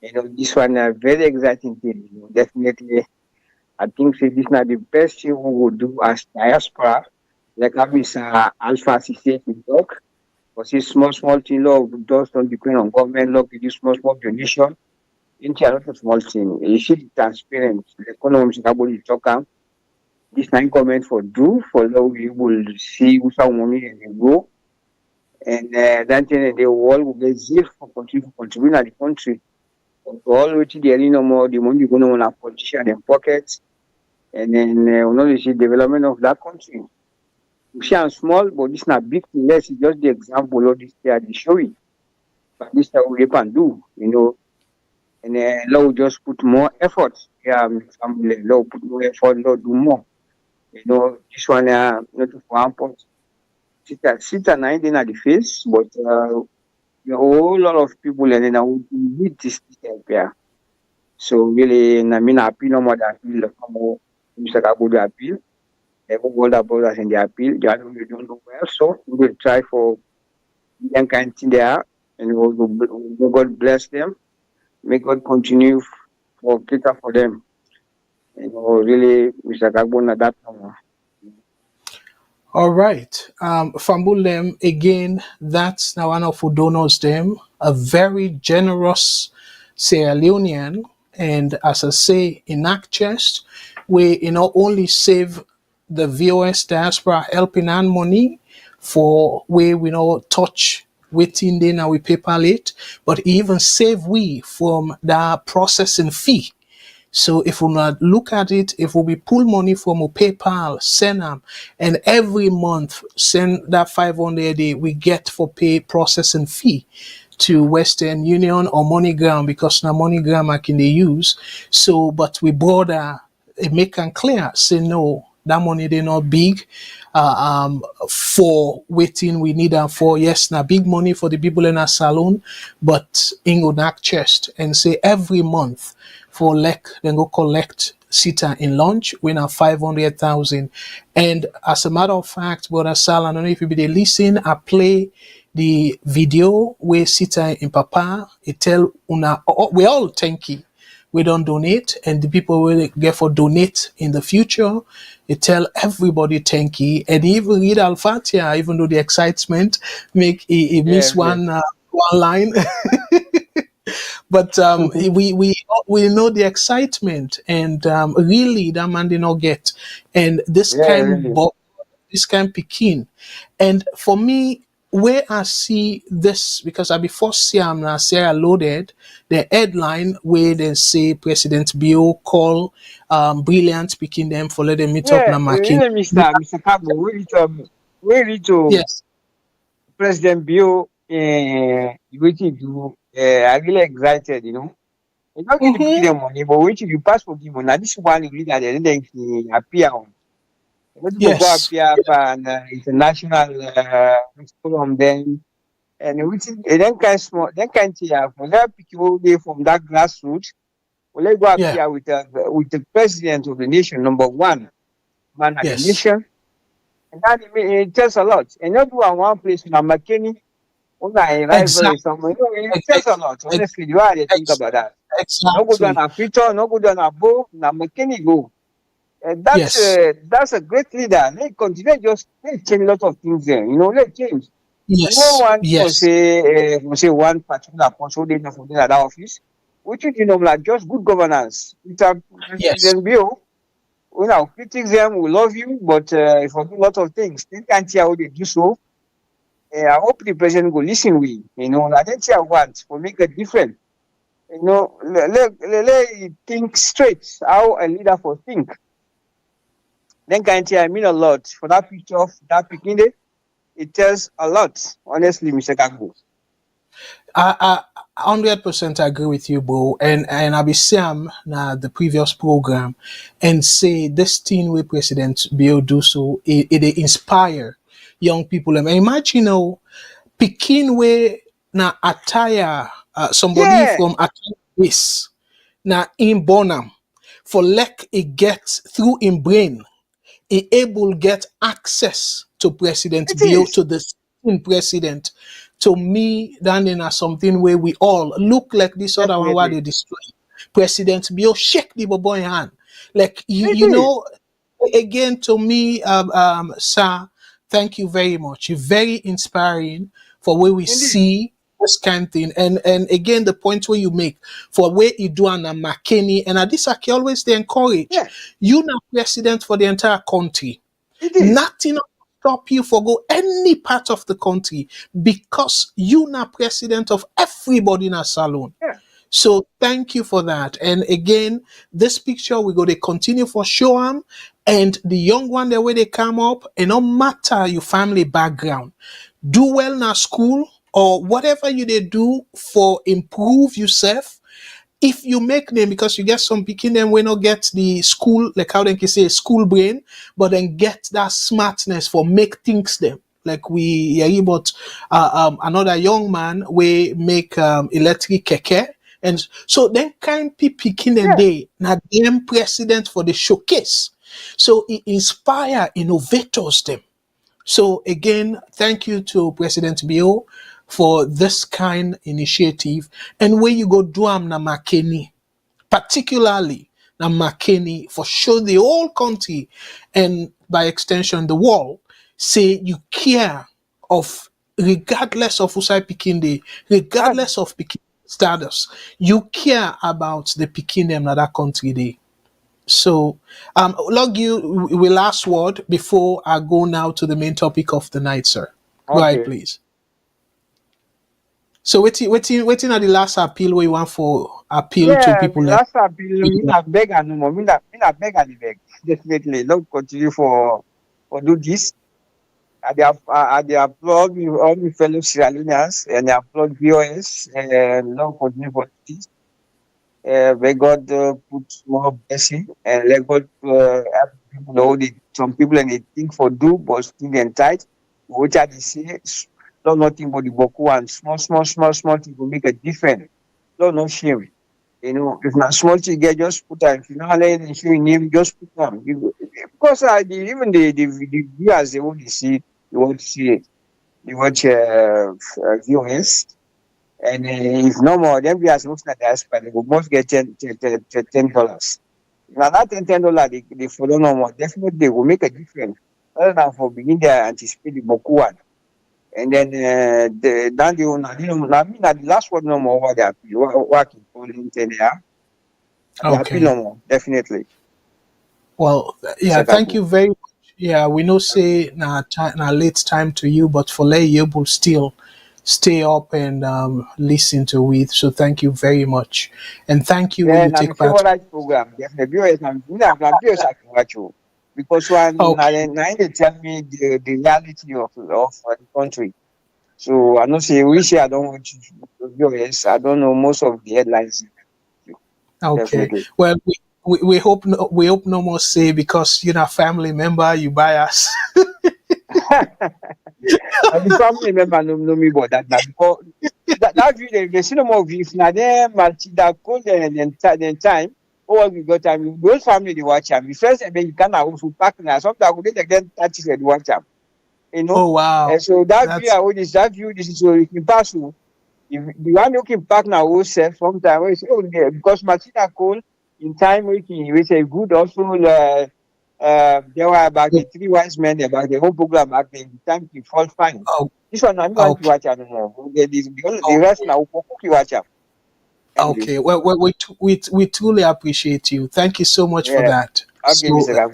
This one a very exciting thing. Definitely, I think this is not the best thing we would do as diaspora. Like how Mr. Alpha said in talk. Because this small thing law does not depend on government law, it is small donation. It's a lot of small thing. You see the transparent, the economics nobody talk about. This time government for do for law we will see who some money and they go. And that thing the world will get zeal for contributing to the country. So all which they are no more the money going on a politician in pockets. And then we know see development of that country. We see small, but this not big thing. It's just the example of this they are showing. But this is what we can do, And law will just put more effort. Yeah, family law put more effort, law do more. This one not for one point. Sit and nine in the face, but a whole lot of people and then I would need this here. So really, I mean, I appeal no more than appeal. Mr. Kabudu appeal. All the brothers in the appeal. They don't know well, so we will try for young kind thing there, and God bless them. May God continue for cater for them. Really, Mr. Kabudu, that one. All right. Fambulem, again, that's now one of who donors them, a very generous Sierra Leonean. And as I say, in Act Chest, we only save the VOS diaspora helping and money for where we touch waiting then and we PayPal it, but even save we from the processing fee. So if we not look at it, if we pull money from a PayPal, send them, and every month send that 500 we get for pay processing fee to Western Union or MoneyGram because now MoneyGram I can they use. So, but we broader make it clear, say no, that money they not big. For waiting we need them for yes now big money for the people in our salon, but in go chest and say every month for then go collect Sita in lunch, we now 500,000. And as a matter of fact, Brother Sal, I don't know if you be listen, I play the video where Sita in Papa, it tell una we all thank you. We don't donate, and the people will get for donate in the future. It tell everybody thank you, and even read Al-Fatiha, even though the excitement make it miss one line. But we know the excitement, and really that man did not get, and this kind Pekin, and for me, where I see this, because I before Siam now Sarah loaded the headline where they say President Bio call brilliant picking them for let them meet up now Makin. Mr. Cabo, we read to Yes. President Bio, I'm really excited, You don't get to give them money, but when you pass for give money, now this one you read that they didn't appear on. You know, people go Yes. appear for an international forum then, and which is then kind small, then kind of for that people from that grassroots, will they go Yeah. appear with the president of the nation, number one man of the Yes. nation, and that it tells a lot. And not do one place in McKinney, when I rival Exactly. somewhere, it tells a lot. Honestly, you are think about that. No good on Exactly. a future, no good on a bow, na McKinney go. Yes. That's a great leader. They continue they change a lot of things there. You know, they change. No Yes. one Yes. will say one particular person they know for that office, which is like just good governance. It's a Yes. President Bio. We now critique them, we love you, but for a lot of things, they can't hear how they do so. I hope the president will listen with, I don't see want for make a difference. Let it think straight how a leader for think. Then can't I mean a lot for that picture of that beginning. It tells a lot, honestly, Mr. Kagbo. I 100% agree with you, bro. And I be Sam na the previous program and say this thing with President Bio do so it inspire young people. And imagine Pekin way na attire somebody Yeah, from attire base na in Bonham for like it get through in brain he able get access to President it Bio, is. to the sitting president. To me, that is something where we all look like this other one where Definitely. they destroy. President Bio shake the boy hand. Like It you is. know, again to me, sir, thank you very much. You're very inspiring for where we Indeed. see this kind of thing. And again, the point where you make for where you do an McKinney, and at this I can always they encourage Yeah, you now president for the entire country. it is. Nothing will stop you for go any part of the country because you now president of everybody in a salon. Yeah, So thank you for that. And again, this picture we go to continue for show them. And the young one, the way they come up, and no matter your family background, do well in school or whatever you they do for improve yourself. If you make them because you get some picking them will not get the school, like how they can say school brain, but then get that smartness for make things them. Like we hear about another young man we make electric keke. And so then kind people picking them yeah. day, now them president for the showcase. So it inspire innovators them. So again, thank you to President Bio for this kind initiative. And when you go do am na Makeni, particularly na Makeni, for sure the whole country and by extension the world, say you care of regardless of Usai Pikinde, That's regardless of Pikin status, you care about the Pikin them na that country day. So, log you will last word before I go now to the main topic of the night, sir. Go ahead, okay. please. So, waiting at the last appeal where you want for appeal to Yeah, people the like last appeal, me na beg and no more. Me na beg and beg. Definitely. Don't continue for do this. I dey applaud all my fellow Sierra Leoneans and I applaud VOS and don't continue for this. May God put more blessing and let God help people know that some people and they think for do but still they tight. Which are they say, don't nothing but the Boku and small thing will make a difference. Don't no shame. If not small thing get just put time. If you know how they show your name, just put them. Because even the viewers they want to see, they want to see it. They watch VOS. And if no more, then we are supposed to diaspora, they will most get $10. Now that $10, they follow no more. Definitely, they will make a difference. Other than for beginning there, anticipate the Boku one. And then down the owner, the last word no more over the appeal. Working for there. The appeal okay. no more, definitely. Well, yeah, Mr. thank Kaku. you very much. Yeah, we know say na late time to you, but for let you able still stay up and listen to it. So thank you very much, and thank you when you Then I'm take part. favorite program. Definitely, I'm viewers I can watch you. Because one, Okay. now they tell me the reality of the country. So I know say we say I don't watch viewers. I don't know most of the headlines. Okay. definitely. Well, we hope no more say because you're a family member, you buy us. And the family member know me about that now because that view they see no more views now. Then that cold then time. Oh, we got time. The whole family they watch them. The first and then you can also pack now. Sometimes we get again 30 they watch them. You know. Oh wow. And so that view That's I would is that view this is so you can pass through. If the one you can pack now will say sometimes we say oh yeah because Martina cold in time we say good also there were about the three wise men about the whole program back then. The time to fall fine. oh, This one I'm going to okay. watch. I don't know. The rest Okay. now we'll watch out. Anyway, Okay. Well, we truly appreciate you. Thank you so much for yeah. that. Okay, So Mr. Ram.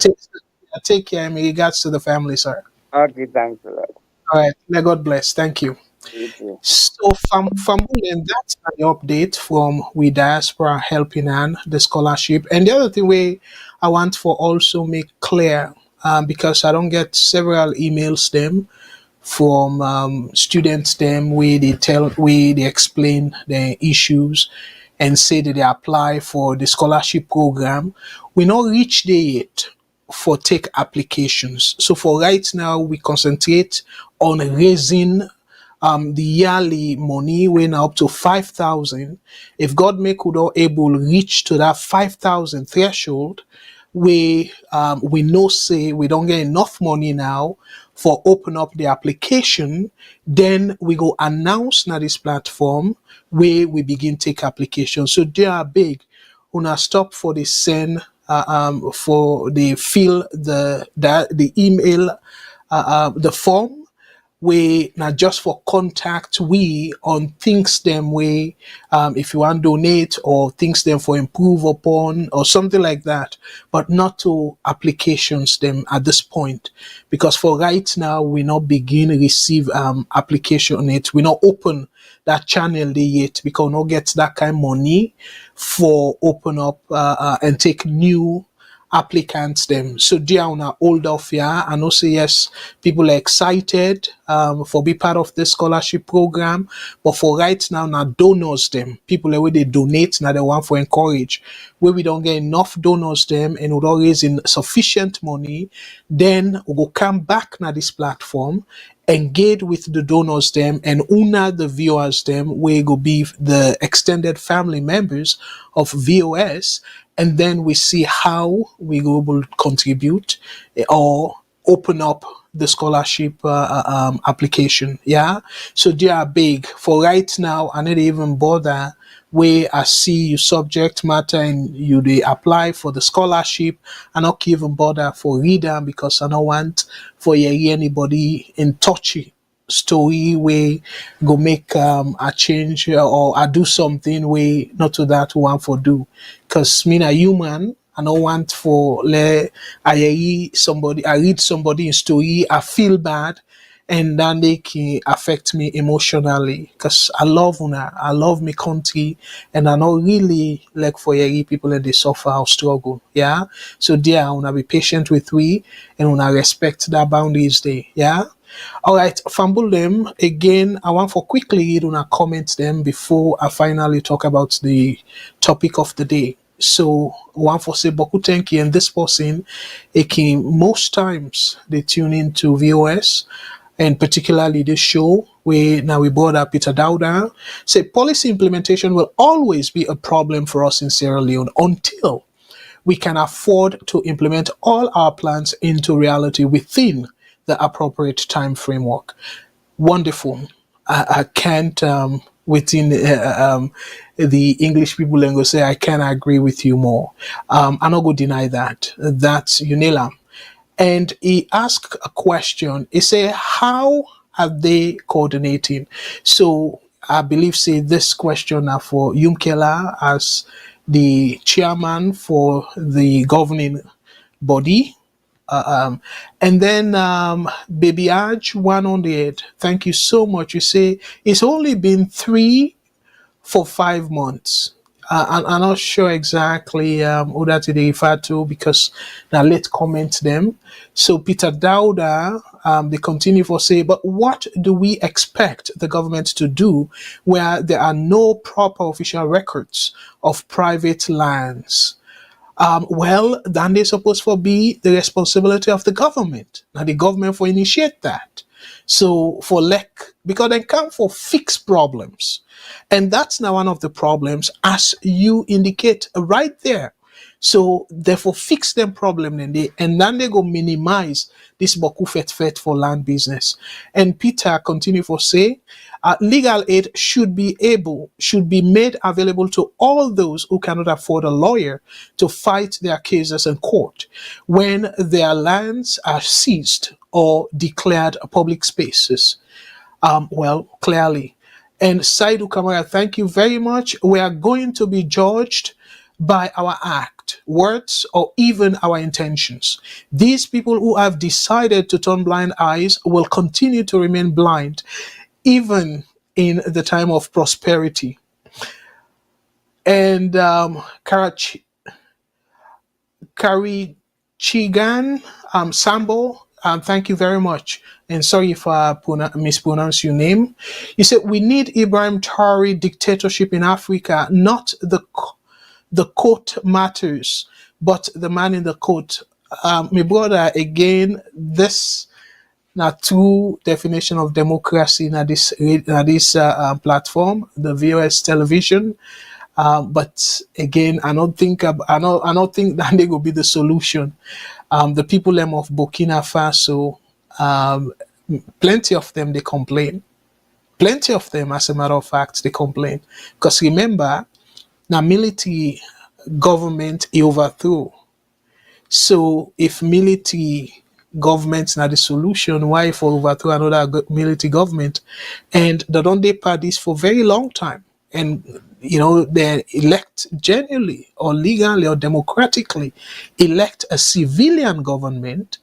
take care and regards to the family, sir. Okay, thanks a lot. All right. May God bless. Thank you. You too. So, Fambulen, that's an update from We Diaspora Helping Hand, the scholarship. And the other thing I want for also make clear, because I don't get several emails them from students them where they explain their issues and say that they apply for the scholarship program. We not reach there yet for take applications. So for right now, we concentrate on raising the yearly money when up to 5,000. If God make we not able reach to that 5,000 threshold, we know say we don't get enough money now for open up the application, then we go announce na this platform where we begin take application. So they are big. Una stop for the send for the fill the email the form we not just for contact we on things them way if you want donate or things them for improve upon or something like that, but not to applications them at this point, because for right now we not begin receive application on it, we not open that channel they yet because we not get that kind of money for open up and take new applicants them. So they are on a hold off here. I know say yes, people are excited for be part of the scholarship program, but for right now donors them. People where they donate now they want for encourage. Where we don't get enough donors them and we don't raise in sufficient money, then we go come back na this platform, engage with the donors them and una the viewers them where go be the extended family members of VOS, and then we see how we go able to contribute or open up the scholarship application. Yeah, so they are big for right now. I need even bother where I see you subject matter and you they apply for the scholarship. I not even bother for reader because I don't want for anybody in touchy story way go make a change or I do something way not to that one for do, because me a human. I don't want for I read somebody in story, I feel bad, and then they can affect me emotionally because I love una, I love my country, and I not really like for people that they suffer or struggle. Yeah. So there, I wanna be patient with we and wanna respect that boundaries there. Yeah. All right, fumble them again. I want for quickly read on a comment them before I finally talk about the topic of the day. So one for say Boku thank you, and this person, it can most times they tune into VOS and particularly this show where now we brought up Peter Dowda. Say policy implementation will always be a problem for us in Sierra Leone until we can afford to implement all our plans into reality within the appropriate time framework. Wonderful. I can't within the English people and go say I can't agree with you more. I'm not going to deny that. That's Unila. And he asked a question. He said, "How are they coordinating?" So I believe say this question are for Yumkela as the chairman for the governing body. And then Baby Aj 108. Thank you so much. You say it's only been 3 for 5 months. I'm not sure exactly who that they refer to because now let's comment them. So Peter Dowda, they continue for say, but what do we expect the government to do where there are no proper official records of private lands? Well, then they supposed to be the responsibility of the government. Now the government for initiate that. So for because they come for fix problems. And that's now one of the problems as you indicate right there. So therefore fix them problem and then they go minimize this boku fet for land business. And Peter continue for say legal aid should be made available to all those who cannot afford a lawyer to fight their cases in court when their lands are seized or declared public spaces. Well, clearly. And Saidu Kamara, thank you very much. We are going to be judged by our act, words, or even our intentions. These people who have decided to turn blind eyes will continue to remain blind, even in the time of prosperity. And Karichigan Sambo, thank you very much. And sorry if I mispronounce your name. You said we need Ibrahim Traore dictatorship in Africa, not the court matters, but the man in the court. My brother, again, this now two definition of democracy in this platform, the VOS television. But again, I don't think that they will be the solution. The people them of Burkina Faso, plenty of them they complain. Plenty of them, as a matter of fact, they complain because remember, now military government he overthrew. So if military government's not the solution, why for overthrow another military government? And they don't they parties for very long time. And they elect genuinely or legally or democratically elect a civilian government.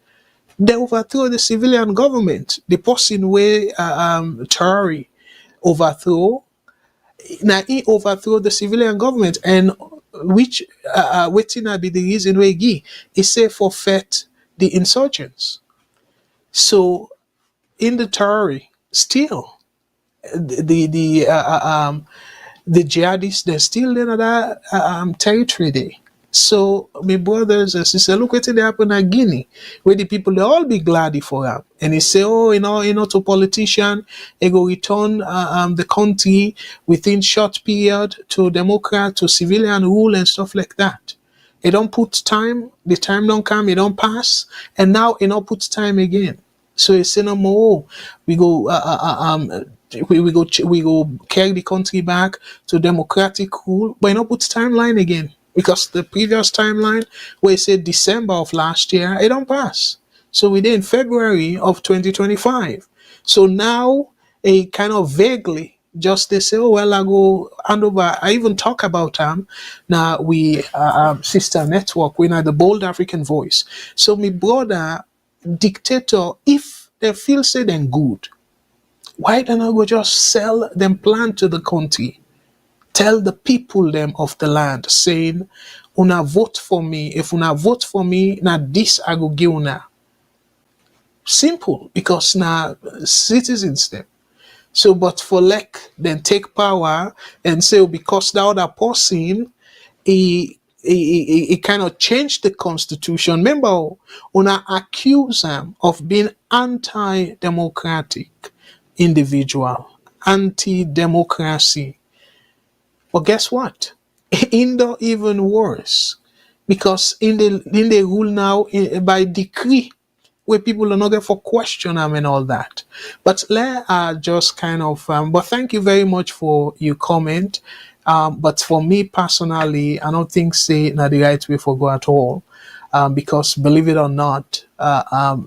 They overthrow the civilian government. The person where Traore overthrow, now he overthrow the civilian government, and which waiting be the reason why he say forfeit the insurgents. So in the Traore, still the jihadists, they're still in that territory there. So, my brothers and sisters, look what happened in Guinea, where the people they all be glad for him. And he say, oh, to politician, they go return the country within short period to Democrat, to civilian rule and stuff like that. They don't put time, the time don't come, it don't pass, and now it don't put time again. So he say no more. We go we go carry the country back to democratic rule, but not put timeline again because the previous timeline where it said December of last year, it don't pass. So we did in February of 2025. So now a kind of vaguely just they say, oh well, I go hand over. I even talk about now we sister network, we know the Bold African Voice. So my brother dictator, if they feel say then good, why don't I go just sell them land to the country? Tell the people them of the land, saying, una vote for me. If una vote for me, now this I go give una. Simple, because now citizens them. So, but for then take power and say, because the other person, he kind of changed the constitution. Remember, una accuse him of being anti-democratic individual, anti-democracy. But guess what? Indo even worse, because in the rule now by decree, where people are not going for question them and all that. But let just kind of. But thank you very much for your comment. But for me personally, I don't think say not the right way for go at all. Because believe it or not,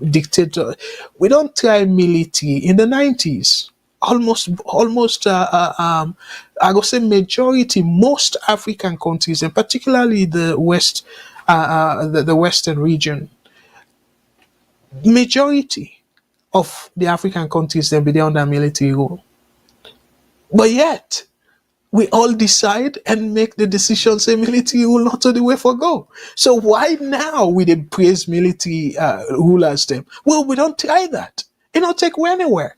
dictator, we don't try military in the 90s. Almost, I would say majority, most African countries, and particularly the West, the Western region, majority of the African countries, they'll be there under military rule. But yet, We all decide and make the decision, say military rule not to the way for go. So why now we dey praise military rulers them? Well, we don't try that. It not take we anywhere.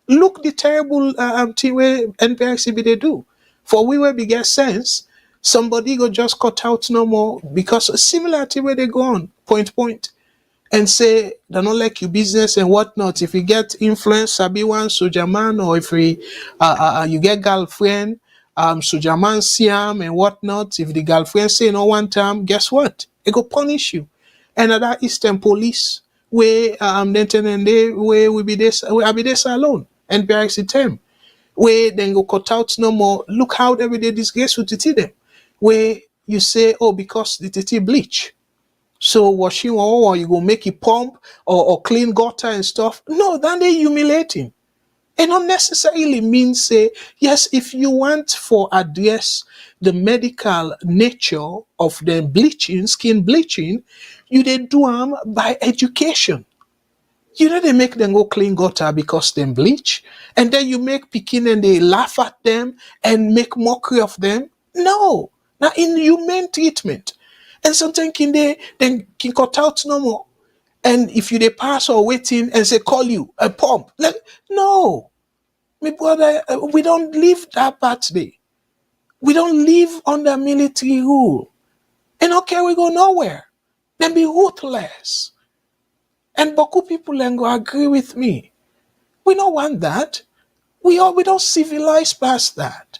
Look the terrible thing where NPRC be they do. For we will be get sense, somebody go just cut out no more because similar to where they go on, point, and say they don't like your business and whatnot. If you get influence, sabi one soldier man, or if you get girlfriend, soldier man siam and whatnot. If the girlfriend say no one time, guess what? It go punish you. And that Eastern police where then and they where we be this we be this alone. NPRC term where then go cut out no more. Look how every day disgrace with titi them. Where you say, oh, because the titi bleach. So washing or you go make it pump or clean gutter and stuff. No, then they humiliating. It not necessarily means say, yes, if you want for address the medical nature of the bleaching, skin bleaching, you they do them by education. You know they make them go clean gutter because they bleach, and then you make Pekin and they laugh at them and make mockery of them. No, now inhumane treatment. And sometimes can they then can cut out no more. And if you they pass or waiting and say call you a pump, like no, my brother, we don't live that birthday. We don't live under military rule. And okay, we go nowhere. Then be ruthless. And Boku people then go agree with me. We don't want that. We don't civilize past that.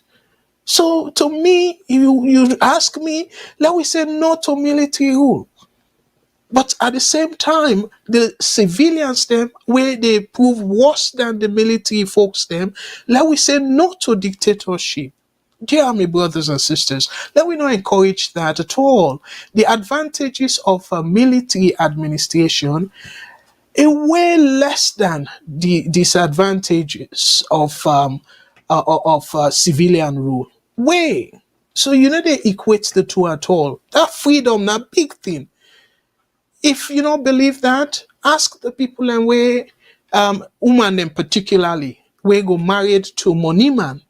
So to me, you ask me, let we say no to military rule. But at the same time, the civilians them, where they prove worse than the military folks them, let we say no to dictatorship. Dear my brothers and sisters, let we not encourage that at all. The advantages of a military administration are way less than the disadvantages of civilian rule. Way. So you know they equate the two at all. That freedom, that big thing. If you don't believe that, ask the people and where woman them particularly where go married to money man,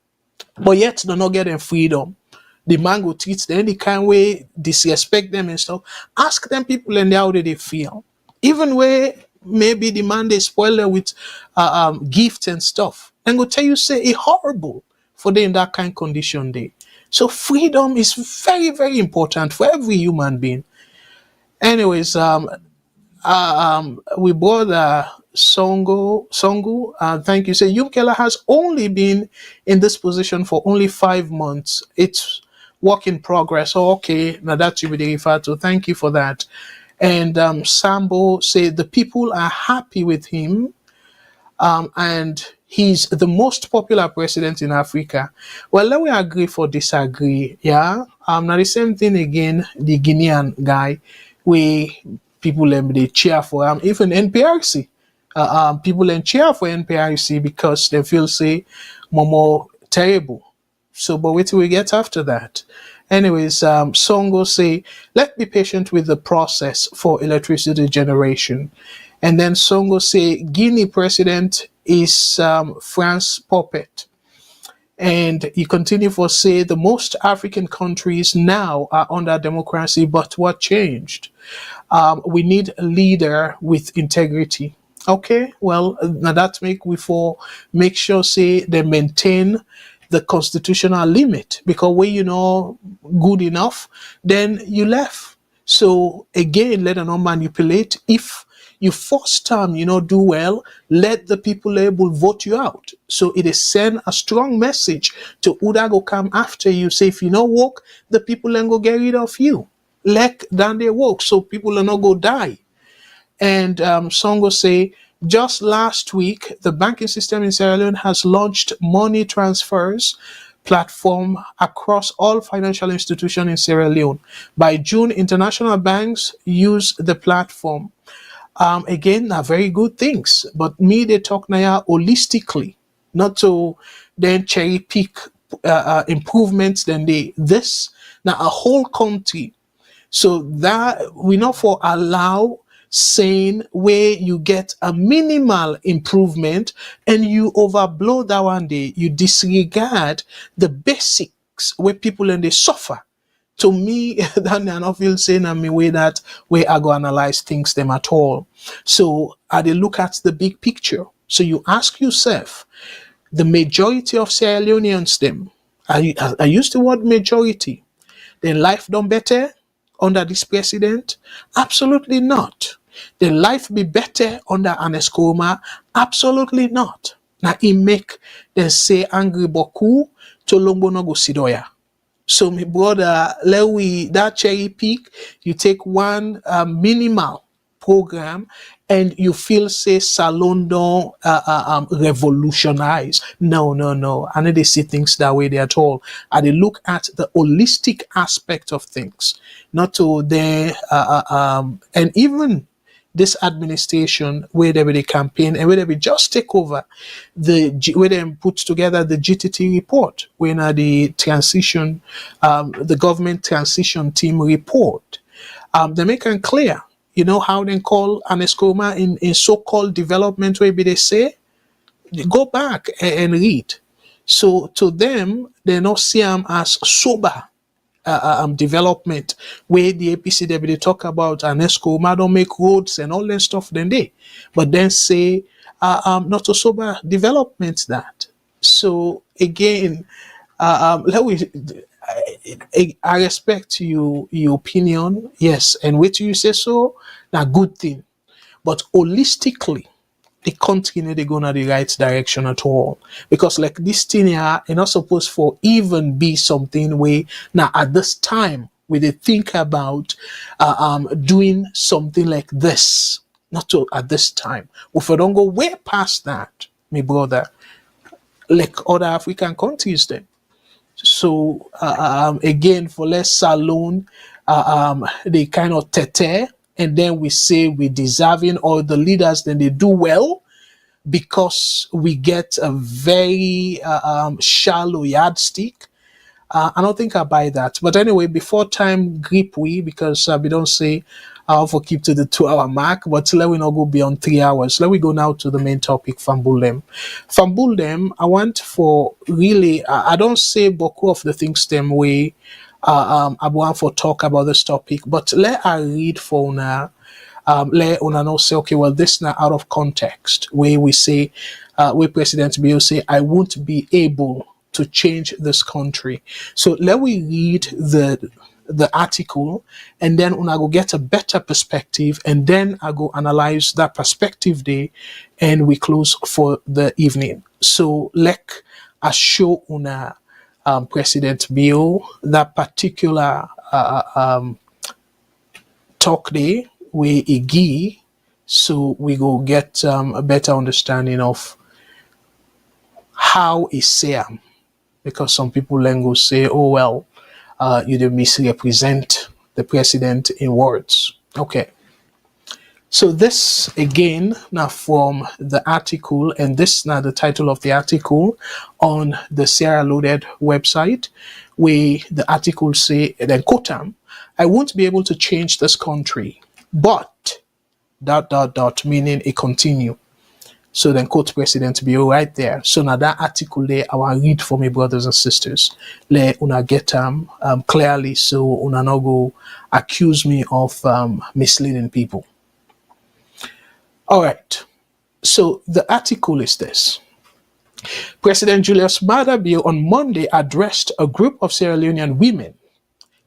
but yet they're not getting freedom. The man go treat them any kind way, disrespect them and stuff. Ask them people and how do they feel. Even where maybe the man they spoil them with gifts and stuff, and go tell you say it horrible for them in that kind of condition there. So freedom is very, very important for every human being. Anyways, we brought Songo. Thank you. Say Yumkela has only been in this position for only 5 months. It's work in progress. Oh, okay, now that you be referred to. Thank you for that. And Sambo said the people are happy with him, and he's the most popular president in Africa. Well, let me agree for disagree. Yeah. Now the same thing again. The Guinean guy, we people they cheer for him. Even NPRC, people then cheer for NPRC because they feel say more terrible. So, but wait till we get after that. Anyways, Songo say, let's be patient with the process for electricity generation. And then Songo say, Guinea president is France puppet. And he continue for say, the most African countries now are under democracy, but what changed? We need a leader with integrity. Okay, well, now that make sure say they maintain the constitutional limit, because when you know good enough, then you left. So again, let them not manipulate. If you first time do well, let the people able vote you out. So it is send a strong message to who that go come after you. Say if you not work, the people then go get rid of you. Let down their work so people are not go die. And Songo say, just last week, the banking system in Sierra Leone has launched money transfers platform across all financial institutions in Sierra Leone. By June, international banks use the platform. Again, are very good things, but me they talk now holistically, not to then cherry pick improvements. Then this now a whole country. So that we not for allow saying where you get a minimal improvement and you overblow that one day, you disregard the basic weeks where people and they suffer. To me, that I not feel saying in me way that way I go analyze things them at all. So I they look at the big picture. So you ask yourself, the majority of Sierra Leoneans them, I use the word majority, their life done better under this president? Absolutely not. Their life be better under Ernest Koroma? Absolutely not. Now he make them say angry boku to lombo no go sidoya. So my brother, let we that cherry pick, you take one minimal program and you feel say salon don't revolutionize. No. I know they see things that way there at all. And they look at the holistic aspect of things, not to the and even this administration where they will campaign and where they will just take over where they put together the GTT report, when the transition, the government transition team report, they make it clear. You know how they call Ernest Koroma in so-called development where they say, go back and read. So to them, they not see them as sober development, where the APC they talk about Ernest Koroma don't make roads and all that stuff then they, but then say not a sober development that. So again, let we. I respect you your opinion, yes, and what you say so, na good thing, but holistically the country need to go in the right direction at all. Because like this thing here, it's not supposed for even be something where now at this time we they think about doing something like this. Not to at this time. If we don't go way past that, my brother, like other African countries then. So again, for less saloon, they kind of tete, and then we say we deserving all the leaders, then they do well because we get a very shallow yardstick. I don't think I buy that. But anyway, before time grip we, because we don't say for keep to the 2 hour mark, but let we not go beyond 3 hours. Let we go now to the main topic, Fambulem. Fambulem, I want for really, I don't say boku of the things them way, I want for talk about this topic, but let I read for now. Let una know say, okay, well, this now out of context, where we say, where President Bio say, I won't be able to change this country. So let we read the article, and then una go get a better perspective, and then I go analyze that perspective day, and we close for the evening. So let us show una President Bio that particular talk day where he give, so we go get a better understanding of how he say am. Because some people then go say, oh well, you did misrepresent the president in words. Okay. So this again now from the article, and this now the title of the article on the Sierra Leone website, where the article say, and then quote them, I won't be able to change this country, but ... meaning it continue. So then quote President Bio right there. So now that article there, I will read for my brothers and sisters. Let una get clearly, so una no go accuse me of misleading people. All right. So the article is this. President Julius Maada Bio on Monday addressed a group of Sierra Leonean women,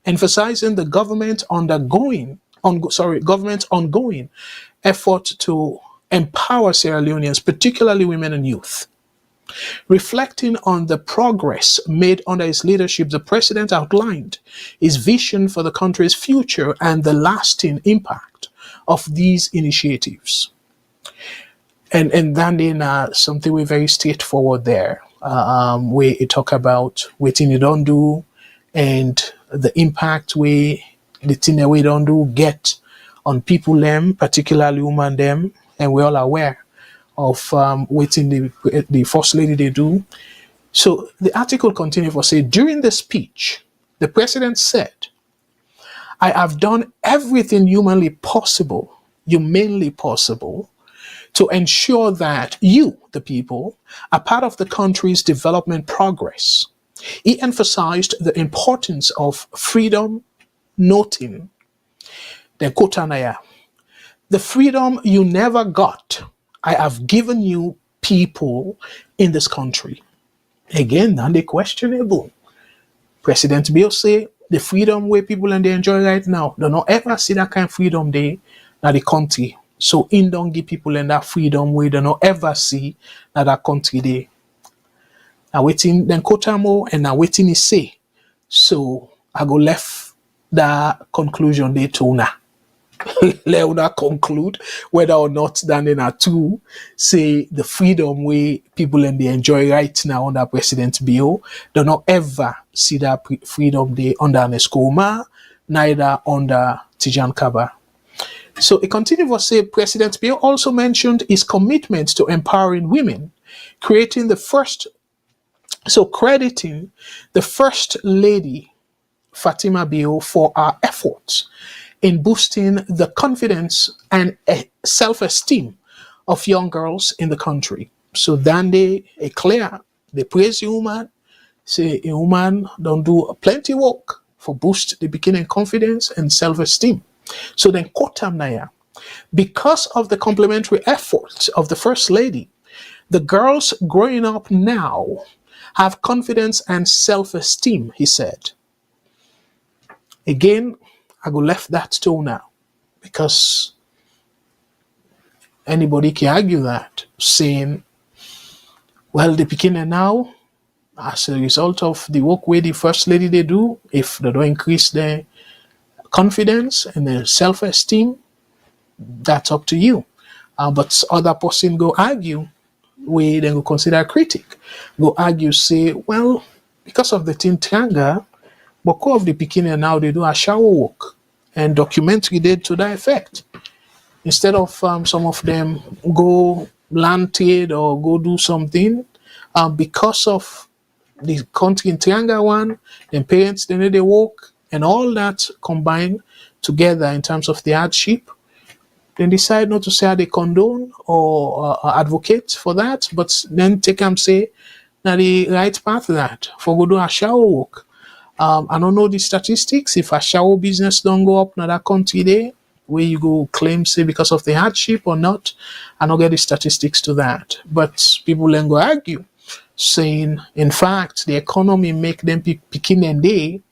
emphasizing the government's ongoing effort to empower Sierra Leoneans, particularly women and youth. Reflecting on the progress made under his leadership, the president outlined his vision for the country's future and the lasting impact of these initiatives. And then something we're very straightforward there, where you talk about what you don't do and the impact the thing that we don't do get on people them, particularly women them, and we're all aware of what the First Lady they do. So the article continues to say, during the speech, the president said, I have done everything humanly possible to ensure that you, the people, are part of the country's development progress. He emphasized the importance of freedom, noting, then Kotanaya, the freedom you never got, I have given you people in this country. Again, now they questionable. President Bill say the freedom where people and they enjoy right now, they don't ever see that kind of freedom they na the country. So in don't give people in that freedom where they don't ever see that country they. Now waiting then Kotamo and now waiting is say. So I go left the conclusion they to now. Let una conclude whether or not then in a two say the freedom way people and they enjoy right now under President Bio do not ever see that freedom they under Neskoma, neither under Tijan Kaba. So it continued to say President Bio also mentioned his commitment to empowering women, crediting the first lady Fatima Bio for her efforts in boosting the confidence and self-esteem of young girls in the country. So then they praise the woman, say a woman don't do plenty work for boost the beginning confidence and self-esteem. So then Kotam Naya, because of the complementary efforts of the First Lady, the girls growing up now have confidence and self-esteem, he said. Again, I go left that tone now because anybody can argue that, saying, well, the beginning now, as a result of the work where the First Lady they do, if they don't increase their confidence and their self-esteem, that's up to you. But other person go argue, we then go consider critic, go argue, say, well, because of the Tintanga, but of the beginning now they do a shower work and documentary did to that effect. Instead of some of them go land trade or go do something, because of the country in Triangle one, then parents they need to work and all that combined together in terms of the hardship, then decide not to say they condone or advocate for that, but then take them say now the right path that for go do a shower work. I don't know the statistics. If a shower business don't go up in that country there, where you go claim say because of the hardship or not, I don't get the statistics to that. But people then go argue, saying in fact the economy make them picking and they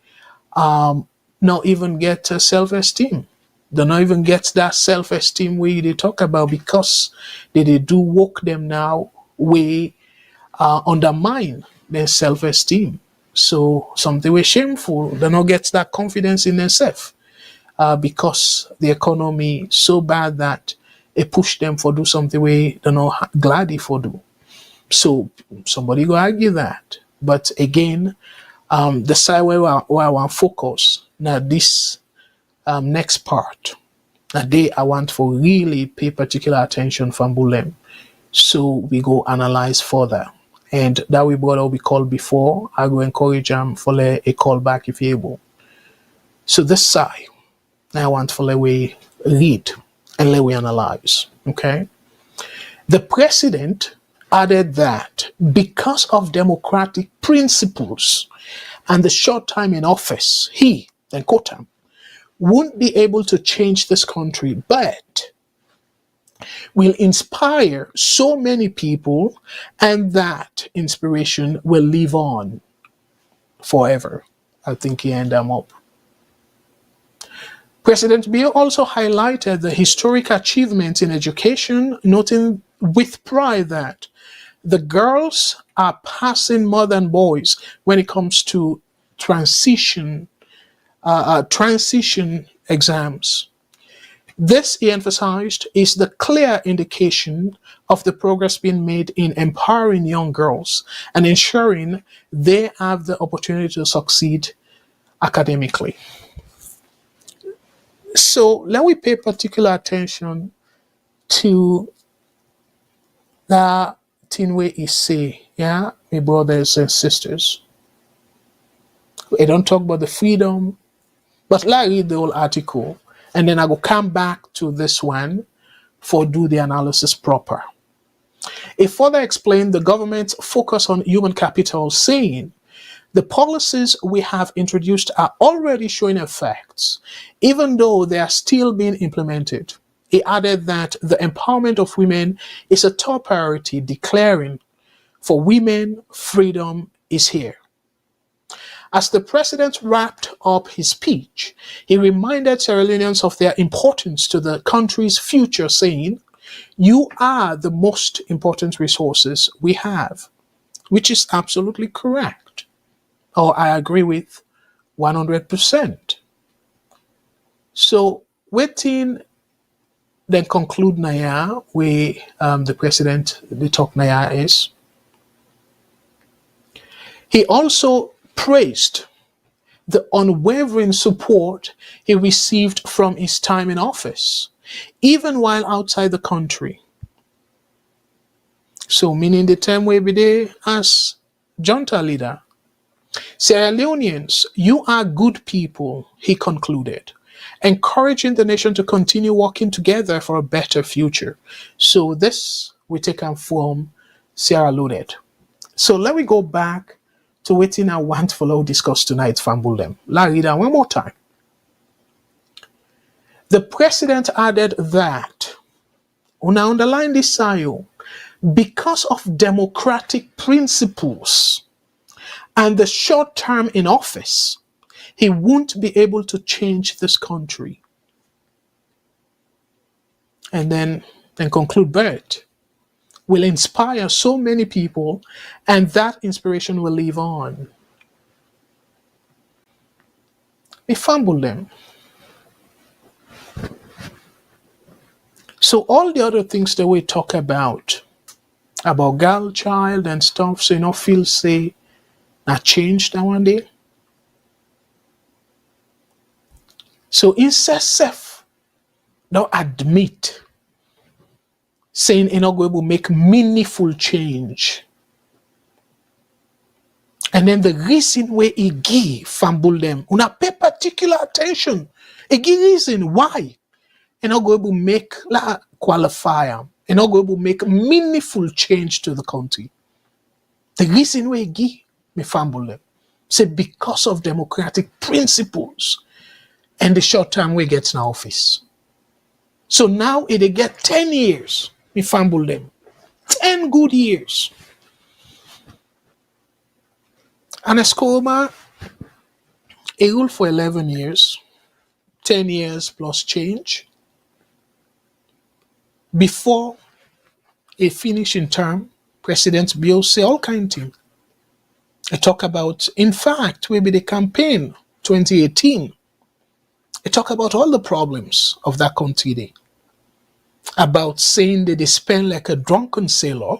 not even get self-esteem. They not even get that self-esteem where they talk about because they do work them now way undermine their self-esteem. So something way shameful, they not get that confidence in themselves because the economy so bad that it push them for do something way they're not glad if for do. So somebody go argue that. But again, the side where I want to focus now this next part, I want for really pay particular attention from Bulem. So we go analyze further. And that we brought what we called before. I go encourage them for a call back if you're able. So this side, I want for let we read and let we analyze. Okay. The president added that because of democratic principles and the short time in office, he, then Kotam, won't be able to change this country, but will inspire so many people, and that inspiration will live on forever. I think he ended them up. President Bio also highlighted the historic achievements in education, noting with pride that the girls are passing more than boys when it comes to transition exams. This, he emphasized, is the clear indication of the progress being made in empowering young girls and ensuring they have the opportunity to succeed academically. So let me pay particular attention to that thing where he say, yeah, my brothers and sisters. I don't talk about the freedom, but let me read the whole article. And then I will come back to this one for do the analysis proper. It further explained the government's focus on human capital, saying The policies we have introduced are already showing effects, even though they are still being implemented. He added that the empowerment of women is a top priority, declaring, "For women, freedom is here." As the president wrapped up his speech, he reminded Sierra Leoneans of their importance to the country's future, saying, "You are the most important resources we have," which is absolutely correct. Or I agree with 100%. So, waiting then conclude Naya, where the president, the talk Naya is. He also praised the unwavering support he received from his time in office, even while outside the country. So, meaning the time we be there as junta leader. Sierra Leoneans, you are good people, he concluded, encouraging the nation to continue working together for a better future. So this we take from Sierra Leone. So let me go back to what I want to discuss tonight, Fambulem. La read that one more time. The president added that, una underline this, because of democratic principles and the short term in office, he won't be able to change this country. And then conclude, Bert will inspire so many people, and that inspiration will live on. We fumble them. So all the other things that we talk about girl child and stuff, so feel say that changed that one day. So instead self don't admit saying you're not going to make meaningful change. And then the reason where he give fumble them, una pay particular attention. He give reason why you're not going to make la qualifier. You're not going to make meaningful change to the country. The reason where he give me fumble them. Say because of democratic principles and the short time we get in office. So now it get 10 years, me fumble them. 10 good years. And Escoma, he ruled for 11 years, 10 years plus change. Before a finishing term, President Bio say all kind of things. I talk about, in fact, maybe the campaign 2018. I talk about all the problems of that country there. About saying that they spend like a drunken sailor.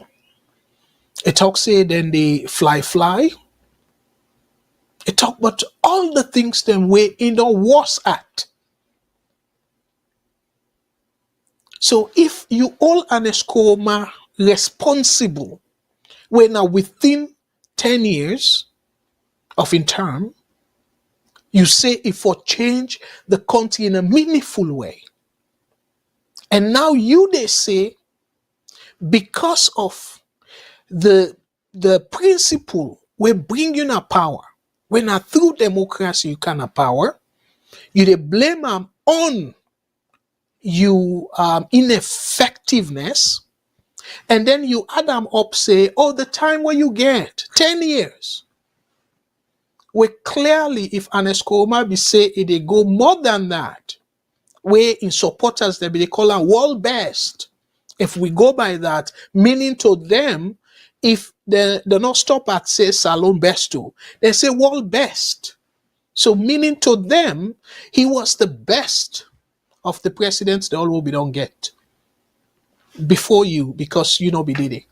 I talk say then they fly. I talk about all the things them way in the worst at. So if you all an Escoma responsible when now within 10 years of in term, you say if for change the country in a meaningful way. And now you they say because of the principle we bring you na power, when now through democracy you can have power, you they blame them on you ineffectiveness, and then you add them up say, oh, the time where you get 10 years. We clearly, if an Escoma be say it they go more than that, where in supporters they call them world best. If we go by that, meaning to them, if they not stop at say Salon Besto, they say world best. So meaning to them, he was the best of the presidents they all will be don't get before you, because you know be did it.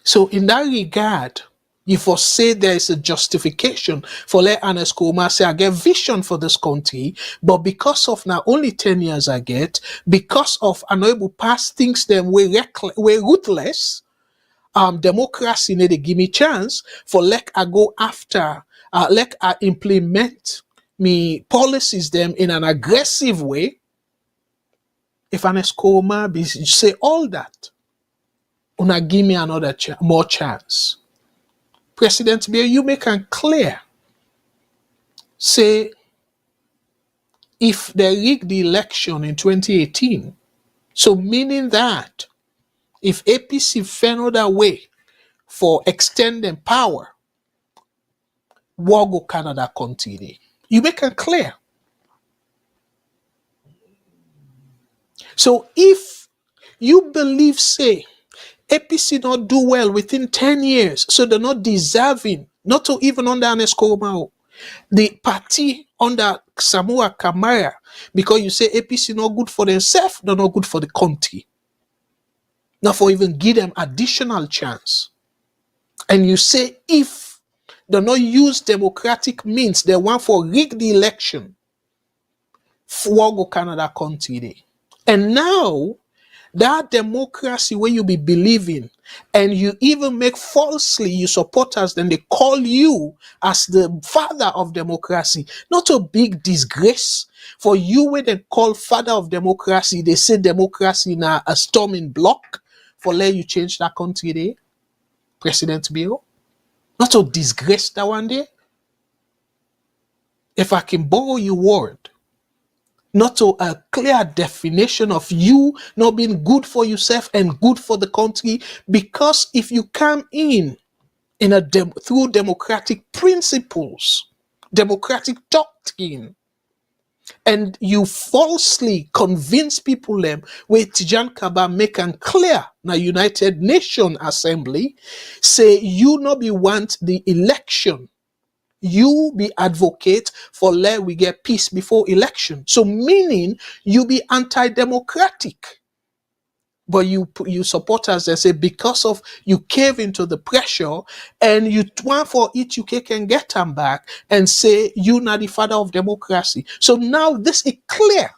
So in that regard, you for say there is a justification for let Ernest Escoma say I get vision for this country, but because of now only 10 years I get, because of unable past things them way ruthless, democracy need to give me chance for let I go after let I implement me policies them in an aggressive way. If an Escoma be say all that, una give me another more chance. President Bio, you make it clear. Say, if they rig the election in 2018, so meaning that if APC found a way for extending power, war go Canada continue. You make it clear. So if you believe, say, APC not do well within 10 years, so they're not deserving, not to even under Ernest Koroma, the party under Samoa Kamara, because you say APC not good for themselves, they're not good for the country. Not for even give them additional chance. And you say if they not use democratic means, they want for rig the election, for go Canada country. And now that democracy where you be believing, and you even make falsely you supporters, then they call you as the father of democracy. Not a big disgrace for you when they call father of democracy, they say democracy now a storming block for let you change that country there, President Bio. Not a disgrace that one day. If I can borrow your word, not to a clear definition of you not being good for yourself and good for the country, because if you come in a through democratic principles, democratic doctrine, and you falsely convince people them where Tijan Kaba make and clear na United Nations Assembly say you not be want the election, you be advocate for let we get peace before election. So meaning you be anti-democratic. But you supporters, they say because of you cave into the pressure and you want for it, you can get them back and say you not the father of democracy. So now this is clear.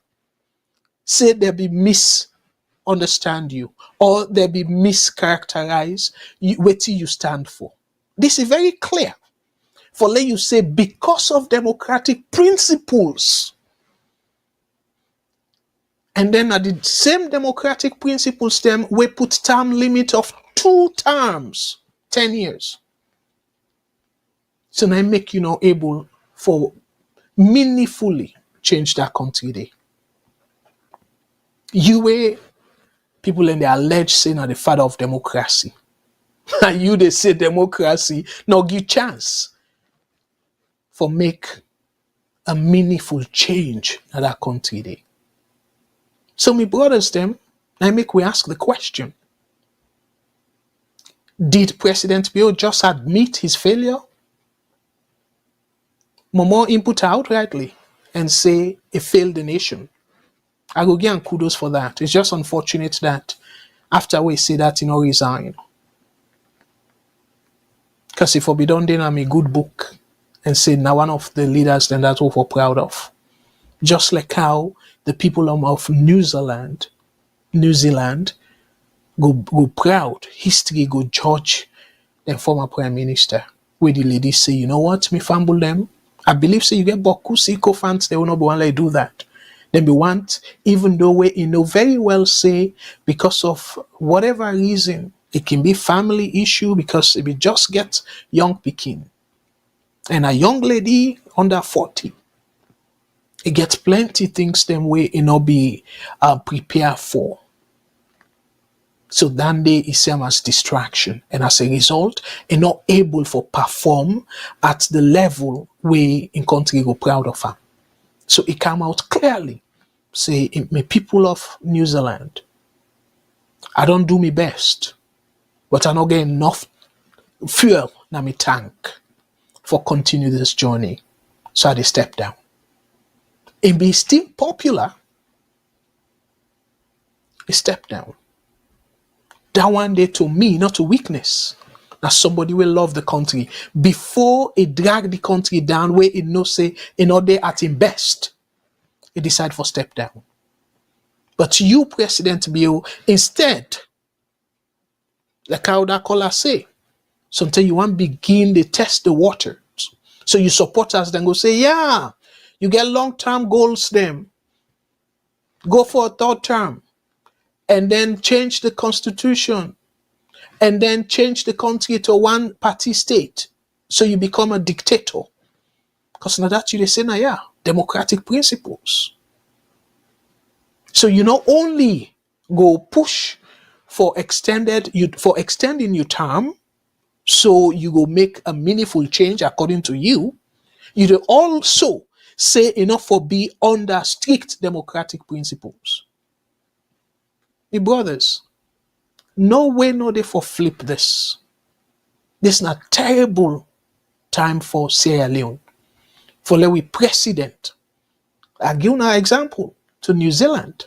Say there be misunderstand you or there be mischaracterize what you stand for. This is very clear. For let you say because of democratic principles. And then at the same democratic principles, them we put term limit of 2 terms, 10 years. So now make you now able for meaningfully change that country there. You way people in the alleged saying are the father of democracy. And you they say democracy, now give chance for make a meaningful change in that country there. So my brothers them, I make we ask the question. Did President Bio just admit his failure? Momo input outrightly and say it failed the nation. I go give him kudos for that. It's just unfortunate that after we say that he not resign. Because if we done then I'm a good book and say now one of the leaders then that's what we're proud of. Just like how the people of New Zealand go proud, history go judge the former prime minister. Where the ladies say, you know what, me fumble them. I believe say you get Boku Siko fans, they will not be one like do that. Then be want, even though we very well say because of whatever reason, it can be family issue because if you just get young picking and a young lady under 40. It gets plenty things them way it not be prepared for. So that day is same as distraction. And as a result, it not able for perform at the level we in country go proud of her. So it come out clearly. Say, me people of New Zealand, I don't do my best, but I not get enough fuel na me tank for continue this journey. So I step down. It be still popular, a step down. That one day to me, not a weakness. That somebody will love the country. Before it drag the country down where it no say, in order at its best, it decide for step down. But you, President Bio, instead, like how that caller say, sometimes you want to begin to test the waters. So you support us, then go say, yeah, you get long-term goals then. Go for a 3rd term. And then change the constitution. And then change the country to a one-party state. So you become a dictator. Because now that you say, now yeah, democratic principles. So you not only go push for extending your term, so you go make a meaningful change according to you. You do also say enough for be under strict democratic principles. My brothers, no way no they for flip this. This is a terrible time for Sierra Leone. For the president, I give an example to New Zealand.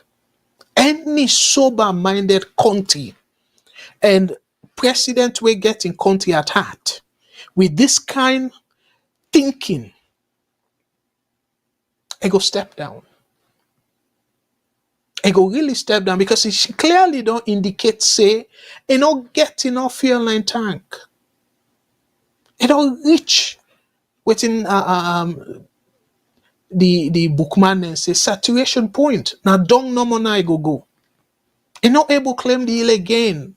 Any sober-minded country and president will get in country at heart with this kind thinking, I go step down. I go really step down because it clearly don't indicate, say, it don't get enough fuel in tank. It don't reach within the bookman and say saturation point. Now don't no more I go. It not able to claim the hill again.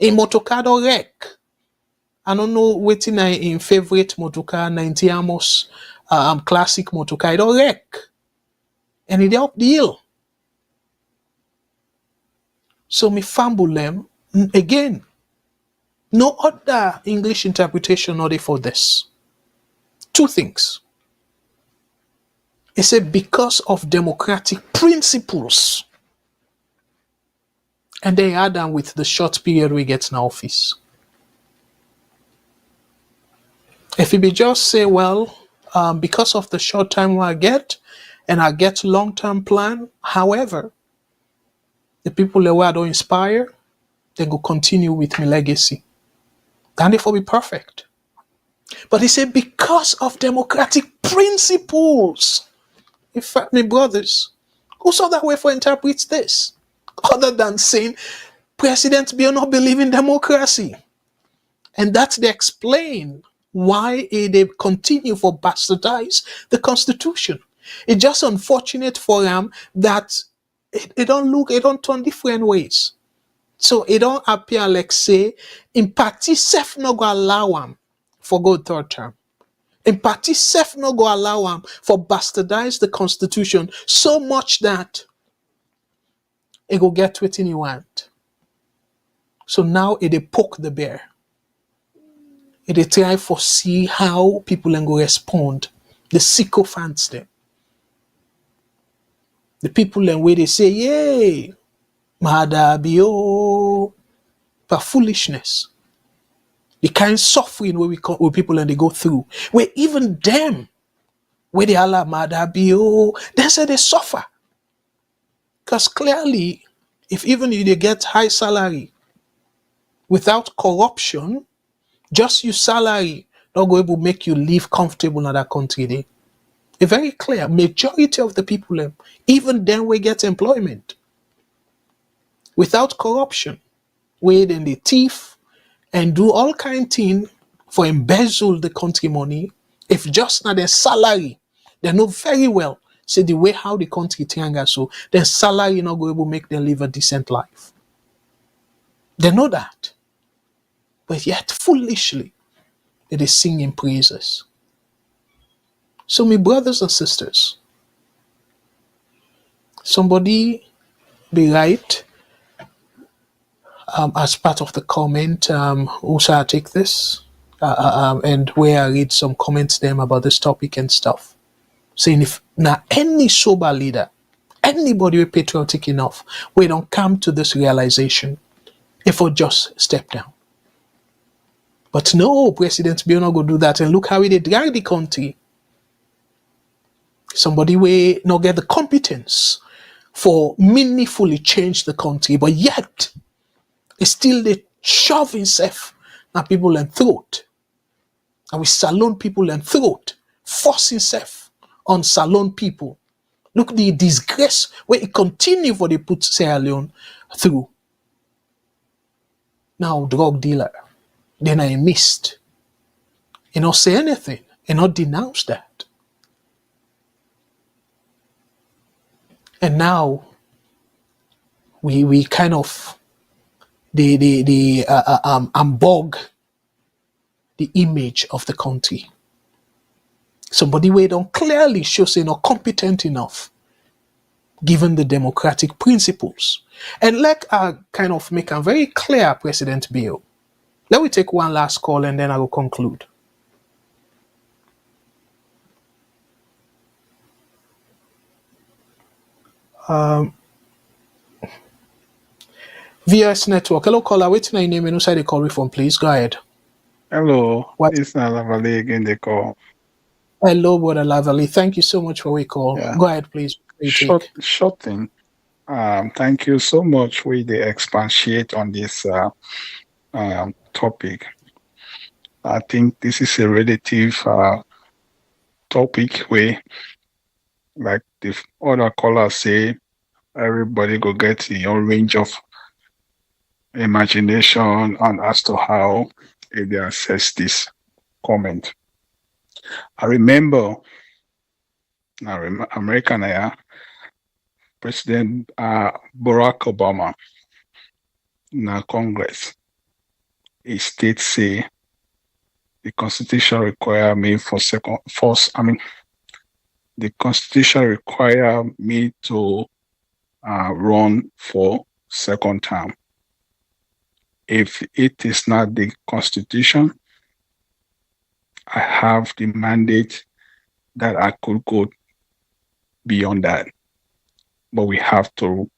A motorcar don't wreck. I don't know waiting in favorite motorcar 90 Amos classic motorcar. It don't wreck. And it up the hill. So me fumble them again. No other English interpretation order for this. Two things. It said because of democratic principles. And they add on with the short period we get in office. If it be just say, well, because of the short time I get, and I get long-term plan, however, the people that I don't inspire, they go continue with my legacy. And it will be perfect. But he said, because of democratic principles. In fact, my brothers, who saw that way for interprets this? Other than saying, President Bio not believe in democracy. And that's they explain why they continue for bastardize the Constitution. It's just unfortunate for them that it don't turn different ways. So it don't appear like say, in party self no go allow them for go third term. In party self no go allow them for bastardize the Constitution so much that it go get what you want. So now it poke the bear. It try for see how people go respond. The sycophants them. The people then where they say, yay, Maada Bio, for foolishness. The kind of suffering where people and they go through, where even them, where they allow Maada Bio, they say they suffer. Because clearly, if even you they get high salary without corruption, just your salary not going to make you live comfortable in that country. They. It's very clear. Majority of the people, even then we get employment. Without corruption, where then they thief and do all kind of things for embezzle the country money. If just not their salary, they know very well, say the way how the country triangle so, their salary not going to make them live a decent life. They know that. But yet foolishly, it is singing praises. So my brothers and sisters, somebody be right as part of the comment, also I take this and where I read some comments them about this topic and stuff. Saying if now any sober leader, anybody with patriotic enough, we don't come to this realization, if we just step down. But no, President Bio not go do that, and look how they drag the country. Somebody will not get the competence for meaningfully change the country, but yet it's still they shove himself at people and throat. And we salon people and throat, force himself on salon people. Look the disgrace where it continue for they put Sierra Leone through. Now drug dealer, then I missed. You not say anything, you not denounce that. And now we kind of bog the image of the country. Somebody who don't clearly show say not competent enough given the democratic principles. And let I kind of make a very clear, President Bio. Let me take one last call and then I will conclude. VOS Network. Hello, caller. What's your name and who's the call from, please? Go ahead. Hello, What? it's Nalavale again, they call. Hello, Brother Lavalley. Thank you so much for your call. Yeah. Go ahead, please. Short thing. Thank you so much. We they expatiate on this topic. I think this is a relative topic where, like the other callers say, everybody go get your range of imagination and as to how they assess this comment. I remember American President Barack Obama in Congress, he states say the Constitution require me the Constitution require me to run for second term. If it is not the Constitution, I have the mandate that I could go beyond that. But we have to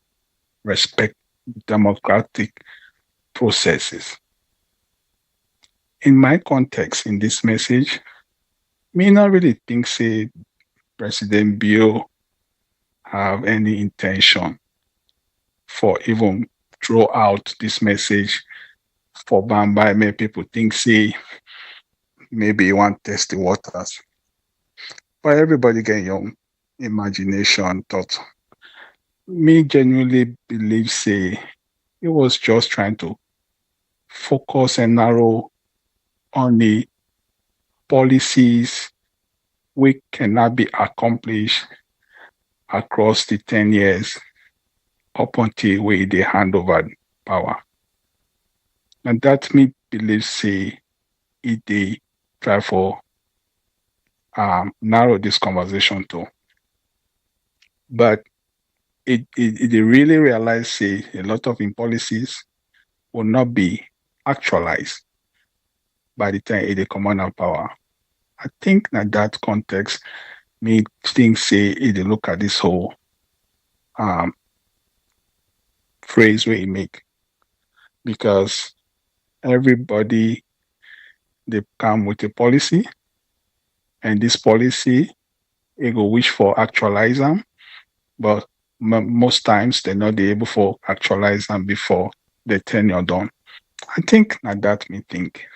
respect democratic processes. In my context, in this message, me not really think say President Bio have any intention for even throw out this message for Bamba. Many people think say maybe you want to test the waters. But everybody get your imagination thought. Me genuinely believe say he was just trying to focus and narrow on the policies which cannot be accomplished across the 10 years up until where they hand over power. And that me believe say they try for narrow this conversation too. But it really realize say a lot of policies will not be actualized by the time they come on power. I think that context me think say they look at this whole phrase where he make, because everybody they come with a policy, and this policy they go wish for actualize them, but most times they're not able for actualize them before the tenure done. I think that me think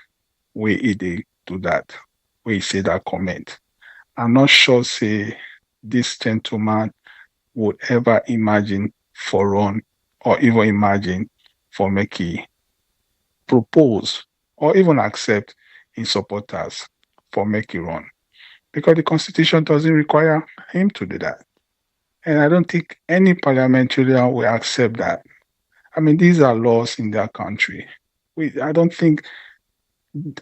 where they do that, where he say that comment. I'm not sure say this gentleman would ever imagine for run or even imagine for making propose or even accept his supporters for making run, because the Constitution doesn't require him to do that. And I don't think any parliamentarian will accept that. I mean, these are laws in their country. I don't think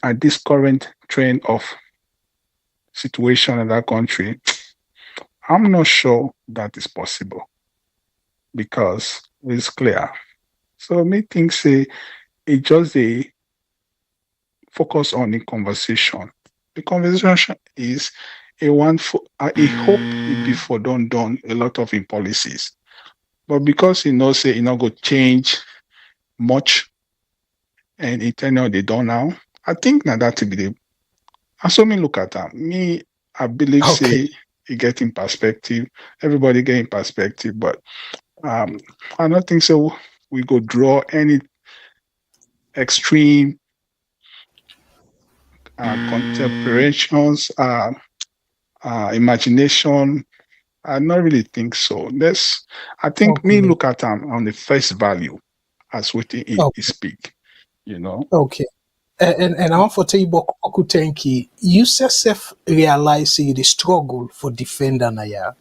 at this current trend of situation in that country, I'm not sure that is possible, because it's clear. So me think say it just a focus on the conversation. The conversation is a one for I hope it before done a lot of in policies. But because say not go change much and it tenure they don't now, I think that to be the so me look at that. Me, I believe say it get in perspective, everybody get in perspective, but I don't think so we go draw any extreme contemplations, imagination. I not really think so. I think me look at on the face value as what he speak, Okay. And I want to tell you about Okutenki. You self realize the struggle for defender Naya.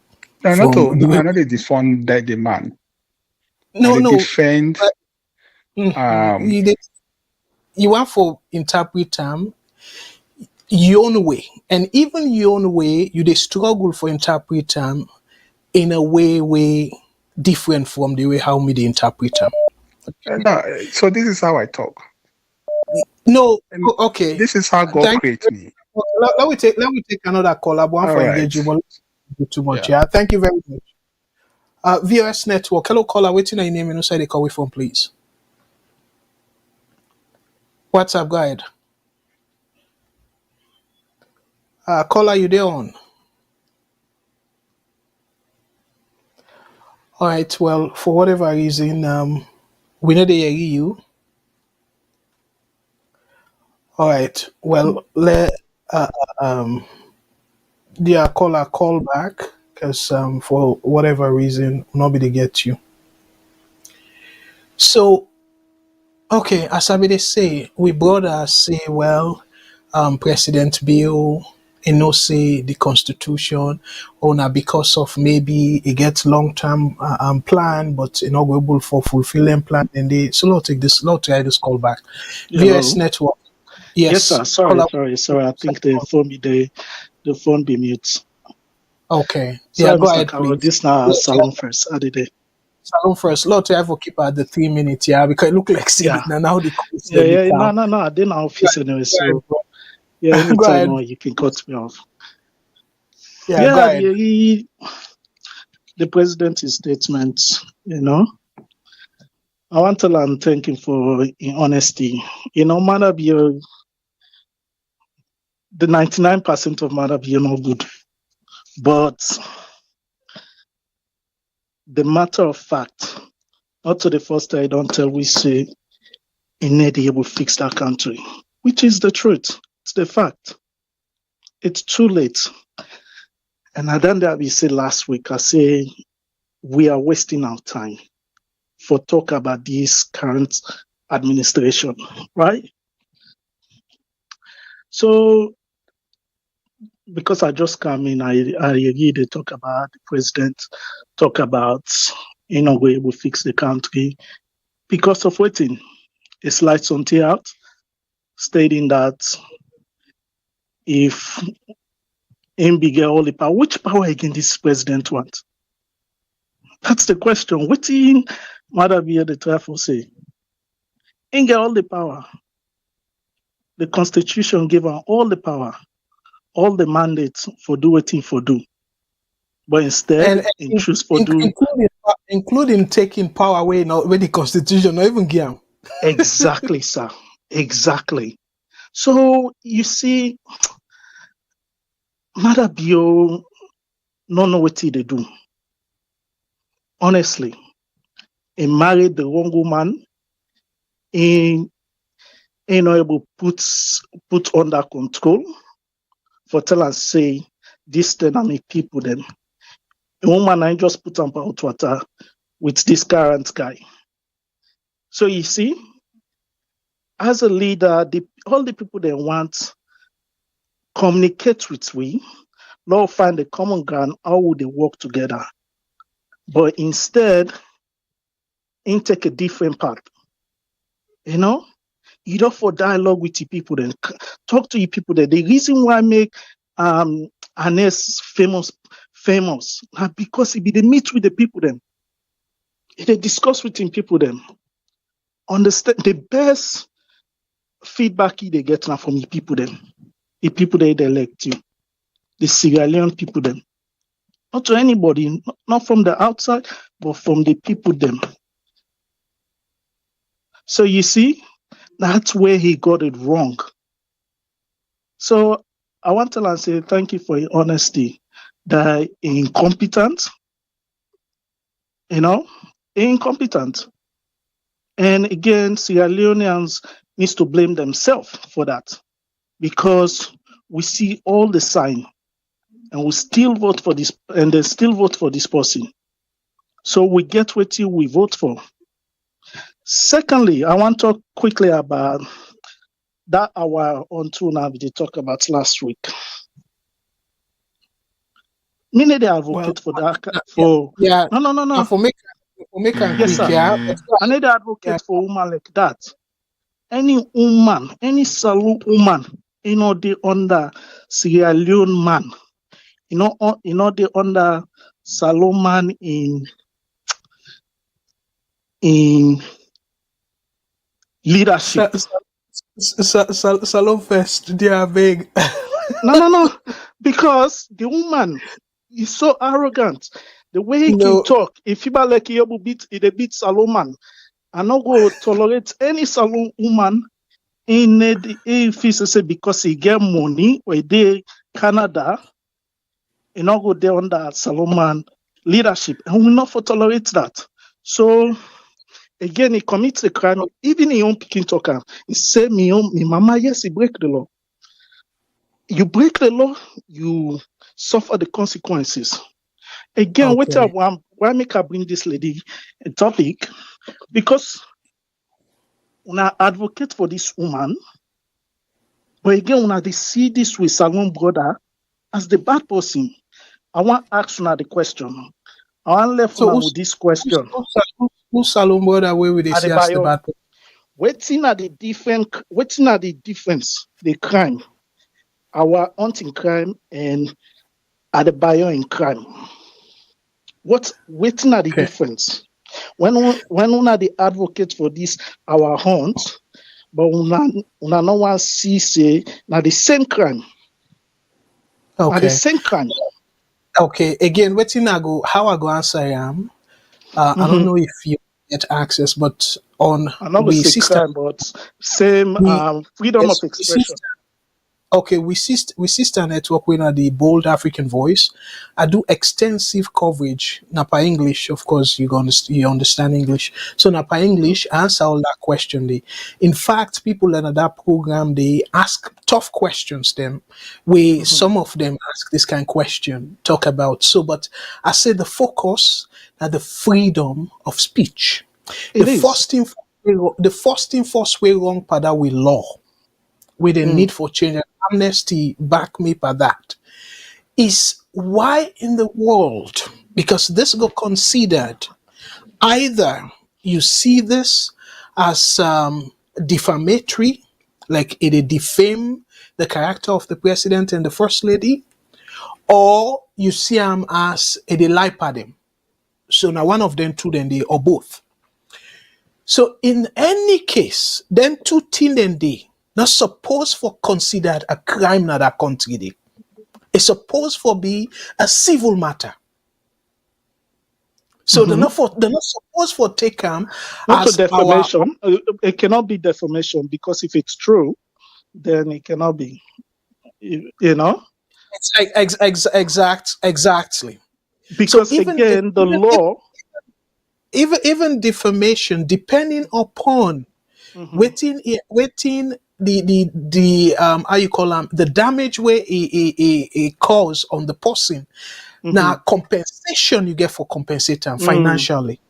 I not defend that the man. No. Defend. You want for interpret your own way. And even your own way, you they struggle for interpret them in a way different from the way how me they interpret them. No, so this is how I talk. No, And okay. this is how God Thank creates me. let me take another call. I want All for right. engage you, but not too much. Yeah. Yeah. Thank you very much. VOS Network. Hello, caller. Waiting on your name and inside the call with phone, please. What's up, go ahead. Caller, you there on? All right. Well, for whatever reason, we know they hear you. All right. Well, let the caller call back because for whatever reason, nobody gets you. So, okay, as I would say, we brothers say, well, President Bio, say the Constitution, or now because of maybe it gets long term plan, but not able for fulfilling plan, and they so Lord take this, Lord try this call back. Hello. VS Network, Yes, sir. Sorry. I think the phone be mute. Okay, Sorry, yeah, go Mr. ahead, Carol. please. This now salon first. How did they? Salon first, Lord try for keep at the 3 minutes, yeah, because it look like Yeah. now the call is Yeah. No. I didn't office anyway. So yeah, Go ahead. anytime you can cut me off. Yeah, go ahead. The president's statement, I want to learn thank him for in honesty. Maada Bio, the 99% of Maada Bio no good. But the matter of fact, not to the first I don't tell we say Inedi will fix that country, which is the truth. It's the fact. It's too late. And I done that we said last week, I say we are wasting our time for talk about this current administration, right? So because I just come in, I agree they talk about the president, talk about we will fix the country because of waiting. A slide something out stating that if him be get all the power, which power again this president want? That's the question. What in Maada Bio the try for say? Him get all the power. The constitution give him all the power, all the mandates for do what for do. But instead, he choose for do including taking power away now with the constitution, not even give 'em. exactly, sir. Exactly. So you see, Maada Bio no know what they do. Honestly, he married the wrong woman. He not able put under control for tell and say this dynamic people them. The woman I just put on out water with this current guy. So you see, as a leader, all the people they want communicate with we, now find a common ground, how would they work together? But instead, in take a different path. You don't for dialogue with your people then talk to your people there. The reason why I make Anes famous now because he be they meet with the people then. They discuss with him people then. Understand the best feedback they get now from the people then. The people they elect you. The Sierra Leone people them. Not to anybody, not from the outside, but from the people them. So you see, that's where he got it wrong. So I want to say thank you for your honesty. That incompetent, incompetent. And again, Sierra Leoneans needs to blame themselves for that because we see all the sign and we still vote for this, and they still vote for this person. So we get what we vote for. Secondly, I want to talk quickly about that our on two now we talk about last week. Many they advocate for that for no. For make yes, quick, sir. yeah. I need to advocate for woman like that. Any woman, any saloon woman, they under Sierra Leone man. They under Salomon in leadership. Salon first, they are big. No. Because the woman is so arrogant. The way he can talk, if he like Yobu beat Salomon, I not go tolerate any Salon woman in the because he get money where they Canada, not go there under Salomon leadership, and we not for tolerate that. So again, he commits a crime. Even in own Peking talker, he say me mama, yes, he break the law. You break the law, you suffer the consequences. Again, why make I bring this lady a topic? Because when I advocate for this woman, but again, when I see this with Salon brother as the bad person, I want to ask the question. I want left with this question. Who's Salon brother where we see as the bad person? Waiting at the difference, the crime, our hunting crime and at the bio in crime. Waiting at the difference? When one are the advocate for this our hunt, but una no one see say now the same crime. Okay. The same crime. Okay. Again, how I go answer am. I don't know if you get access, but on we crime, but same freedom of expression. We sister network with the Bold African Voice. I do extensive coverage. Napa English, of course, you understand English. So Napa English answer all that question. In fact, people in that program they ask tough questions. Them where some of them ask this kind of question. Talk about but I say the focus at the freedom of speech. The first thing first way wrong pada with law. With the need for change, amnesty back me by that, is why in the world, because this got considered, either you see this as defamatory, like it defame the character of the president and the first lady, or you see them as a lie by them. So now one of them, two, then they, or both. So in any case, then two things then they not supposed for considered a crime in that country. It's supposed for be a civil matter. So they're not supposed for take as defamation. It cannot be defamation because if it's true, then it cannot be. Exactly. Because so again, the law. Even defamation, depending upon waiting the how you call them, the damage where it cause on the person. Now compensation you get for compensating financially.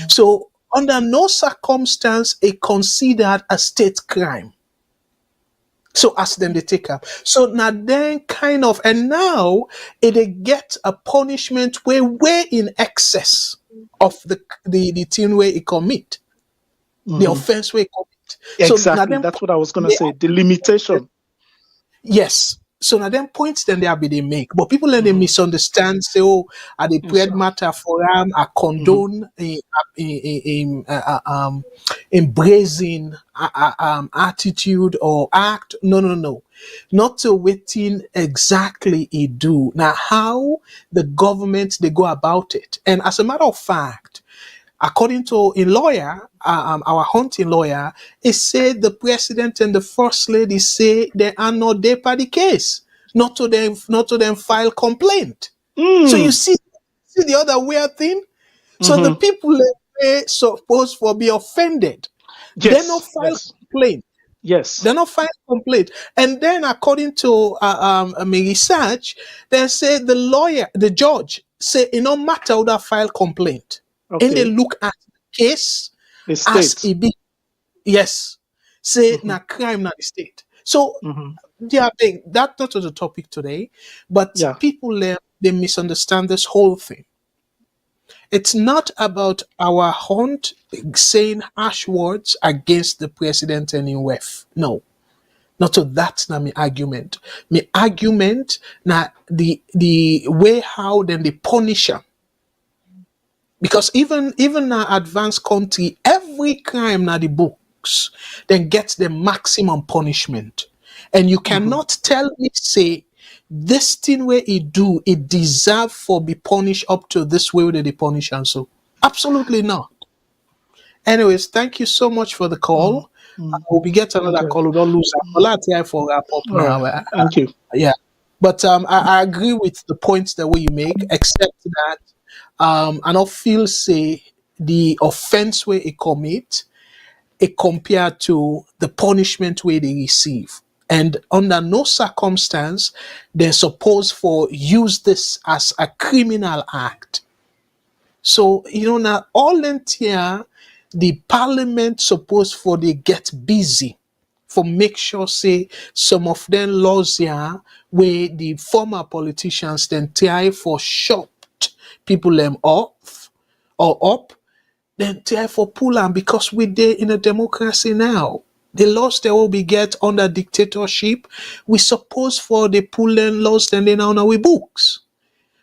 So under no circumstance it considered a state crime. So as them they take up. So now then kind of and now it get a punishment way in excess of the thing where it commit. The offense where it commit. Exactly. So that's what I was gonna say. The limitation. Yes. So now them points then they make. But people then they misunderstand, say, are the bread matter for them, I condone embracing attitude or act. No. Not to waiting exactly it do. Now how the government they go about it. And as a matter of fact, according to a lawyer, our hunting lawyer, it said the president and the first lady say they are not there by the case, not to them file complaint. So you see the other weird thing. So the people they supposed for be offended, they not file complaint. Yes, they not file complaint. And then according to my research, they say the judge say it no matter how that file complaint. Okay. And they look at the case as a big, say na crime na the state. So that's not the topic today, but people they misunderstand this whole thing. It's not about our hunt saying harsh words against the president and in WEF. No. Not so that's not my argument. My argument na the way how then they punish them. Because even na advanced country, every crime na the books then gets the maximum punishment. And you cannot tell me say this thing where it do, it deserve for be punished up to this way where they punish and so. Absolutely not. Anyways, thank you so much for the call. Hope we get another call. We don't lose our call for wrap up All now. right. Thank you. Yeah. But I agree with the points that way you make, except that I don't feel say the offense where it commit it compared to the punishment where they receive. And under no circumstance they're supposed for use this as a criminal act. So, now all entire the parliament supposed for they get busy for make sure say some of them laws here where the former politicians then try for shocked people them off or up, then try for pull them because we there in a democracy now. The laws that will be get under dictatorship, we suppose for the pull them laws then they now on our books.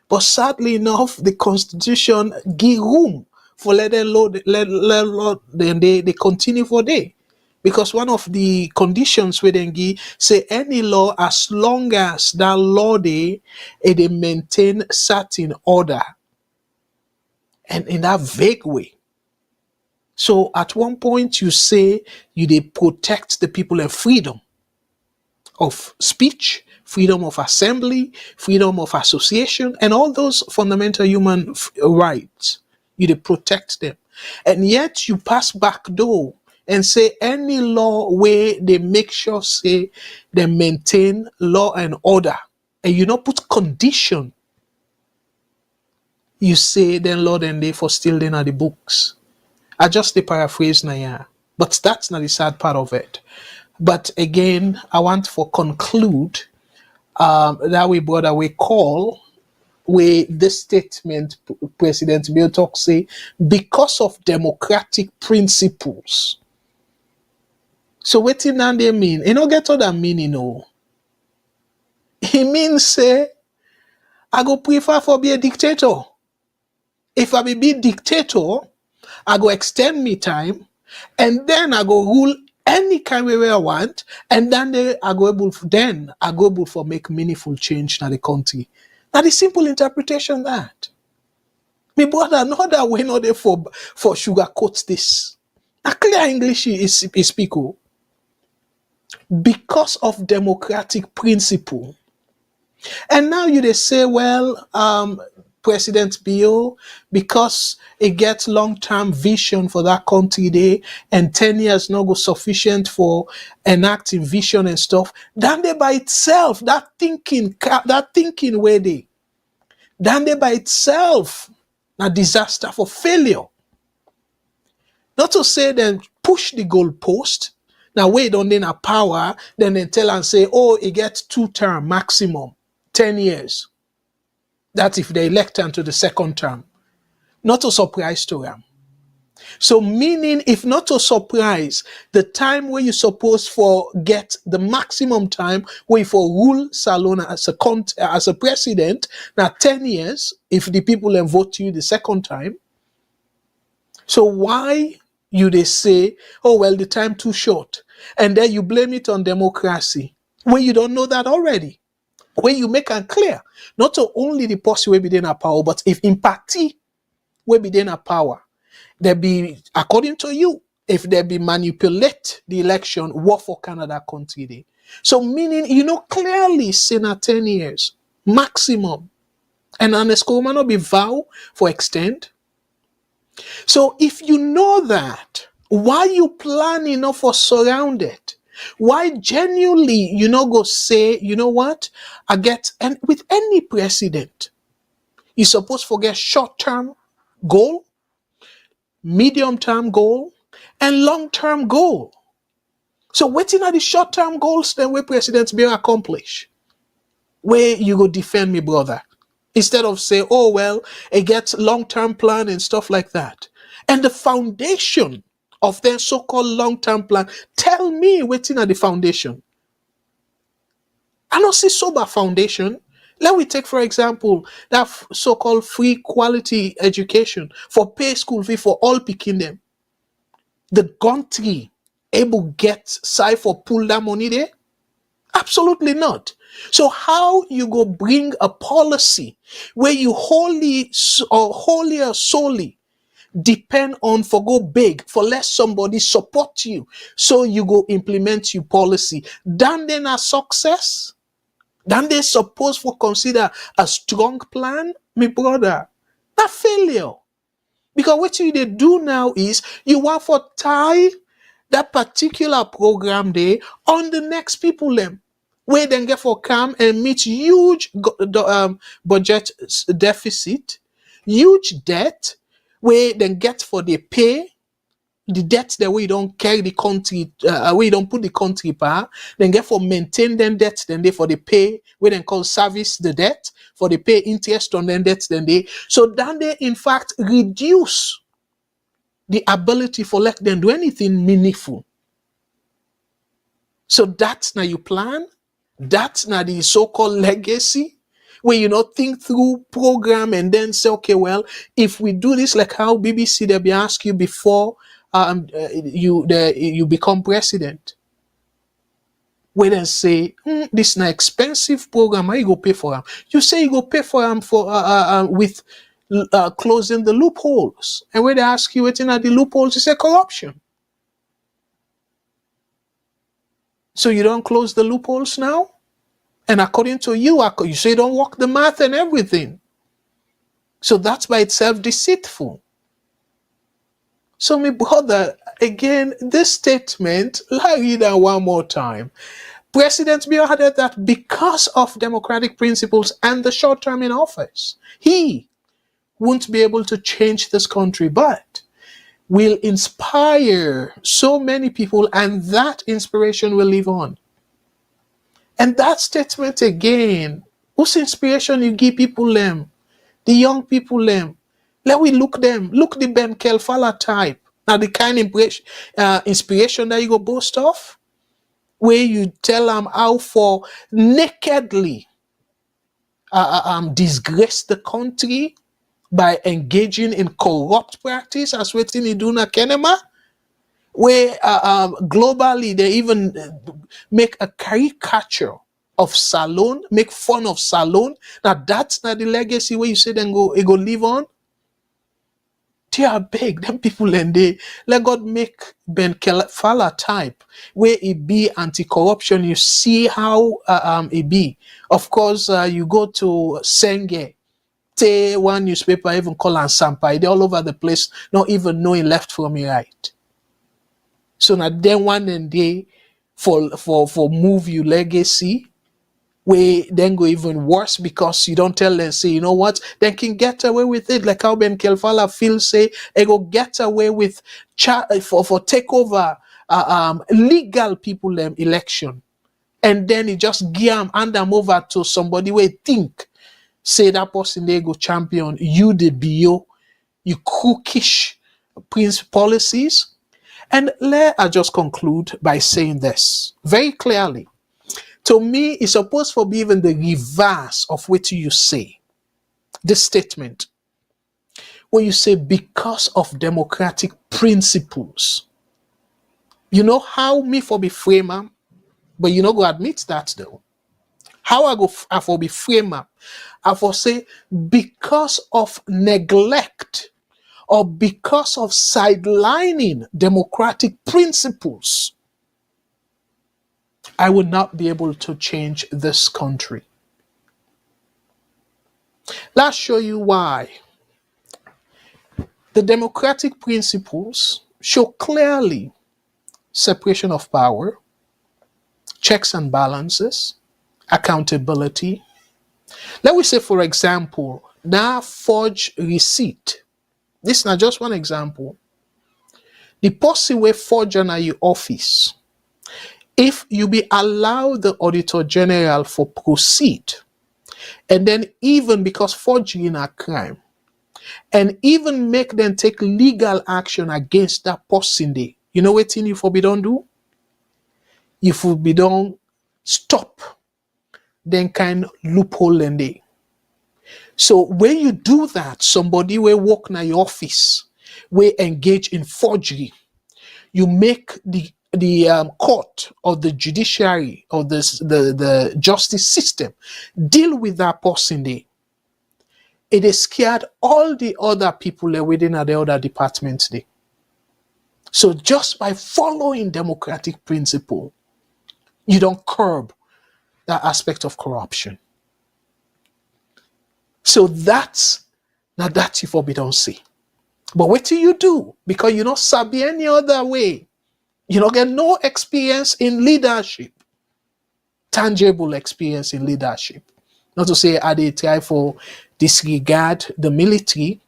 But sadly enough, the constitution give room for let them then they continue for day. Because one of the conditions where they give say any law as long as that law they maintain certain order and in that vague way. So at one point you say they protect the people and freedom of speech, freedom of assembly, freedom of association, and all those fundamental human rights. You they protect them. And yet you pass back door and say any law where they make sure say they maintain law and order, and you not put condition, you say then law and they for still then are the books. I just the paraphrase now, yeah. But that's not the sad part of it. But again, I want to conclude that we brother we call where this statement President Bill talk say because of democratic principles. So what did they mean? You know, get what that mean, He means say I go prefer for be a dictator. If I be dictator, I go extend me time and then I go rule any kind of way I want, and then I go able for make meaningful change in the country. Now the simple interpretation that. Me brother, know that we know there for sugarcoat this. A clear English is speak. Because of democratic principle. And now they say, well, President Bio, because it gets long-term vision for that country there, and 10 years not go sufficient for enacting vision and stuff, then they by itself, that thinking where they, then they by itself, a disaster for failure. Not to say then push the goalpost, now wait on then a power, then they tell and say, oh, it gets 2-term maximum, 10 years. That's if they elect them to the second term. Not a surprise to them. So meaning, if not a surprise, the time where you supposed for get the maximum time where you for rule Salona as a president, now 10 years, if the people then vote you the second time. So why you they say, oh well, the time too short, and then you blame it on democracy when you don't know that already? When you make it clear, not only the person will be in a power, but if in party will be in a power, there be, according to you, if there be manipulate the election, what for Canada country day? So meaning, clearly, Senate 10 years, maximum. And UNESCO might not be vow for extend. So if you know that, why you planning for surrounded? Why genuinely go say, you know what? And with any president, you supposed to forget short-term goal, medium-term goal, and long-term goal. So waiting at the short-term goals, then where presidents be accomplish. Where you go defend me, brother. Instead of say, oh well, it gets long-term plan and stuff like that. And the foundation of their so-called long-term plan, tell me waiting at the foundation. I don't see sober foundation. Let we take, for example, that so-called free quality education for pay school fee for all picking them. The country able get side for pull that money there? Absolutely not. So how you go bring a policy where you wholly or solely depend on for go big for let somebody support you so you go implement your policy? Then a success? Then they supposed to consider a strong plan, my brother. That failure. Because what you they do now is you want for tie that particular program there on the next people them, where then get for come and meet huge budget deficit, huge debt, where then get for the pay the debt that we don't carry the country, we don't put the country par, then get for maintain them debt, then they for the pay, we then call service the debt, for the pay interest on them debt, then they, so then they in fact reduce the ability for let them do anything meaningful. So that's now you plan, that's now the so-called legacy, where you not think through program and then say, okay, well, if we do this like how BBC they be ask you before you become president, where then say this is an expensive program, how you go pay for them? You say you go pay for them for with closing the loopholes, and when they ask you what's in the loopholes, you say corruption. So you don't close the loopholes now, and according to you, you say you don't work the math and everything. So that's by itself deceitful. So, my brother, again, this statement, let me read that one more time. President Bio added that because of democratic principles and the short term in office, he won't be able to change this country, but will inspire so many people, and that inspiration will live on. And that statement again, whose inspiration you give people them, the young people them. Let we look them, look the Ben Kelfala type. Now the kind of inspiration that you go boast of, where you tell them how for nakedly disgrace the country by engaging in corrupt practice as what in Iduna Kenema, where globally they even make a caricature of Salone, make fun of Salone. Now that's not the legacy where you say then it go live on. They are big, them people and they let God make Ben Kelfala type where it be anti-corruption. You see how it be. Of course, you go to Senge, one newspaper even call and Sampai, they're all over the place, not even knowing left from right. So now then one and day for move your legacy, where then go even worse because you don't tell them, say, you know what, they can get away with it, like how Ben Kelfala feels, say, they go get away with for take over legal people election, and then he just give them, hand them over to somebody where think, say that person they go champion, you the bio, you crookish policies. And let I just conclude by saying this very clearly. To me, it's supposed to be even the reverse of what you say. This statement, where you say because of democratic principles. You know how me for be framer, but you know go admit that though. How I for be framer, I for say because of neglect or because of sidelining democratic principles, I would not be able to change this country. Let's show you why. The democratic principles show clearly separation of power, checks and balances, accountability. Let me say, for example, now forge receipt. This is not just one example. The person will forge on your office. If you be allowed the Auditor General for proceed, and then even because forgery is a crime, and even make them take legal action against that person there, you know what you for be don't do? You for be don't stop then kind loophole and they. So when you do that, somebody will work in your office, will engage in forgery. You make the court or the judiciary or the justice system deal with that person there. It is scared all the other people within the other departments there. So just by following democratic principle, you don't curb that aspect of corruption. So that's now that you don't see. But what do you do? Because you don't sabi any other way. You don't get no experience in leadership. Tangible experience in leadership. Not to say I they try for disregard the military,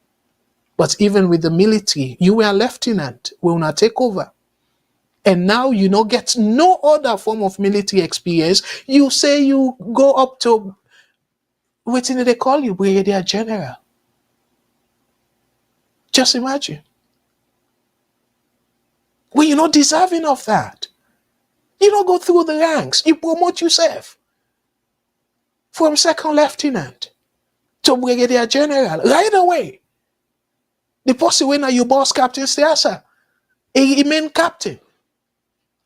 but even with the military, you were a lieutenant, we will not take over. And now you don't get no other form of military experience. You say you go up to, what did they call you? Brigadier General. Just imagine. Well, you're not deserving of that. You don't go through the ranks. You promote yourself from second lieutenant to brigadier general right away. The person when you boss captain Stiasa, he main captain.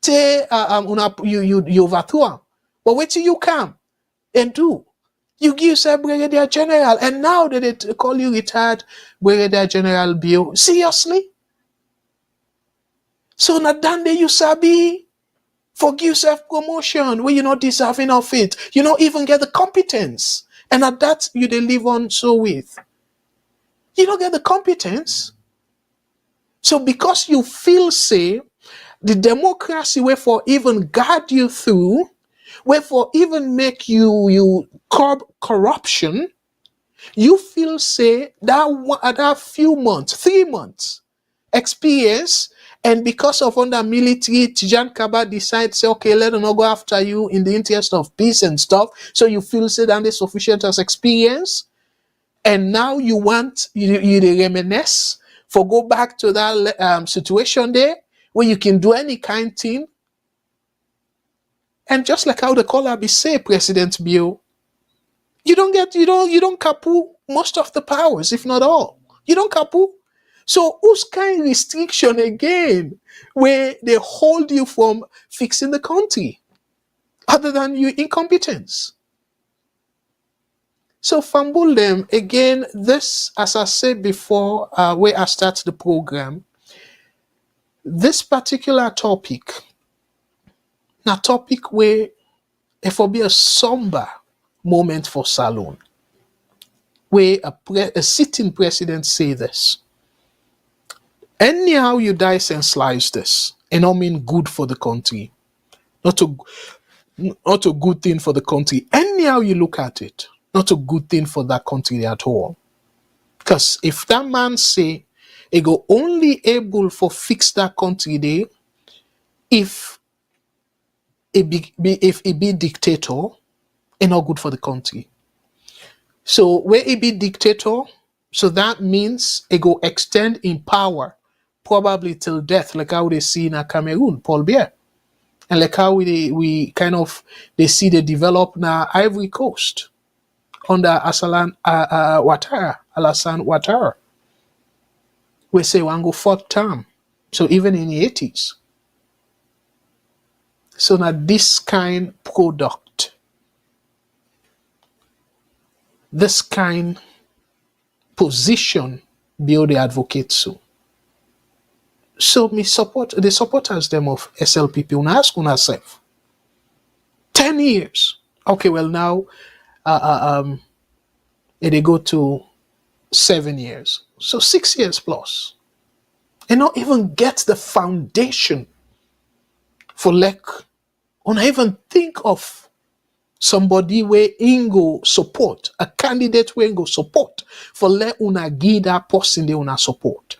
You overthrow him. But wait till you come and do. You give yourself brigadier general, and now that they call you retired brigadier general Bio. Seriously? So na dande you sabi. Forgive yourself promotion when you're not deserving of it. You don't even get the competence. And at that, you they live on so with. You don't get the competence. So because you feel, say, the democracy where for even guard you through, where for even make you curb corruption, you feel, say, that few months, 3 months experience. And because of under military, Tijan Kaba decides, say, okay, let them not go after you in the interest of peace and stuff. So you feel, say, that is sufficient as experience. And now you want, you reminisce for go back to that situation there where you can do any kind thing. And just like how the caller be say, President Bio, you don't kapu most of the powers, if not all. You don't kapu. So whose kind of restriction again where they hold you from fixing the country other than your incompetence? So fumble them again. This, as I said before, where I start the program, this particular topic, a topic where it will be a somber moment for Salon, where a sitting president say this. Anyhow you dice and slice this, and I mean good for the country, not a good thing for the country. Anyhow you look at it, not a good thing for that country at all. Because if that man say he go only able for fix that country there, if he be dictator, it's not good for the country. So where he be dictator, so that means he go extend in power probably till death, like how they see in Cameroon, Paul Biya. And like how we kind of, they see they develop now Ivory Coast under Alassane Ouattara. We say one go fourth term. So even in the 80s. So now this kind product, this kind position, Bio the advocate so me support the supporters them of SLPP. Una ask una self. 10 years. Okay, well now they go to 7 years. So 6 years plus. And not even get the foundation for una even think of somebody where Ingo support, a candidate where Ingo support for let una give that person they una support.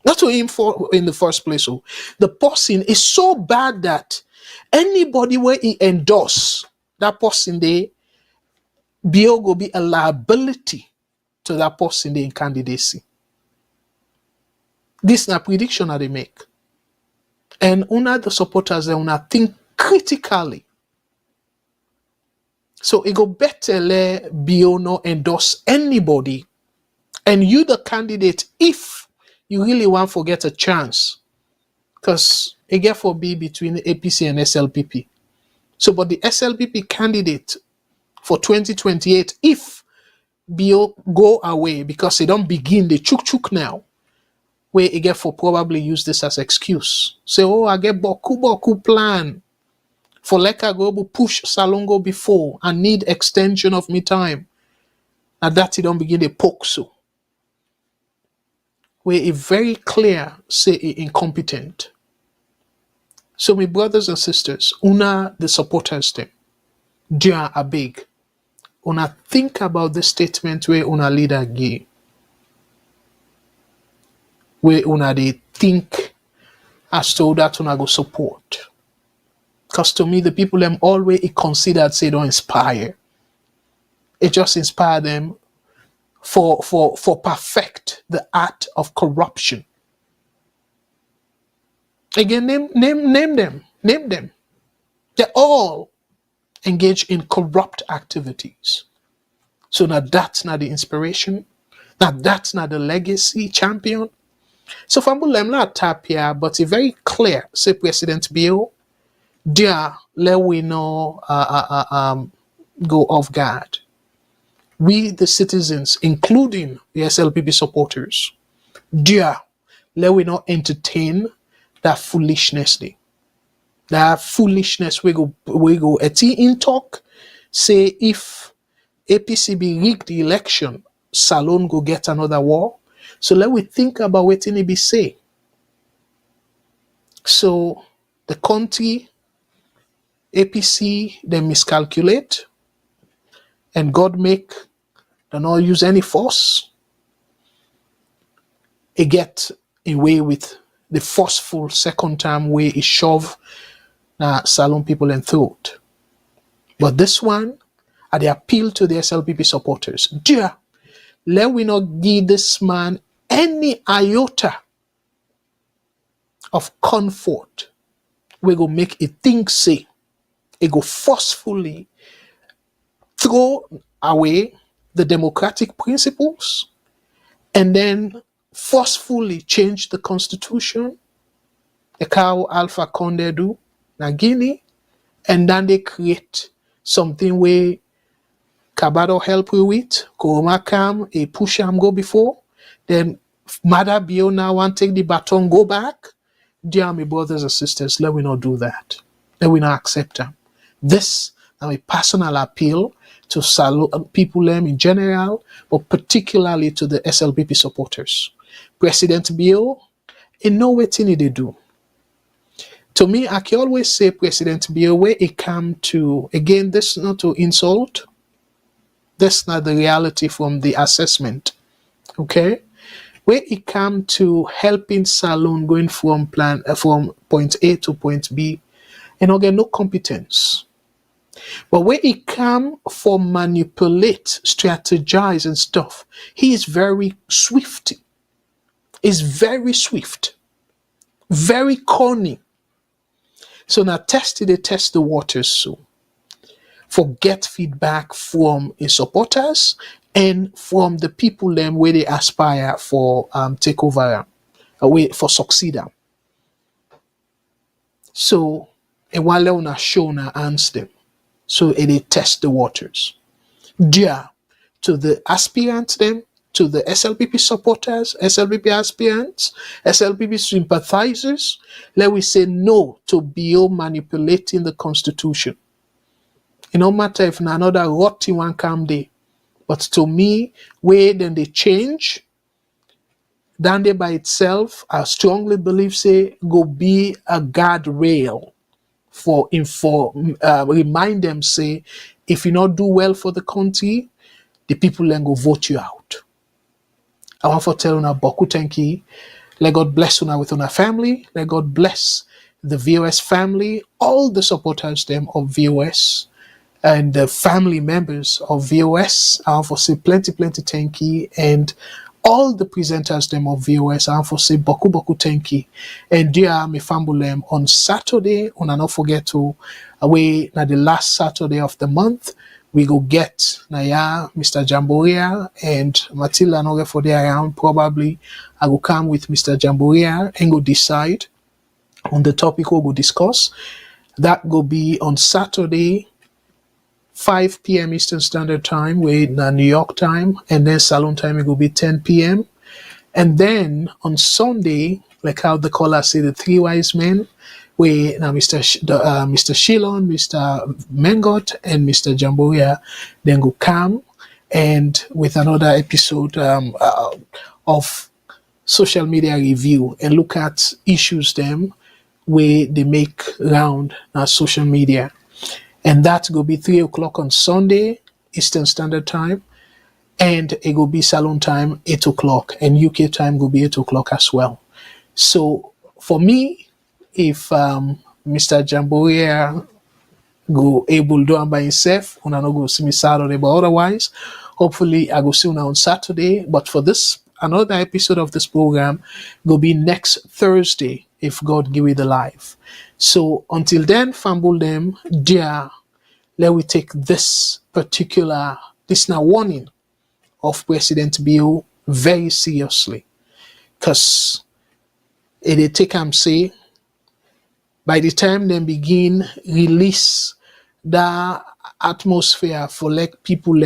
Not to him for in the first place. So the person is so bad that anybody where he endorse that person they go be a liability to that person they in candidacy. This is a prediction that they make. And una the supporters they una think critically. So it go better let Bio no endorse anybody. And you the candidate, if you really want to get a chance, because it get for be between APC and SLPP. So but the SLPP candidate for 2028, if Bio go away because they don't begin the chuk now, where it get for probably use this as excuse. Say, oh, I get boku plan. For like I go push Salongo before and need extension of me time. And that it don't begin the poke so. Where it very clear say it incompetent. So my brothers and sisters, una the supporters them, they are big. Una think about the statement where una leader give. Where una they think as to that una go support. Because to me, the people them always considered say don't inspire. It just inspire them for perfect the art of corruption. Again, name them. They all engage in corrupt activities. So now that's not the inspiration. Now that's not the legacy champion. So Fambul them not tap here, but it's very clear. Say President Bio, dear, let we know go off guard. We, the citizens, including the SLPP supporters, dear, let we not entertain that foolishness. That foolishness we go in talk. Say if APCB rigged the election, Salon go get another war. So let we think about what it be say. So the country, APC, they miscalculate, and God make they not use any force. It get away with the forceful second time way it shove Salon people and throat. But this one, at the appeal to the SLPP supporters, dear, let we not give this man any iota of comfort. We go make it think say. It go forcefully throw away the democratic principles and then forcefully change the constitution. The cow Alpha Conde do na Guinea, and then they create something where Kabado help you with, Koroma come, a push am go before, then Maada Bio now want take the baton, go back. Dear my brothers and sisters, let we not do that. Let we not accept them. This is a personal appeal to people in general, but particularly to the SLPP supporters. President Bio, in no way thing they do. To me, I can always say President Bio, where it come to, again, this is not to insult. That's not the reality from the assessment. Okay? Where it come to helping Salon going from point A to point B, and again, no competence. But where it come for manipulate, strategize and stuff, he is very swift. Is very swift. Very corny. So now they test the waters so. For get feedback from his supporters and from the people them where they aspire for take over for succeed. So and while they show na answer them. So they test the waters. Dear to the aspirants them, to the SLPP supporters, SLPP aspirants, SLPP sympathizers, let we say no to Bio manipulating the constitution. It no matter if another rotty one come there. But to me, where then they change, then they by itself, I strongly believe say go be a guardrail for remind them say if you not do well for the country, the people then go vote you out. I want to tell una boku tenki. Let God bless una with una family. Let God bless the VOS family, all the supporters them of VOS and the family members of VOS. I want to say plenty tenki, and all the presenters them of VOS. I want to say boku tenki. And dear me family on Saturday, and not forget to away na the last Saturday of the month. we go get Naya, Mr. Jamboria, and Matilda Noge for there around. Probably I will come with Mr. Jamboria and go decide on the topic we will discuss. That will be on Saturday, 5 p.m. Eastern Standard Time with New York time, and then Salon time it will be 10 p.m. And then on Sunday, like how the caller say, the three wise men, where now Mr. Mr. Shilon, Mr. Mengot, and Mr. Jamboria then go come and with another episode of social media review and look at issues them where they make round social media. And that will be 3 o'clock on Sunday, Eastern Standard Time. And it will be Salon time, 8 o'clock. And UK time will be 8 o'clock as well. So for me, if Mr. Jamboria go able to do it by himself, una no go see me Saturday, but otherwise, hopefully I go see una on Saturday. But for this, another episode of this program will be next Thursday, if God give it the life. So until then, fumble them, dear, let we take this now warning of President Bio very seriously. Because it take him say, by the time they begin release the atmosphere for like people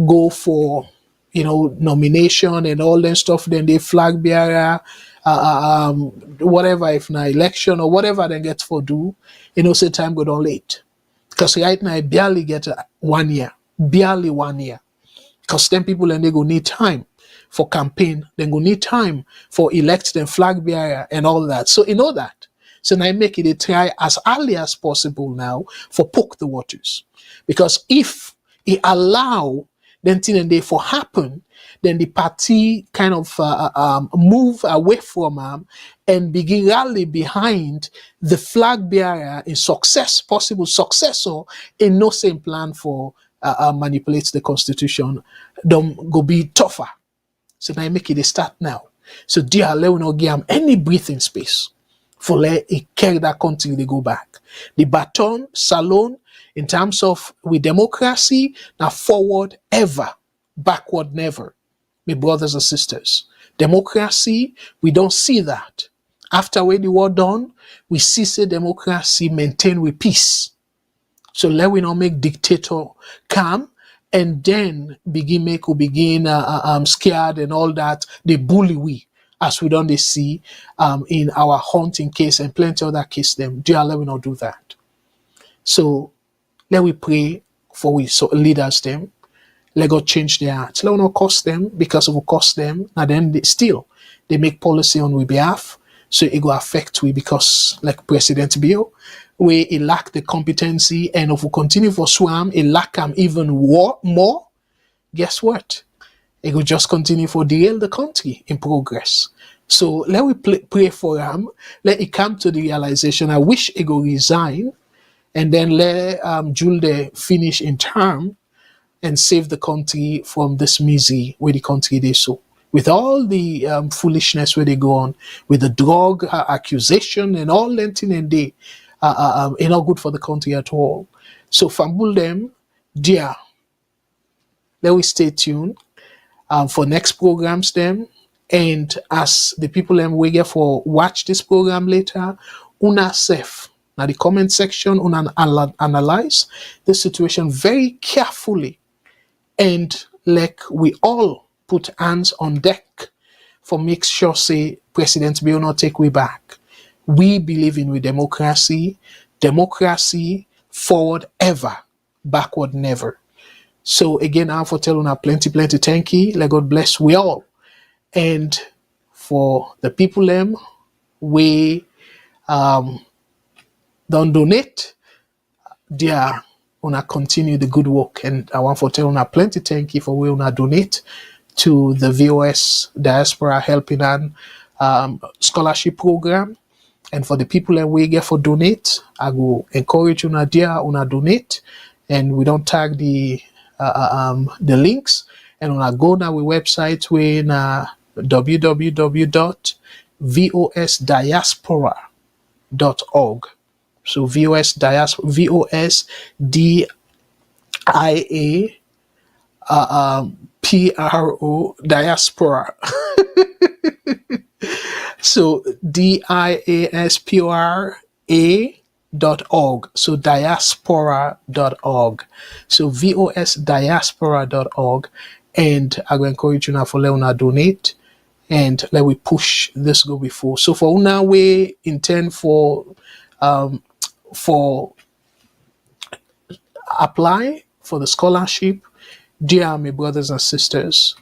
go for nomination and all that stuff, then they flag bearer, whatever, if na election or whatever they get for do, say time go down late. Because right now I barely get 1 year. Barely 1 year. Because then people and they go need time for campaign, then go need time for elect them flag bearer and all that. So that. So now I make it a try as early as possible now for poke the waters. Because if it allow then thing and they for happen, then the party kind of move away from and begin rally behind the flag bearer in possible successor in no same plan for manipulate the constitution, don't go be tougher. So now I make it a start now. So dear, let we not give them any breathing space for let it carry that country they go back. The baton, salon, in terms of with democracy, now forward ever, backward never. My brothers and sisters. Democracy, we don't see that. After when the war done, we see say democracy maintain with peace. So let we not make dictator come and then begin scared and all that. They bully we, as we don't see in our hunting case and plenty other case them. Dear, let we not do that. So let we pray for we leaders them. Let God change their hearts. Let we not cost them because of cost them. And then they make policy on we behalf. So it will affect we because like President Bio, where he lack the competency, and if we continue for swam, he lack him even more. Guess what? It will just continue for derail the country in progress. So let we pray for him. Let it come to the realization. I wish he go resign, and then let Julde finish in term and save the country from this misery where the country they so. With all the foolishness where they go on, with the drug accusation and all that thing and they it's not good for the country at all. So fumble them, dear. Let we stay tuned for next programs them. And as the people we get for watch this program later, una safe. Now the comment section, una analyze the situation very carefully. And like we all put hands on deck for make sure say President Bio not take we back. We believe in democracy forward ever, backward never. So again, I'm for telling our plenty thank you. Let God bless we all. And for the people we don't donate, dear, una continue the good work. And I want for telling our plenty thank you for we una donate to the VOS Diaspora Helping Hand scholarship program. And for the people that we get for donate, I will encourage una donate, and we don't tag the links. And una go now we website when www.vosdiaspora.org. So VOSD PRO diaspora. So diaspora.org. So diaspora.org. So VOSdiaspora.org. And I will encourage you now for let una donate and let we push this go before. So for una we intend for apply for the scholarship, dear my brothers and sisters,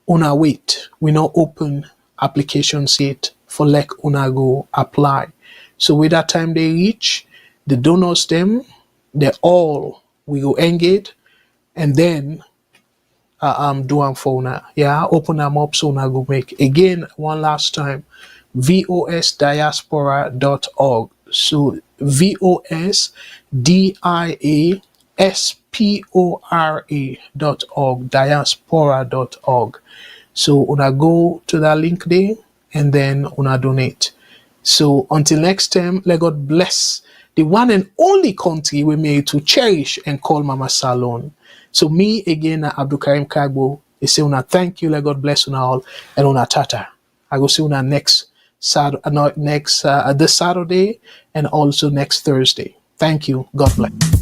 una wait. We not open applications yet for like una go apply. So with that time they reach, the donors them, they all we go engage and then do am for una. Yeah, open them up so una go make. Again, one last time, VOSdiaspora.org. So VOSdiaspora.org, diaspora.org. So una go to that link there and then una donate. So until next time, let God bless the one and only country we made to cherish and call Mama Salon. So me again, Abdul Karim Kagbo, I say una thank you, let God bless una all, and una tata. I go see una next this Saturday and also next Thursday. Thank you. God bless.